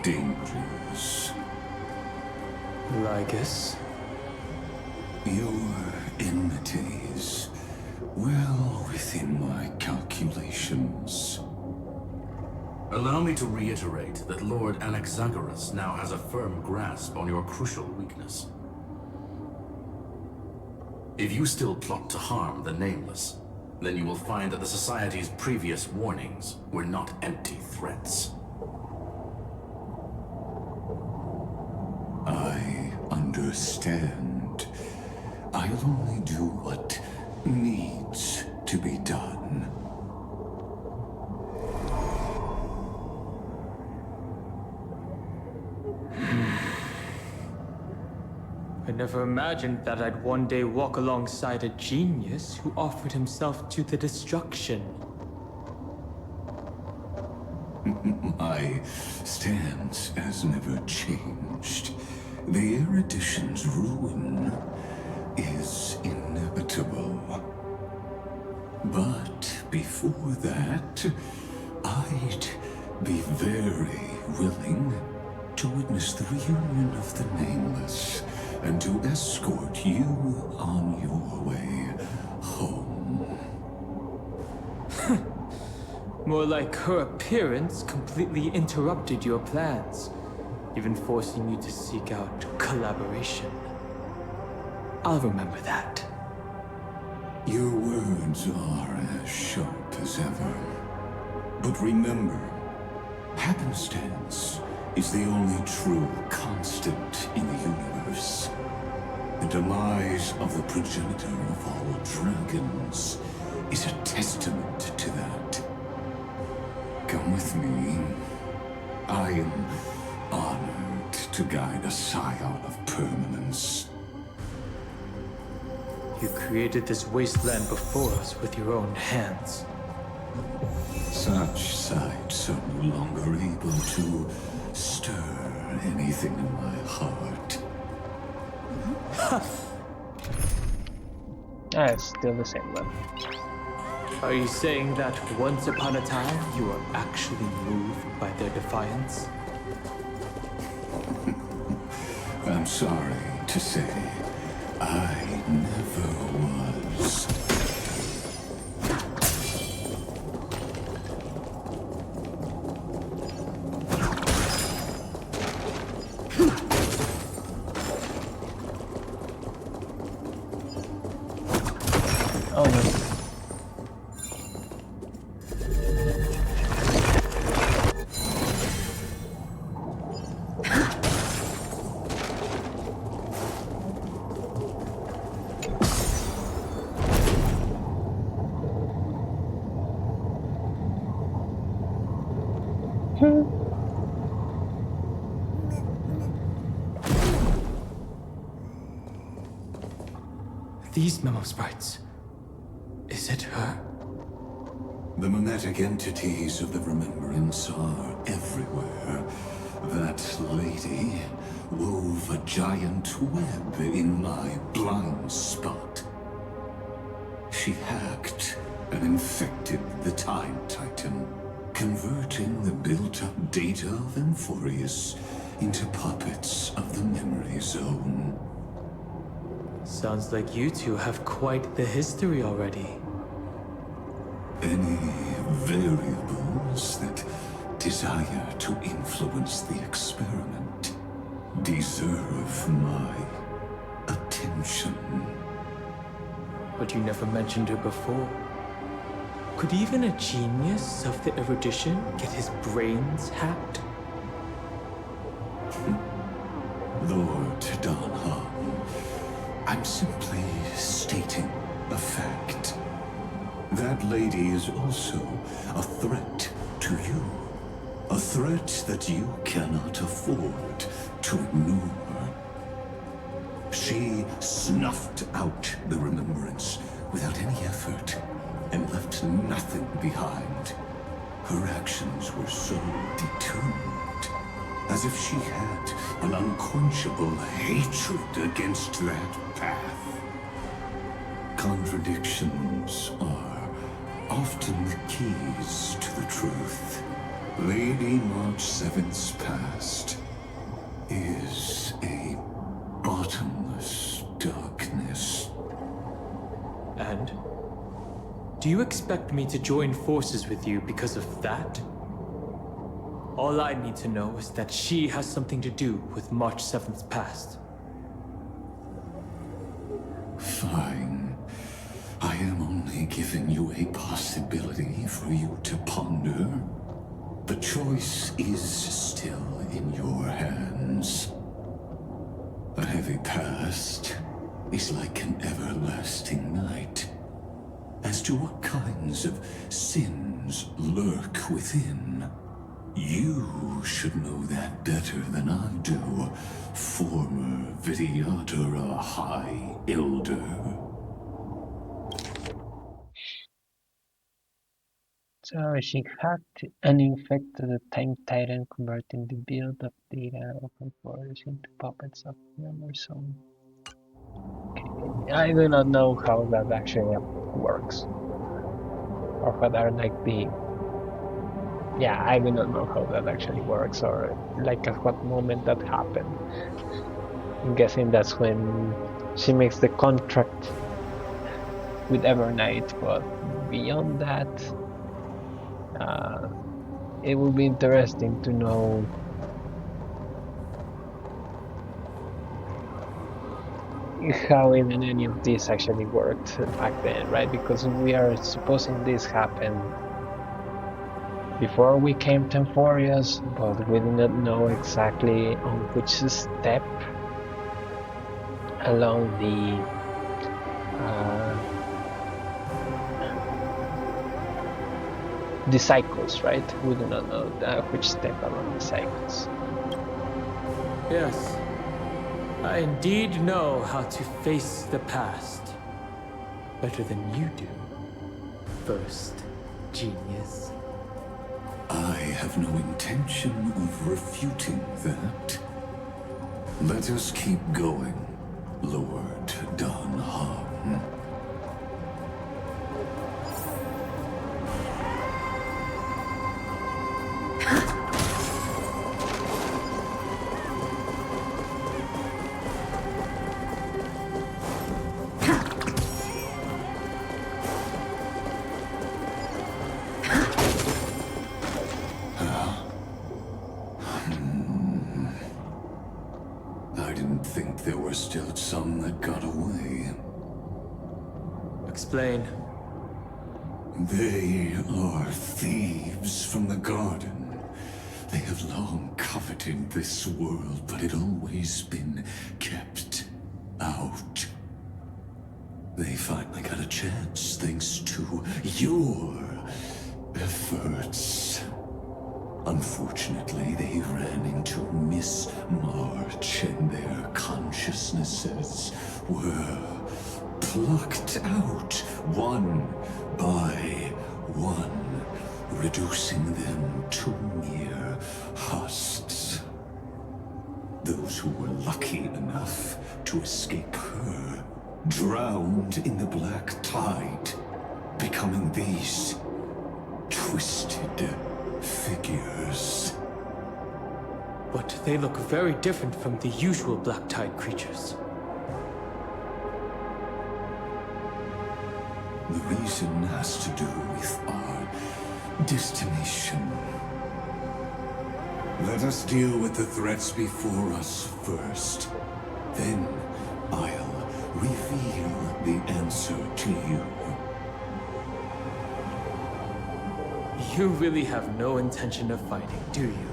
S8: dangers.
S12: Lygus?
S8: Your enmity is well within my calculations.
S14: Allow me to reiterate that Lord Anaxagoras now has a firm grasp on your crucial weakness. If you still plot to harm the Nameless, then you will find that the Society's previous warnings were not empty threats.
S8: I understand. I'll only do what needs to be done.
S12: I never imagined that I'd one day walk alongside a genius who offered himself to the destruction.
S8: My stance has never changed. The erudition's ruin is inevitable. But before that, I'd be very willing to witness the reunion of the Nameless and to escort you on your way home.
S12: More like her appearance completely interrupted your plans, even forcing you to seek out collaboration. I'll remember that.
S8: Your words are as sharp as ever. But remember, happenstance is the only true constant in the universe. The demise of the progenitor of all dragons is a testament to that. Come with me. I am honored to guide a scion of permanence.
S12: You created this wasteland before us with your own hands.
S8: Such sights are no longer able to stir anything in my heart.
S1: It's still the same one.
S12: Are you saying that once upon a time you were actually moved by their defiance?
S8: I'm sorry to say, I never was.
S12: These memo sprites. Is it her?
S8: The mimetic entities of the remembrance are everywhere. That lady wove a giant web in my blind spot. She hacked and infected the Time Titan, converting the built-up data of Amphorius into puppets of the memory zone.
S12: Sounds like you two have quite the history already.
S8: Any variables that desire to influence the experiment deserve my attention.
S12: But you never mentioned her before. Could even a genius of the erudition get his brains hacked?
S8: Lord Donham, I'm simply stating a fact. That lady is also a threat to you. A threat that you cannot afford to ignore. She snuffed out the remembrance without any effort and left nothing behind. Her actions were so determined, as if she had an unquenchable hatred against that path. Contradictions are often the keys to the truth. Lady March 7's past is a bottomless darkness.
S12: And? Do you expect me to join forces with you because of that? All I need to know is that she has something to do with March 7th's past.
S8: Fine. I am only giving you a possibility for you to ponder. The choice is still in your hands. A heavy past is like an everlasting night. As to what kinds of sins lurk within, you should know that better than I do, former Vidyadhara High Elder.
S1: So she hacked and infected the Time Titan, converting the build-up data of Amphorius into puppets of memory zone. Okay. I do not know how that actually works. Or what are like the... Yeah, I do not know how that actually works, or like at what moment that happened. I'm guessing that's when she makes the contract with Evernight, but beyond that, it would be interesting to know how even any of this actually worked back then, right? Because we are supposing this happened before we came to Amphorius, but we do not know exactly on which step along the cycles, right? We do not know which step along the cycles.
S12: Yes, I indeed know how to face the past better than you do, first genius.
S8: I have no intention of refuting that. Let us keep going, Lord Donham.
S12: Explain.
S8: They are thieves from the garden. They have long coveted this world, but it always been kept out. They finally got a chance thanks to your efforts. Unfortunately, they ran into Miss March and their consciousnesses were plucked out one by one, reducing them to mere husks. Those who were lucky enough to escape her drowned in the black tide, becoming these twisted figures.
S12: But they look very different from the usual black tide creatures.
S8: The reason has to do with our destination. Let us deal with the threats before us first. Then I'll reveal the answer to you.
S12: You really have no intention of fighting, do you?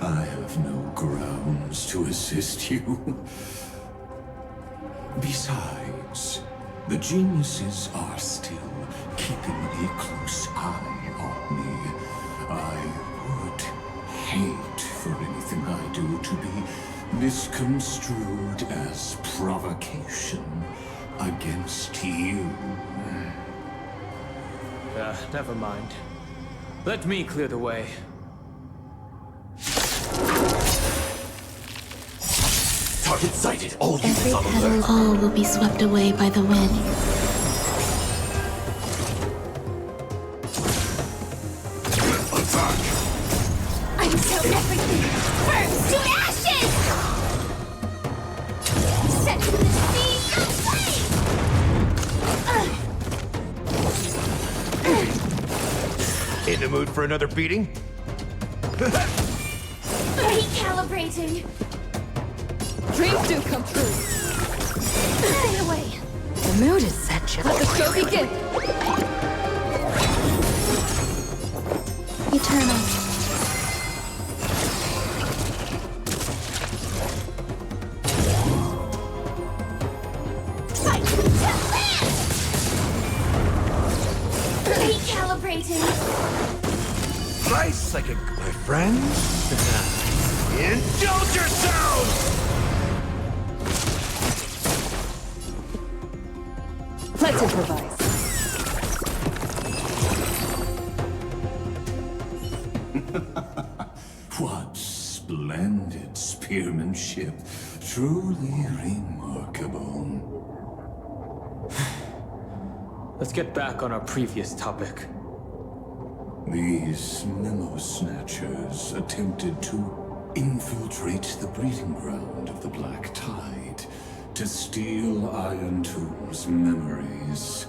S8: I have no grounds to assist you. Besides, the geniuses are still keeping a close eye on me. I would hate for anything I do to be misconstrued as provocation against you.
S12: Never mind. Let me clear the way.
S8: Target sighted. All units on alert.
S2: Every petal all will be swept away by the wind.
S8: Attack!
S4: Until everything burns to ashes! Set the sea
S10: In the mood for another beating?
S4: recalibrating.
S16: Dreams do come true.
S4: Stay away.
S16: The mood is set, Jill. Let the show begin.
S2: Eternal.
S4: Fight to land! Recalibrating.
S10: Slice like a... My friends? Indulge yourselves!
S16: Let's improvise.
S8: What splendid spearmanship. Truly remarkable.
S12: Let's get back on our previous topic.
S8: These memo snatchers attempted to infiltrate the breeding ground of the Black Tide to steal Iron Tomb's memories.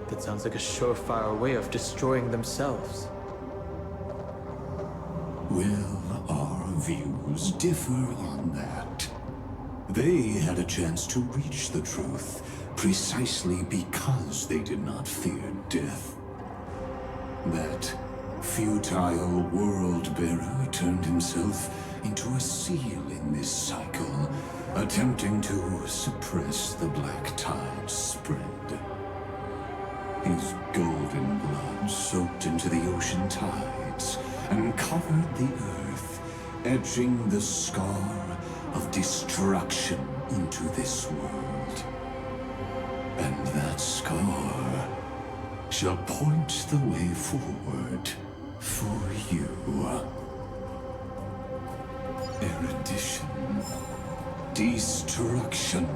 S12: That sounds like a surefire way of destroying themselves.
S8: Well, our views differ on that. They had a chance to reach the truth precisely because they did not fear death. That futile world-bearer turned himself into a seal in this cycle, attempting to suppress the Black Tide's spread. His golden blood soaked into the ocean tides and covered the earth, etching the scar of destruction into this world. And that scar shall point the way forward for you. Erudition, destruction,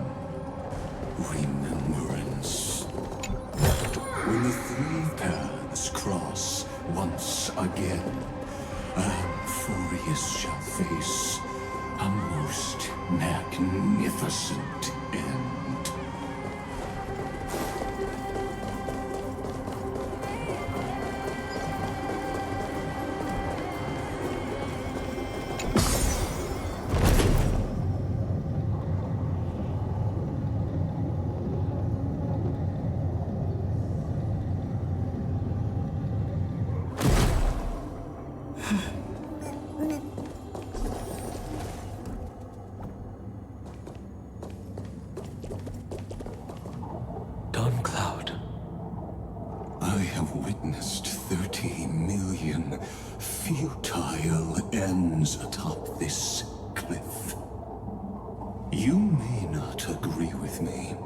S8: remembrance. When the three paths cross once again, Amphorius shall face a most magnificent end. witnessed 30 million futile ends atop this cliff. You may not agree with me,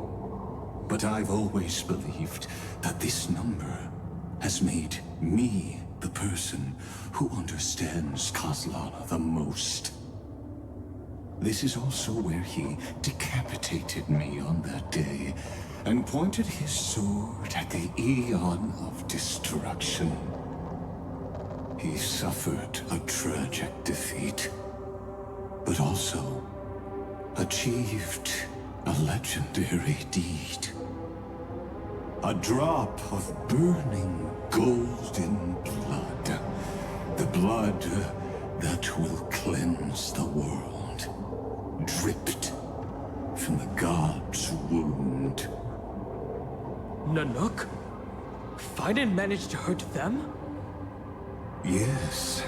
S8: but I've always believed that this number has made me the person who understands Kozlana the most. This is also where he decapitated me on that day and pointed his sword at the Eon of Destruction. He suffered a tragic defeat, but also achieved a legendary deed. A drop of burning golden blood. The blood that will cleanse the world. Dripped from the god's wound.
S12: Nanook? Fiden managed to hurt them?
S8: Yes.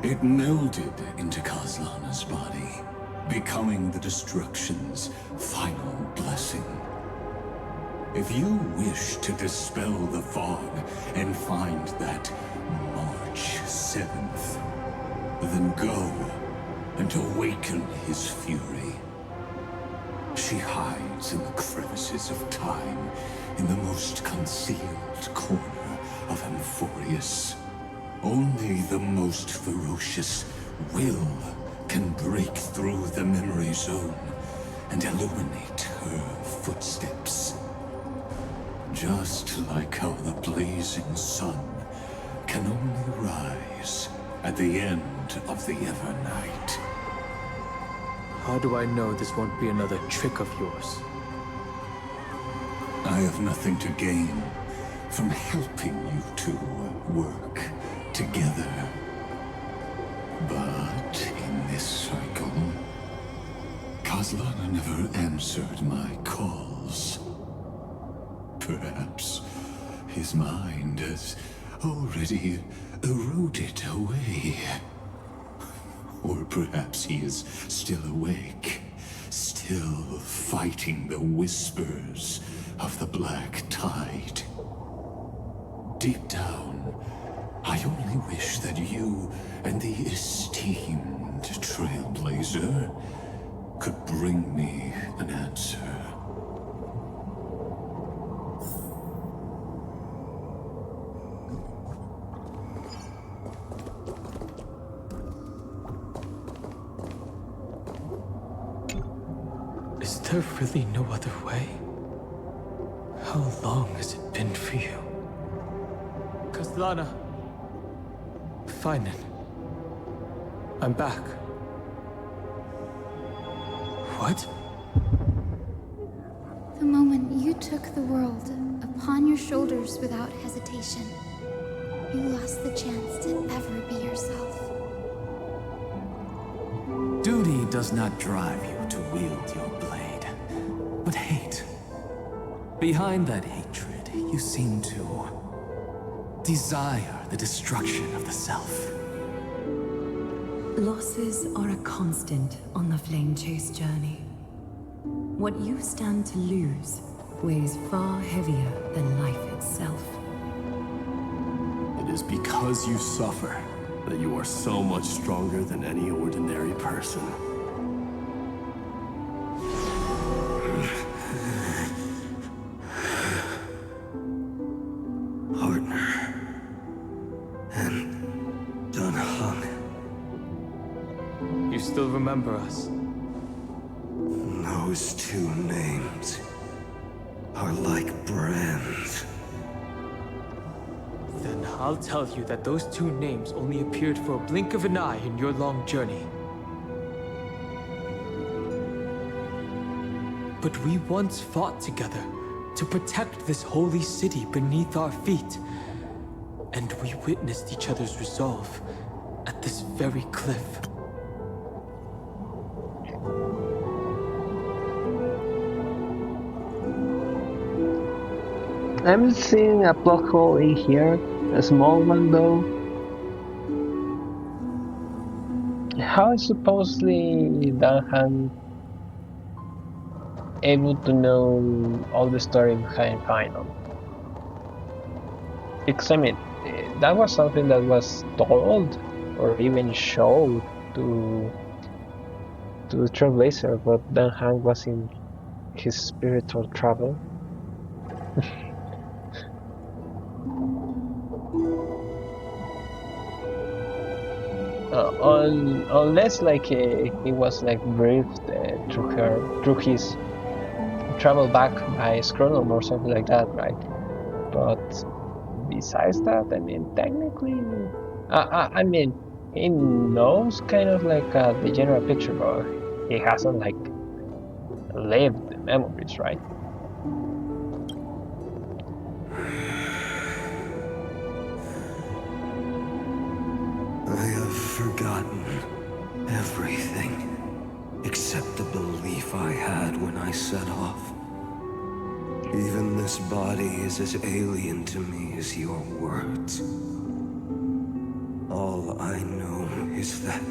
S8: It melded into Kozlana's body, becoming the destruction's final blessing. If you wish to dispel the fog and find that March 7th, then go and awaken his fury. She hides in the crevices of time, in the most concealed corner of Amphorius. Only the most ferocious will can break through the memory zone and illuminate her footsteps. Just like how the blazing sun can only rise at the end of the Evernight.
S12: How do I know this won't be another trick of yours?
S8: I have nothing to gain from helping you two work together. But in this cycle, Kozlana never answered my calls. Perhaps his mind has already eroded away. Or perhaps he is still awake, still fighting the whispers of the Black Tide. Deep down, I only wish that you and the esteemed Trailblazer could bring me an answer.
S12: Is there really no other way? How long has it been for you? Kozlana. Finen. I'm back. What?
S4: The moment you took the world upon your shoulders without hesitation, you lost the chance to ever be yourself.
S18: Duty does not drive you to wield your blade, but hate. Behind that hatred, you seem to desire the destruction of the self.
S13: Losses are a constant on the Flame Chase journey. What you stand to lose weighs far heavier than life itself.
S21: It is because you suffer that you are so much stronger than any ordinary person.
S18: Partner. And Dunhung.
S12: You still remember us?
S18: Those two names are like brands.
S12: Then I'll tell you that those two names only appeared for a blink of an eye in your long journey. But we once fought together to protect this holy city beneath our feet. And we witnessed each other's resolve at this very cliff.
S1: I'm seeing a plot hole in here, a small one though. How is supposedly Danhan able to know all the story behind Final? Because I mean, that was something that was told or even showed to the Trailblazer, but then Hank was in his spiritual travel. Unless like he was like briefed through his travel back by Scrotum or something like that, right? But besides that, I mean, technically, I mean, he knows kind of like the general picture, but he hasn't like lived the memories, right?
S8: I have forgotten everything except the belief I had when I set off. Even this body is as alien to me as your words. All I know is that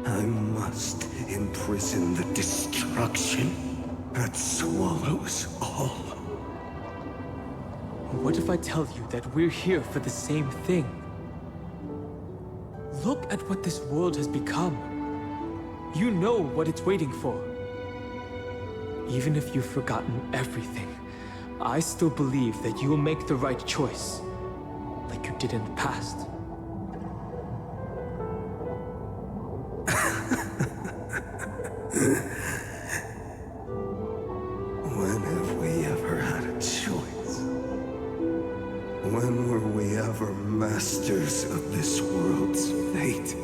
S8: I must imprison the destruction that swallows all.
S12: What if I tell you that we're here for the same thing? Look at what this world has become. You know what it's waiting for. Even if you've forgotten everything, I still believe that you will make the right choice, like you did in the past.
S8: When have we ever had a choice? When were we ever masters of this world's fate?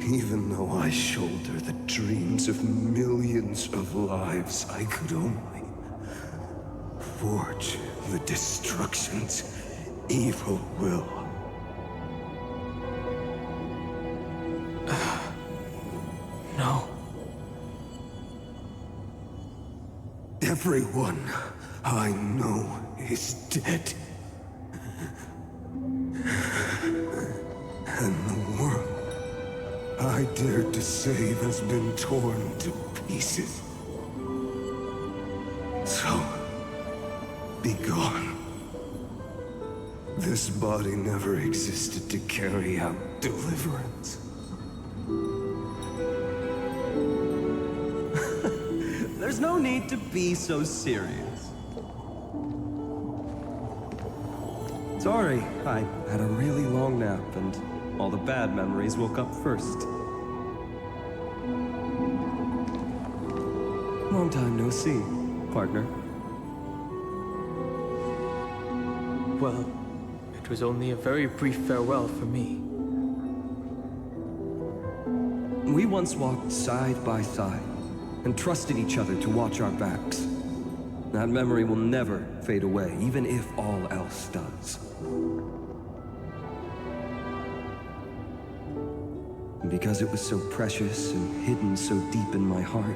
S8: Even though I shoulder the dreams of millions of lives, I could only forge the destruction's evil will.
S12: No.
S8: Everyone I know is dead. And the world I dared to save has been torn to pieces. So, be gone. This body never existed to carry out deliverance.
S5: There's no need to be so serious. Sorry, I had a really long nap and all the bad memories woke up first. Long time no see, partner.
S12: Well, it was only a very brief farewell for me.
S5: We once walked side by side and trusted each other to watch our backs. That memory will never fade away, even if all else does. And because it was so precious and hidden so deep in my heart,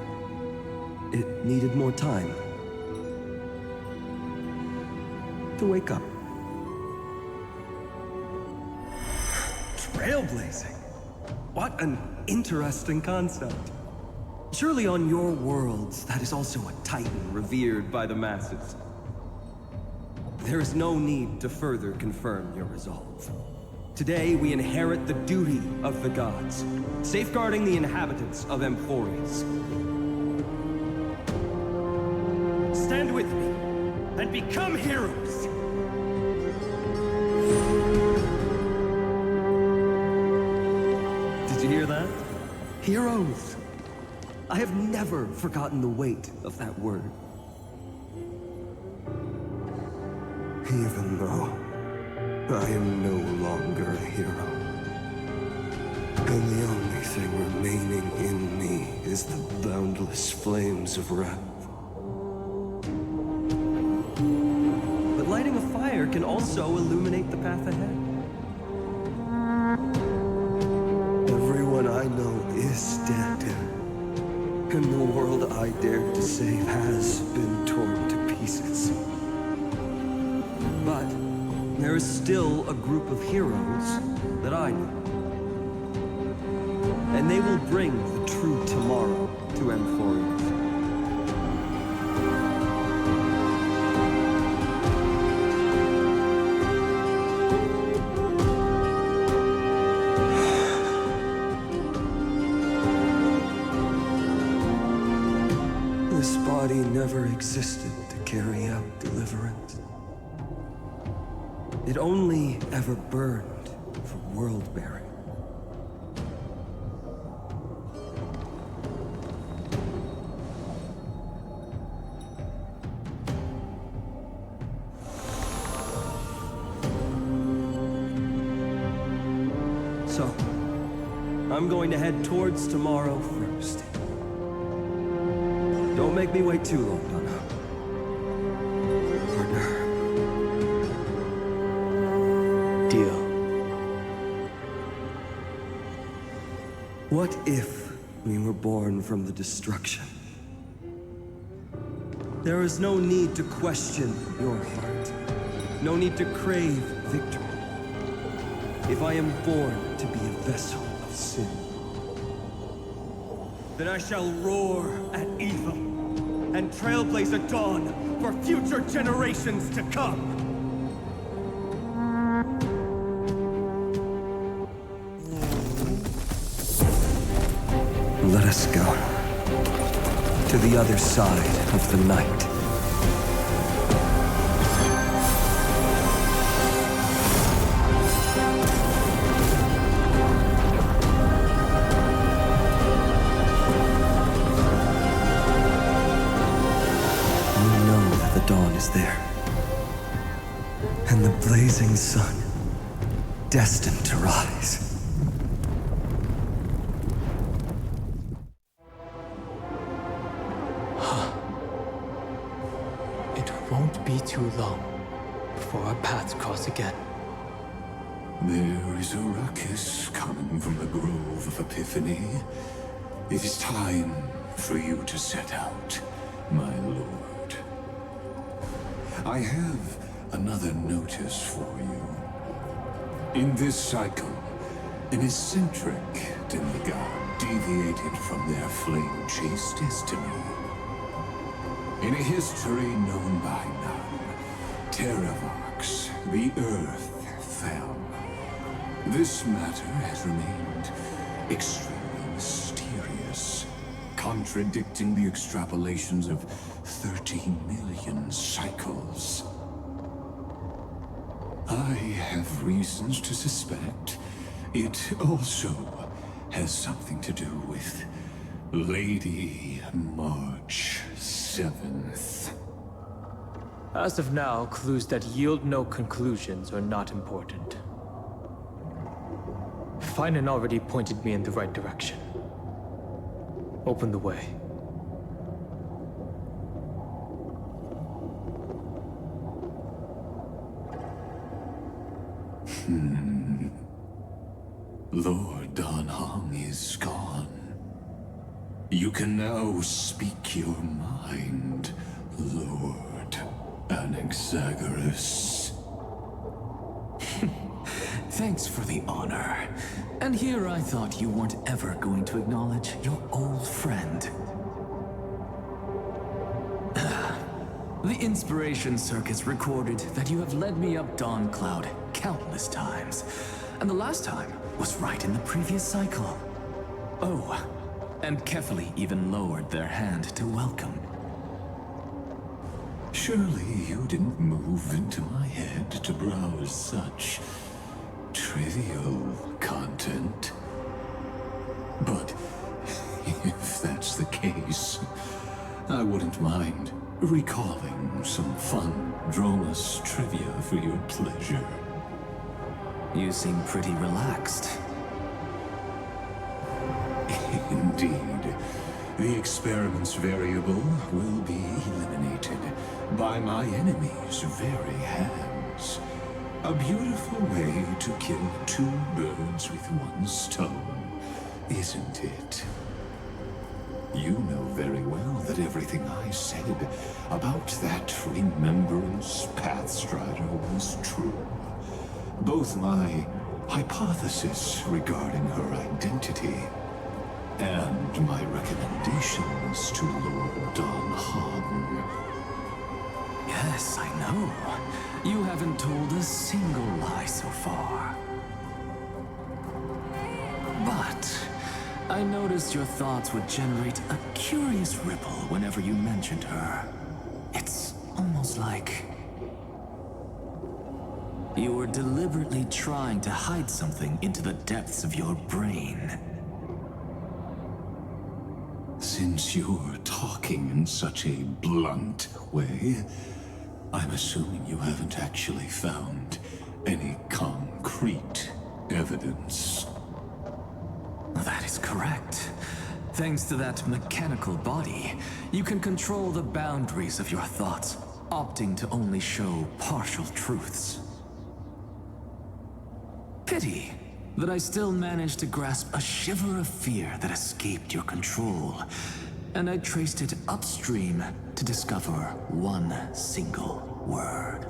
S5: it needed more time to wake up. Trailblazing? What an interesting concept. Surely on your worlds, that is also a titan revered by the masses. There is no need to further confirm your resolve. Today, we inherit the duty of the gods, safeguarding the inhabitants of Emphorius. Stand with me, and become heroes! Did you hear that? Heroes! I have never forgotten the weight of that word.
S8: Even though I am no longer a hero. And the only thing remaining in me is the boundless flames of wrath.
S5: But lighting a fire can also illuminate the path ahead.
S8: Everyone I know is dead. And the world I dared to save has been torn to pieces.
S5: But there is still a group of heroes that I know. And they will bring the true tomorrow to Emphorius. This body never existed to carry out deliverance. It only ever burned for world-bearing. So, I'm going to head towards tomorrow first. Don't make me wait too long, Donna. Partner.
S12: Deal.
S5: What if we were born from the destruction? There is no need to question your heart. No need to crave victory. If I am born to be a vessel of sin, then I shall roar at evil and trailblaze a dawn for future generations to come. Let us go to the other side of the night. Dawn is there, and the blazing sun, destined to rise.
S12: It won't be too long before our paths cross again.
S8: There is a ruckus coming from the Grove of Epiphany. It is time for you to set out, my lord. I have another notice for you. In this cycle, an eccentric demigod deviated from their flame-chased destiny. In a history known by none, Terravox, the Earth, fell. This matter has remained extremely mysterious, contradicting the extrapolations of 13 million cycles. I have reasons to suspect it also has something to do with Lady March 7th.
S12: As of now, clues that yield no conclusions are not important. Finan already pointed me in the right direction. Open the way.
S8: Lord Dan Heng is gone. You can now speak your mind, Lord Anaxagoras.
S18: Thanks for the honor. And here I thought you weren't ever going to acknowledge your old friend. The Inspiration Circus recorded that you have led me up Dawn Cloud countless times. And the last time was right in the previous cycle. Oh, and Kefali even lowered their hand to welcome.
S8: Surely you didn't move into my head to browse such trivial content. But if that's the case, I wouldn't mind recalling some fun Dromus trivia for your pleasure.
S18: You seem pretty relaxed.
S8: Indeed. The experiment's variable will be eliminated by my enemy's very hands. A beautiful way to kill two birds with one stone, isn't it? You know very well that everything I said about that Remembrance Pathstrider was true. Both my hypothesis regarding her identity and my recommendations to Lord Dan Heng.
S18: Yes, I know. You haven't told a single lie so far. But I noticed your thoughts would generate a curious ripple whenever you mentioned her. It's almost like you were deliberately trying to hide something into the depths of your brain.
S8: Since you're talking in such a blunt way, I'm assuming you haven't actually found any concrete evidence.
S18: That is correct. Thanks to that mechanical body, you can control the boundaries of your thoughts, opting to only show partial truths. Pity that I still managed to grasp a shiver of fear that escaped your control, and I traced it upstream to discover one single word.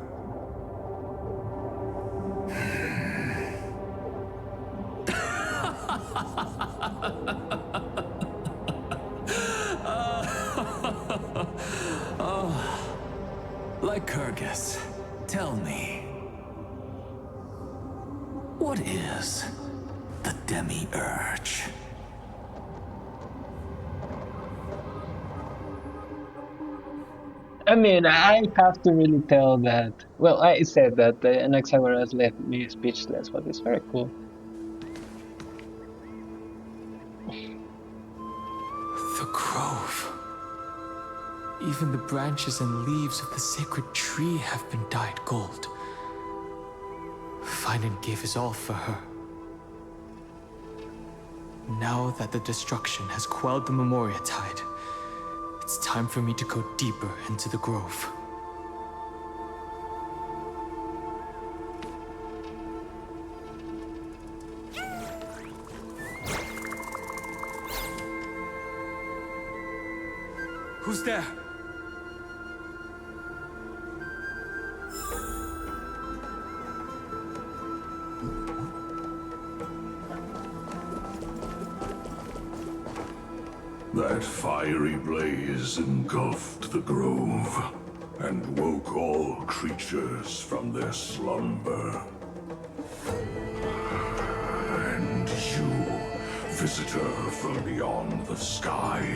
S18: Lycurgus, tell me, what is the demiurge?
S1: I mean, I have to really tell that. Well, I said that the Anaxagoras left me speechless, but it's very cool.
S12: The grove. Even the branches and leaves of the sacred tree have been dyed gold. Finan gave his all for her. Now that the destruction has quelled the Memoria tide, it's time for me to go deeper into the grove. Who's there?
S8: That fiery blaze engulfed the grove and woke all creatures from their slumber. And you, visitor from beyond the sky,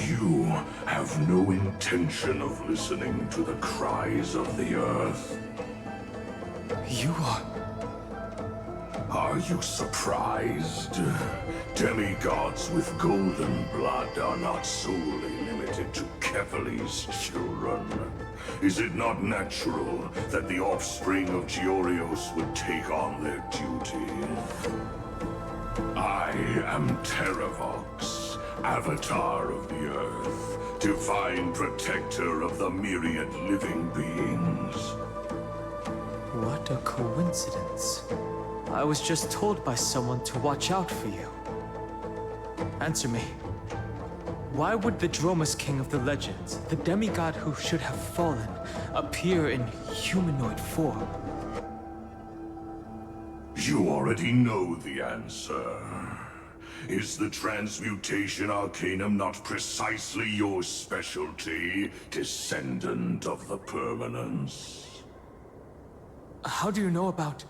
S8: you have no intention of listening to the cries of the earth.
S12: You are...
S8: Are you surprised? Demigods with golden blood are not solely limited to Kefali's children. Is it not natural that the offspring of Georios would take on their duty? I am Terravox, Avatar of the Earth, divine protector of the myriad living beings.
S12: What a coincidence. I was just told by someone to watch out for you. Answer me. Why would the Dromus King of the legends, the demigod who should have fallen, appear in humanoid form?
S8: You already know the answer. Is the transmutation arcanum not precisely your specialty, descendant of the permanence?
S12: How do you know about...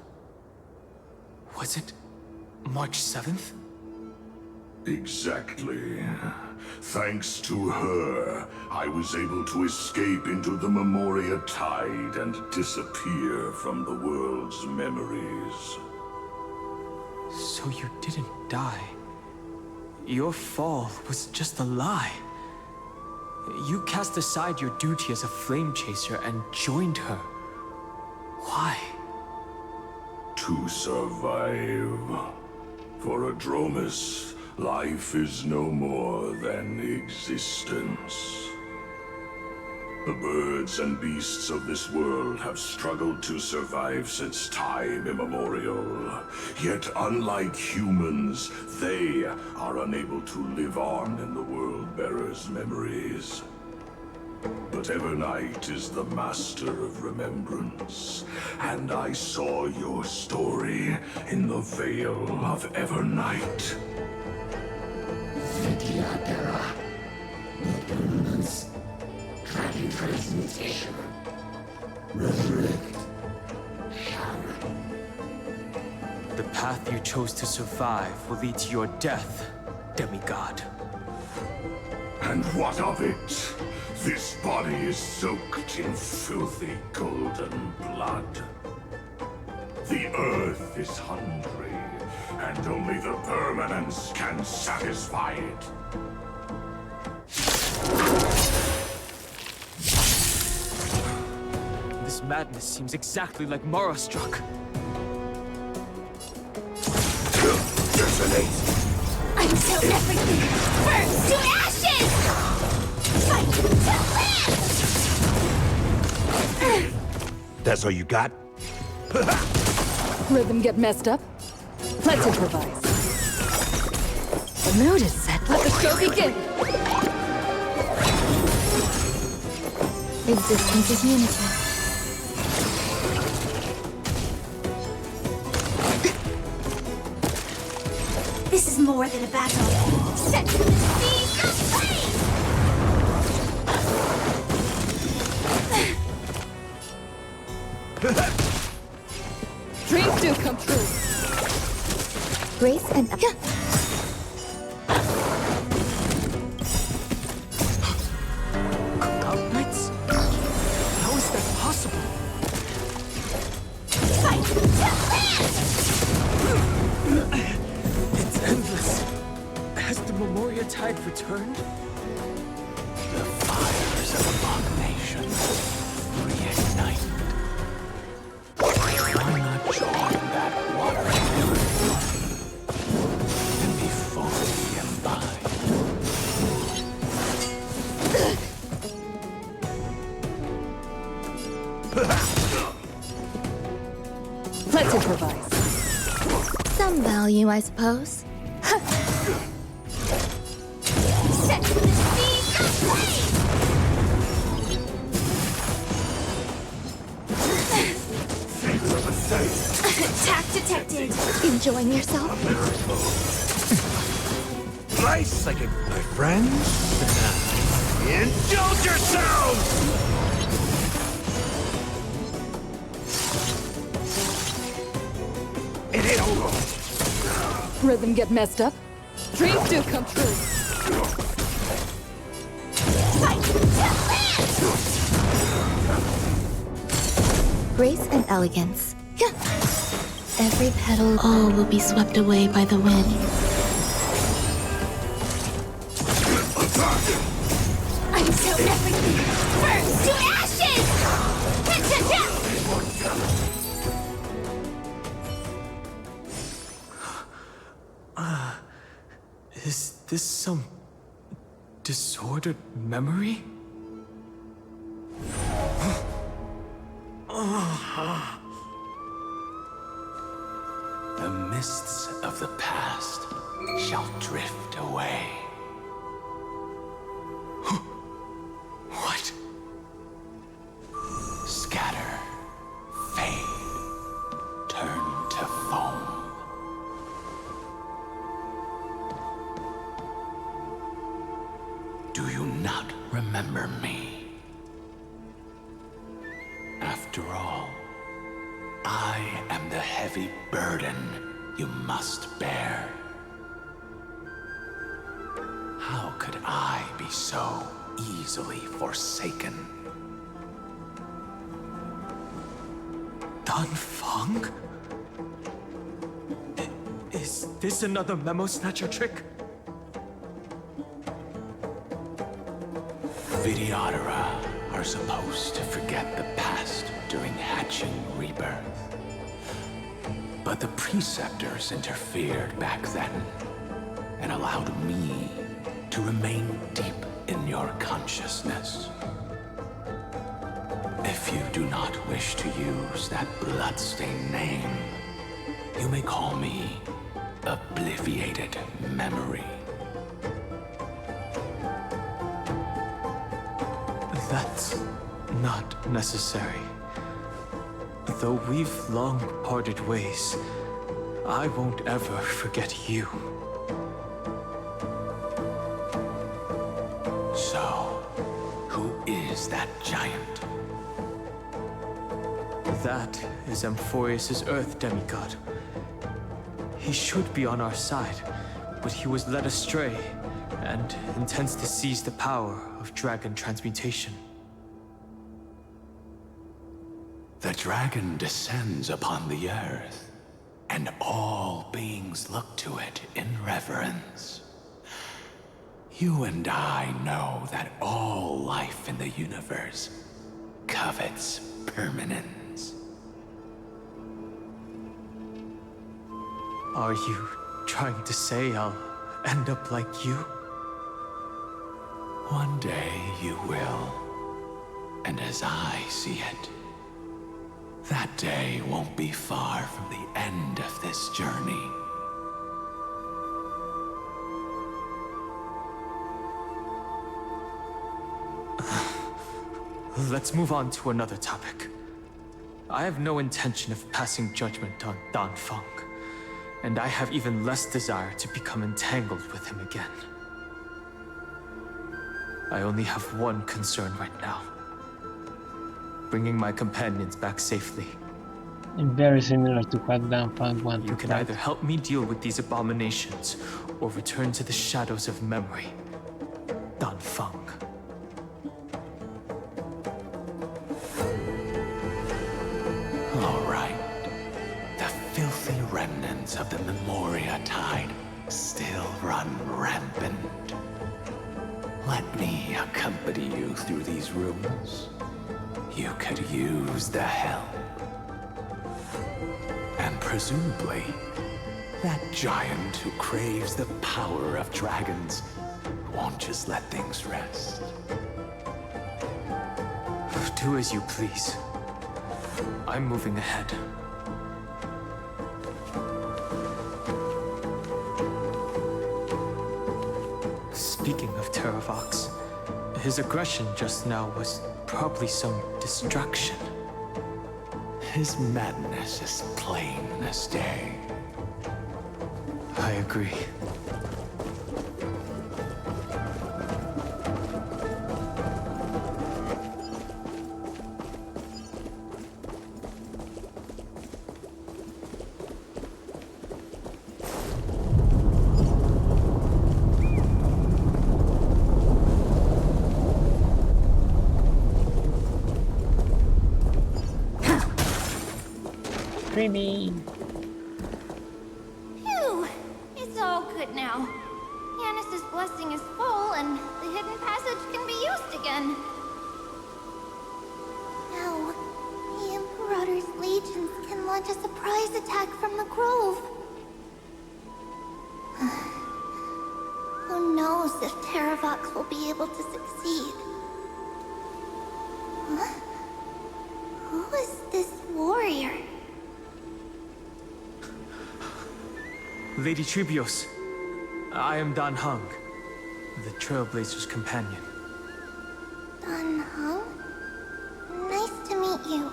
S12: Was it March 7th?
S8: Exactly. Thanks to her, I was able to escape into the Memoria tide and disappear from the world's memories.
S12: So you didn't die. Your fall was just a lie. You cast aside your duty as a flame chaser and joined her. Why?
S8: To survive. For a Dromus, life is no more than existence. The birds and beasts of this world have struggled to survive since time immemorial. Yet unlike humans, they are unable to live on in the World-Bearer's memories. But Evernight is the master of remembrance, and I saw your story in the Veil of Evernight.
S3: The permanence, tracking transmutation, resurrect,
S12: The path you chose to survive will lead to your death. demigod.
S8: And what of it? This body is soaked in filthy golden blood. The earth is hungry, and only the permanence can satisfy it.
S12: This madness seems exactly like Mara struck.
S8: Detonate!
S6: Until everything burns to ashes! Fight to live!
S10: That's all you got?
S13: Rhythm get messed up? Let's improvise. The mood is set. Let the show begin!
S2: Existence is unity.
S6: This is more than a battle. Set to the seas of flame!
S13: Dreams do come true.
S2: Grace and...
S12: Knights? How is that possible?
S6: Fight to live!
S12: It's endless. Has the Memoria Tide returned?
S18: The fires of abomination reignite. Why not join that watery river and be fully imbibed?
S13: Let's improvise.
S2: Some value, I suppose.
S6: Set to the seas of flame! Attack detected!
S2: Enjoying yourself?
S10: Nice, like my friends? Indulge yourselves! It ain't over.
S13: Rhythm get messed up? Dreams do come true.
S6: Fight to live!
S2: Grace and elegance. Every petal, all will be swept away by the wind.
S6: Until everything burns to ashes!
S12: Is this some disordered memory?
S18: The mists of the past shall drift away.
S12: What?
S18: Scatter, fade, turn to foam. Do you not remember me? After all, I am the heavy burden you must bear. How could I be so easily forsaken?
S12: Dan Feng? Is this another memo snatcher trick?
S18: Vidyadhara are supposed to forget the past during hatching rebirth. But the preceptors interfered back then and allowed me to remain deep in your consciousness. If you do not wish to use that bloodstained name, you may call me Obliviated Memory.
S12: That's not necessary. Though we've long parted ways, I won't ever forget you.
S18: So, who is that giant?
S12: That is Amphorius' Earth demigod. He should be on our side, but he was led astray and intends to seize the power of dragon transmutation.
S8: The dragon descends upon the earth, and all beings look to it in reverence. You and I know that all life in the universe covets permanence.
S12: Are you trying to say I'll end up like you?
S8: One day you will. And as I see it, that day won't be far from the end of this journey.
S12: Let's move on to another topic. I have no intention of passing judgment on Dan Feng, and I have even less desire to become entangled with him again. I only have one concern right now: bringing my companions back safely.
S1: Very similar to what Dan Feng wanted.
S12: You can either help me deal with these abominations, or return to the shadows of memory. Dan Feng.
S8: All right. The filthy remnants of the Memoria Tide still run rampant. Let me accompany you through these rooms. You could use the help. And presumably, that giant who craves the power of dragons won't just let things rest.
S12: Do as you please. I'm moving ahead. Speaking of Terravox, his aggression just now was probably some distraction.
S8: His madness is plain as day.
S12: I agree.
S1: Creamy.
S17: Phew! It's all good now. Yanis's blessing is full, and the hidden passage can be used again. Now, the Imperator's legions can launch a surprise attack from the grove. Who knows if Terravox will be able to succeed? Huh? Who is this warrior?
S12: Lady Trebios, I am Dan Heng, the Trailblazer's companion.
S17: Dan Heng? Nice to meet you.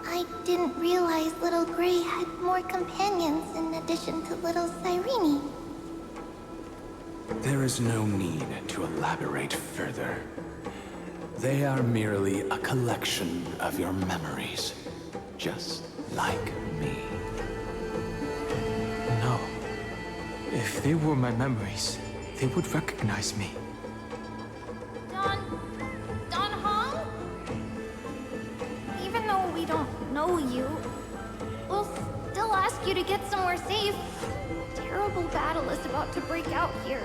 S17: I didn't realize Little Gray had more companions in addition to Little Cyrene.
S8: There is no need to elaborate further. They are merely a collection of your memories, just like me.
S12: No. If they were my memories, they would recognize me.
S17: Dan Heng? Even though we don't know you, we'll still ask you to get somewhere safe. A terrible battle is about to break out here.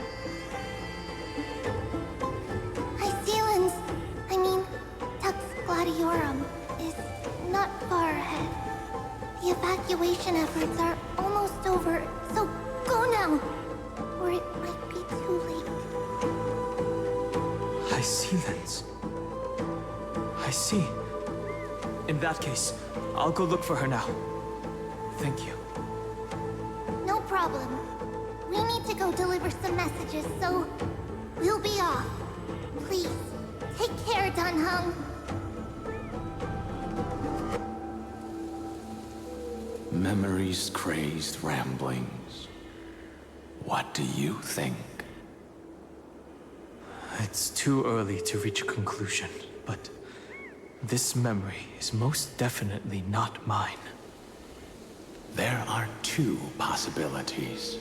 S17: Icelands, I mean, Tux Gladiorum, is not far ahead. The evacuation efforts are almost over, so go now, or it might be too late.
S12: Icelands. I see. In that case, I'll go look for her now. Thank you.
S17: No problem. We need to go deliver some messages, so we'll be off. Please, take care, Dan Heng.
S8: Memories crazed ramblings. What do you think?
S12: It's too early to reach a conclusion, but this memory is most definitely not mine.
S8: There are two possibilities.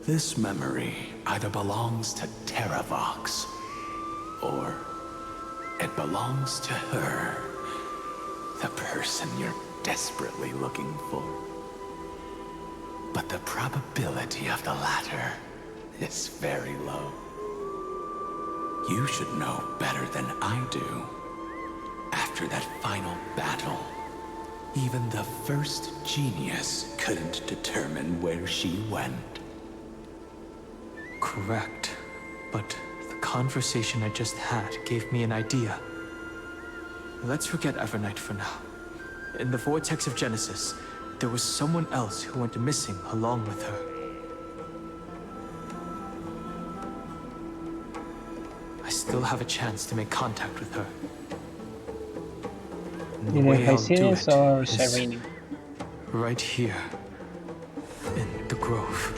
S8: This memory either belongs to Terravox, or it belongs to her, the person you're desperately looking for. But the probability of the latter is very low. You should know better than I do. After that final battle, even the first genius couldn't determine where she went.
S12: Correct. But the conversation I just had gave me an idea. Let's forget Evernight for now. In the vortex of Genesis, there was someone else who went missing along with her. I still have a chance to make contact with her. And the way I'll do it
S1: or
S12: is
S1: Serene?
S12: right here, in the grove.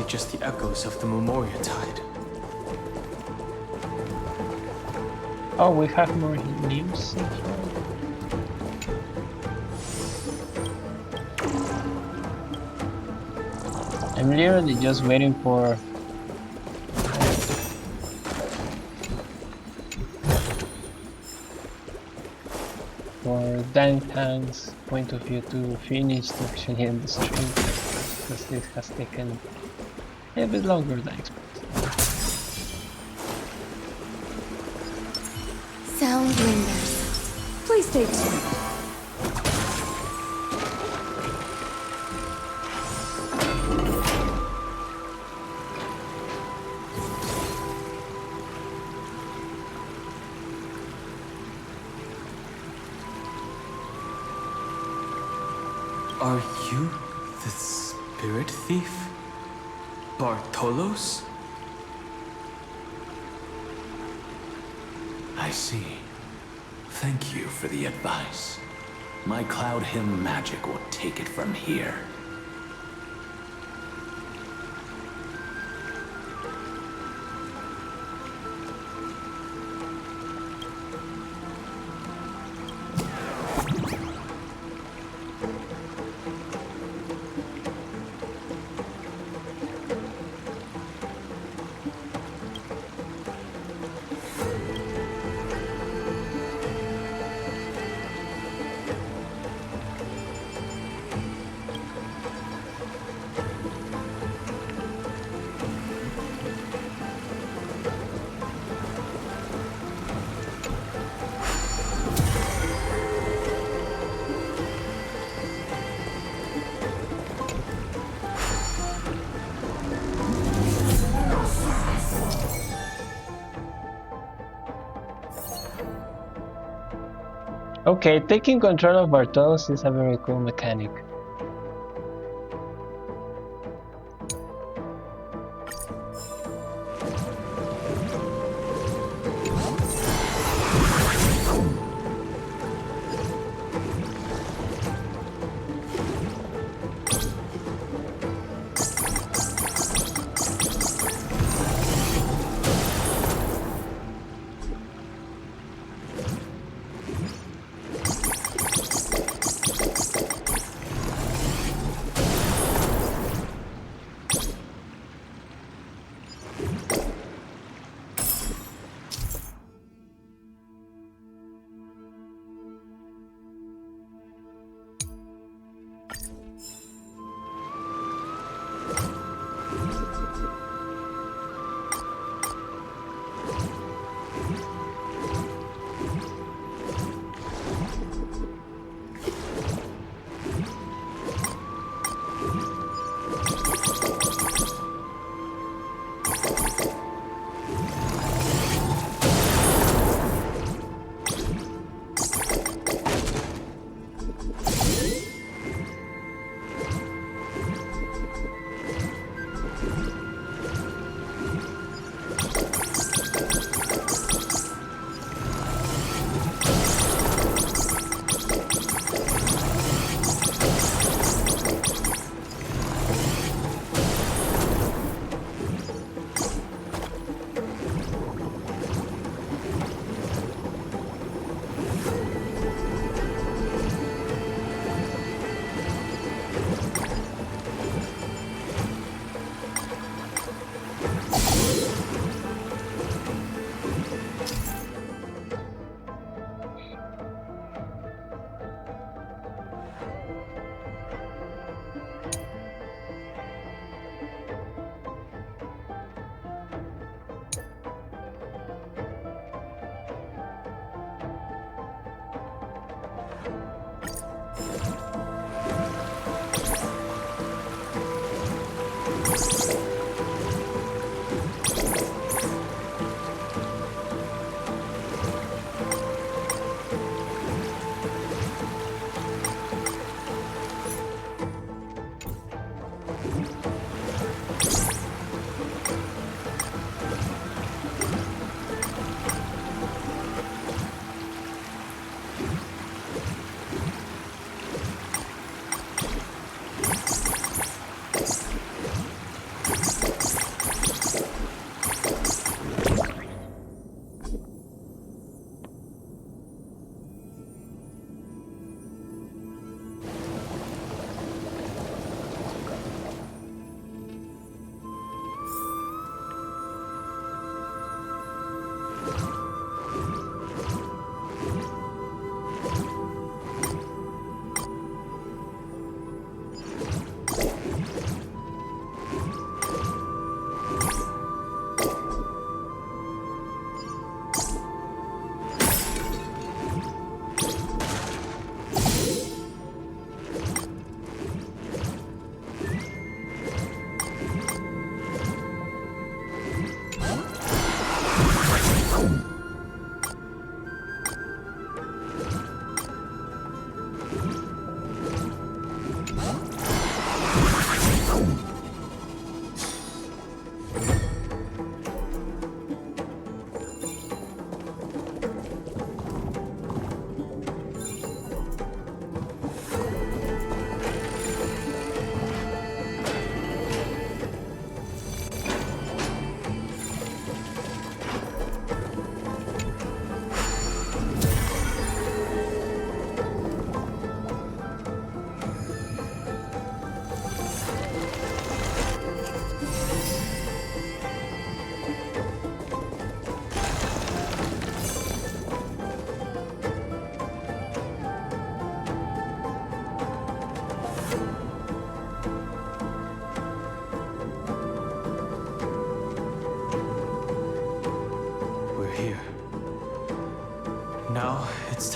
S12: Just the echoes of the Memoria Tide.
S1: Oh, we have more news. I'm literally just waiting for Dan Tang's point of view to finish to actually end the stream, because this has taken a bit longer than expected.
S2: Sound lingers. Please stay tuned.
S12: Are you the spirit thief? Bartolos?
S8: I see. Thank you for the advice. My Cloud Hymn magic will take it from here.
S1: Okay, taking control of Bartolos is a very cool mechanic.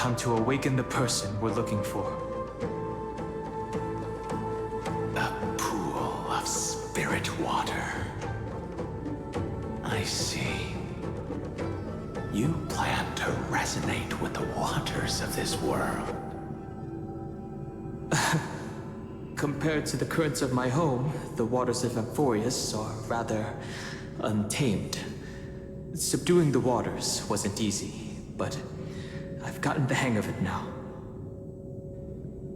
S12: time to awaken the person we're looking for.
S8: A pool of spirit water. I see. You plan to resonate with the waters of this world.
S12: Compared to the currents of my home, the waters of Amphorius are rather untamed. Subduing the waters wasn't easy, but I've gotten the hang of it now.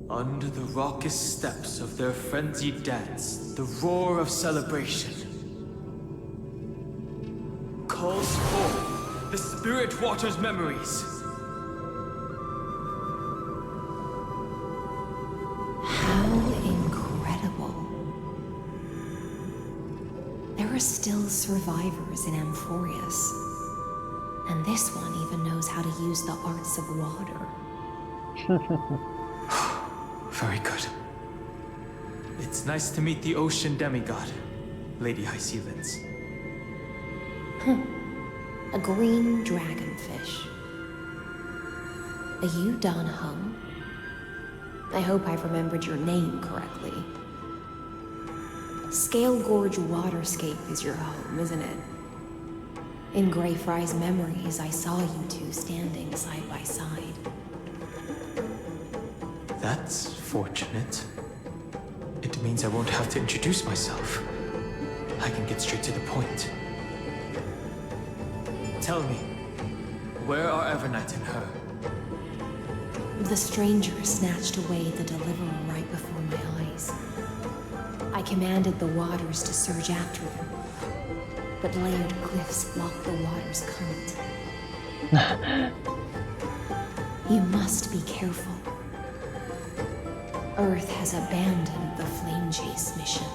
S12: Under the raucous steps of their frenzied dance, the roar of celebration calls forth the spirit water's memories.
S2: There are still survivors in Amphorius. And this one even knows how to use the arts of water.
S12: Very good. It's nice to meet the ocean demigod, Lady High Sealands.
S2: A green dragonfish. Are you Dan Hung? I hope I've remembered your name correctly. Scale Gorge Waterscape is your home, isn't it? In Greyfry's memories, I saw you two standing side by side.
S12: That's fortunate. It means I won't have to introduce myself. I can get straight to the point. Tell me, where are Evernight and her?
S2: The stranger snatched away the deliverer right before my eyes. I commanded the waters to surge after them, but layered cliffs blocked the water's current. You must be careful. Earth has abandoned the Flame Chase mission.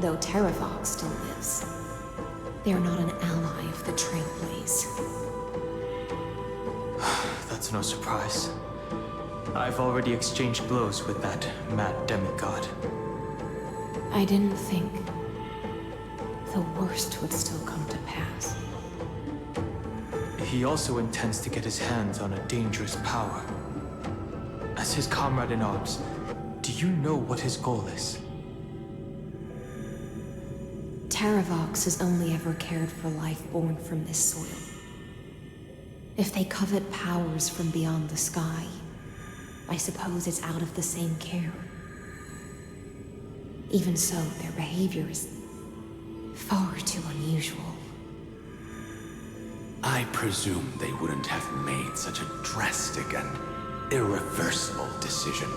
S2: Though Terravox still lives, they're not an ally of the Trailblaze.
S12: That's no surprise. I've already exchanged blows with that mad demigod.
S2: I didn't think the worst would still come to pass.
S12: He also intends to get his hands on a dangerous power. As his comrade in arms, do you know what his goal is?
S2: Terravox has only ever cared for life born from this soil. If they covet powers from beyond the sky, I suppose it's out of the same care. Even so, their behavior is far too unusual.
S8: I presume they wouldn't have made such a drastic and irreversible decision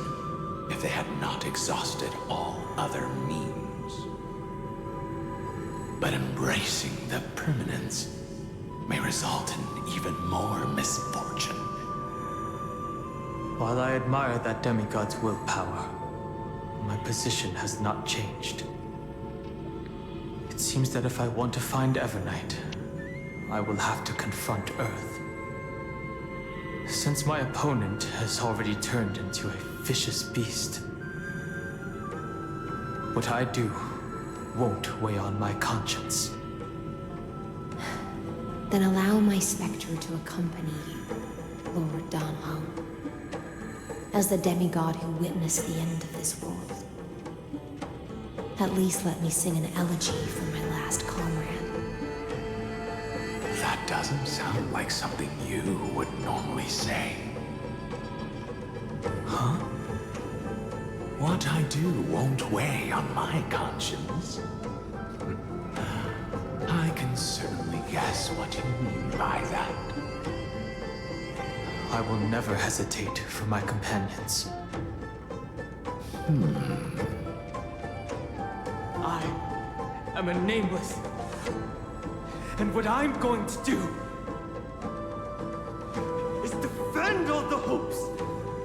S8: if they had not exhausted all other means. But embracing the permanence may result in even more misfortune.
S12: While I admire that demigod's willpower, my position has not changed. It seems that if I want to find Evernight, I will have to confront Earth. Since my opponent has already turned into a vicious beast, what I do won't weigh on my conscience.
S2: Then allow my specter to accompany you, Lord Dan Hung, as the demigod who witnessed the end of this world. At least let me sing an elegy for my last comrade.
S8: That doesn't sound like something you would normally say. Huh? What I do won't weigh on my conscience. I can certainly guess what you mean by that.
S12: I will never hesitate for my companions. I am a nameless. And what I'm going to do is defend all the hopes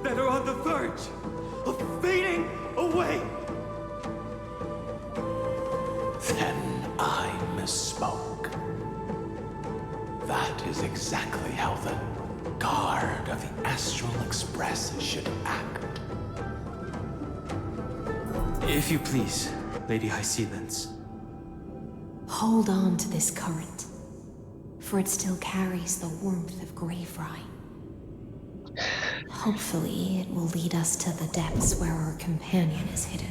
S12: that are on the verge of fading away.
S8: Then I misspoke. That is exactly how the guard of the Astral Express should act.
S12: If you please, Lady High Sealands.
S2: Hold on to this current, for it still carries the warmth of Greyfry. Hopefully, it will lead us to the depths where our companion is hidden.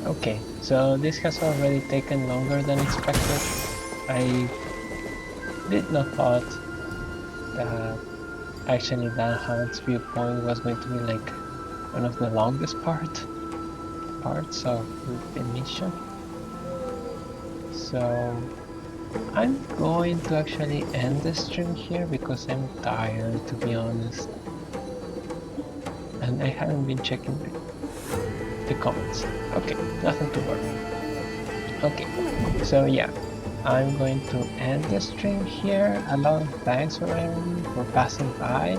S1: Okay, so this has already taken longer than expected. I did not thought that actually Dan Hunt's viewpoint was going to be like one of the longest parts of the mission. So I'm going to actually end the stream here because I'm tired, to be honest. And I haven't been checking the comments. Okay, nothing to worry. Okay, so yeah, I'm going to end the stream here. A lot of thanks for passing by.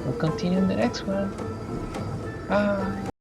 S1: We'll continue in the next one. Bye.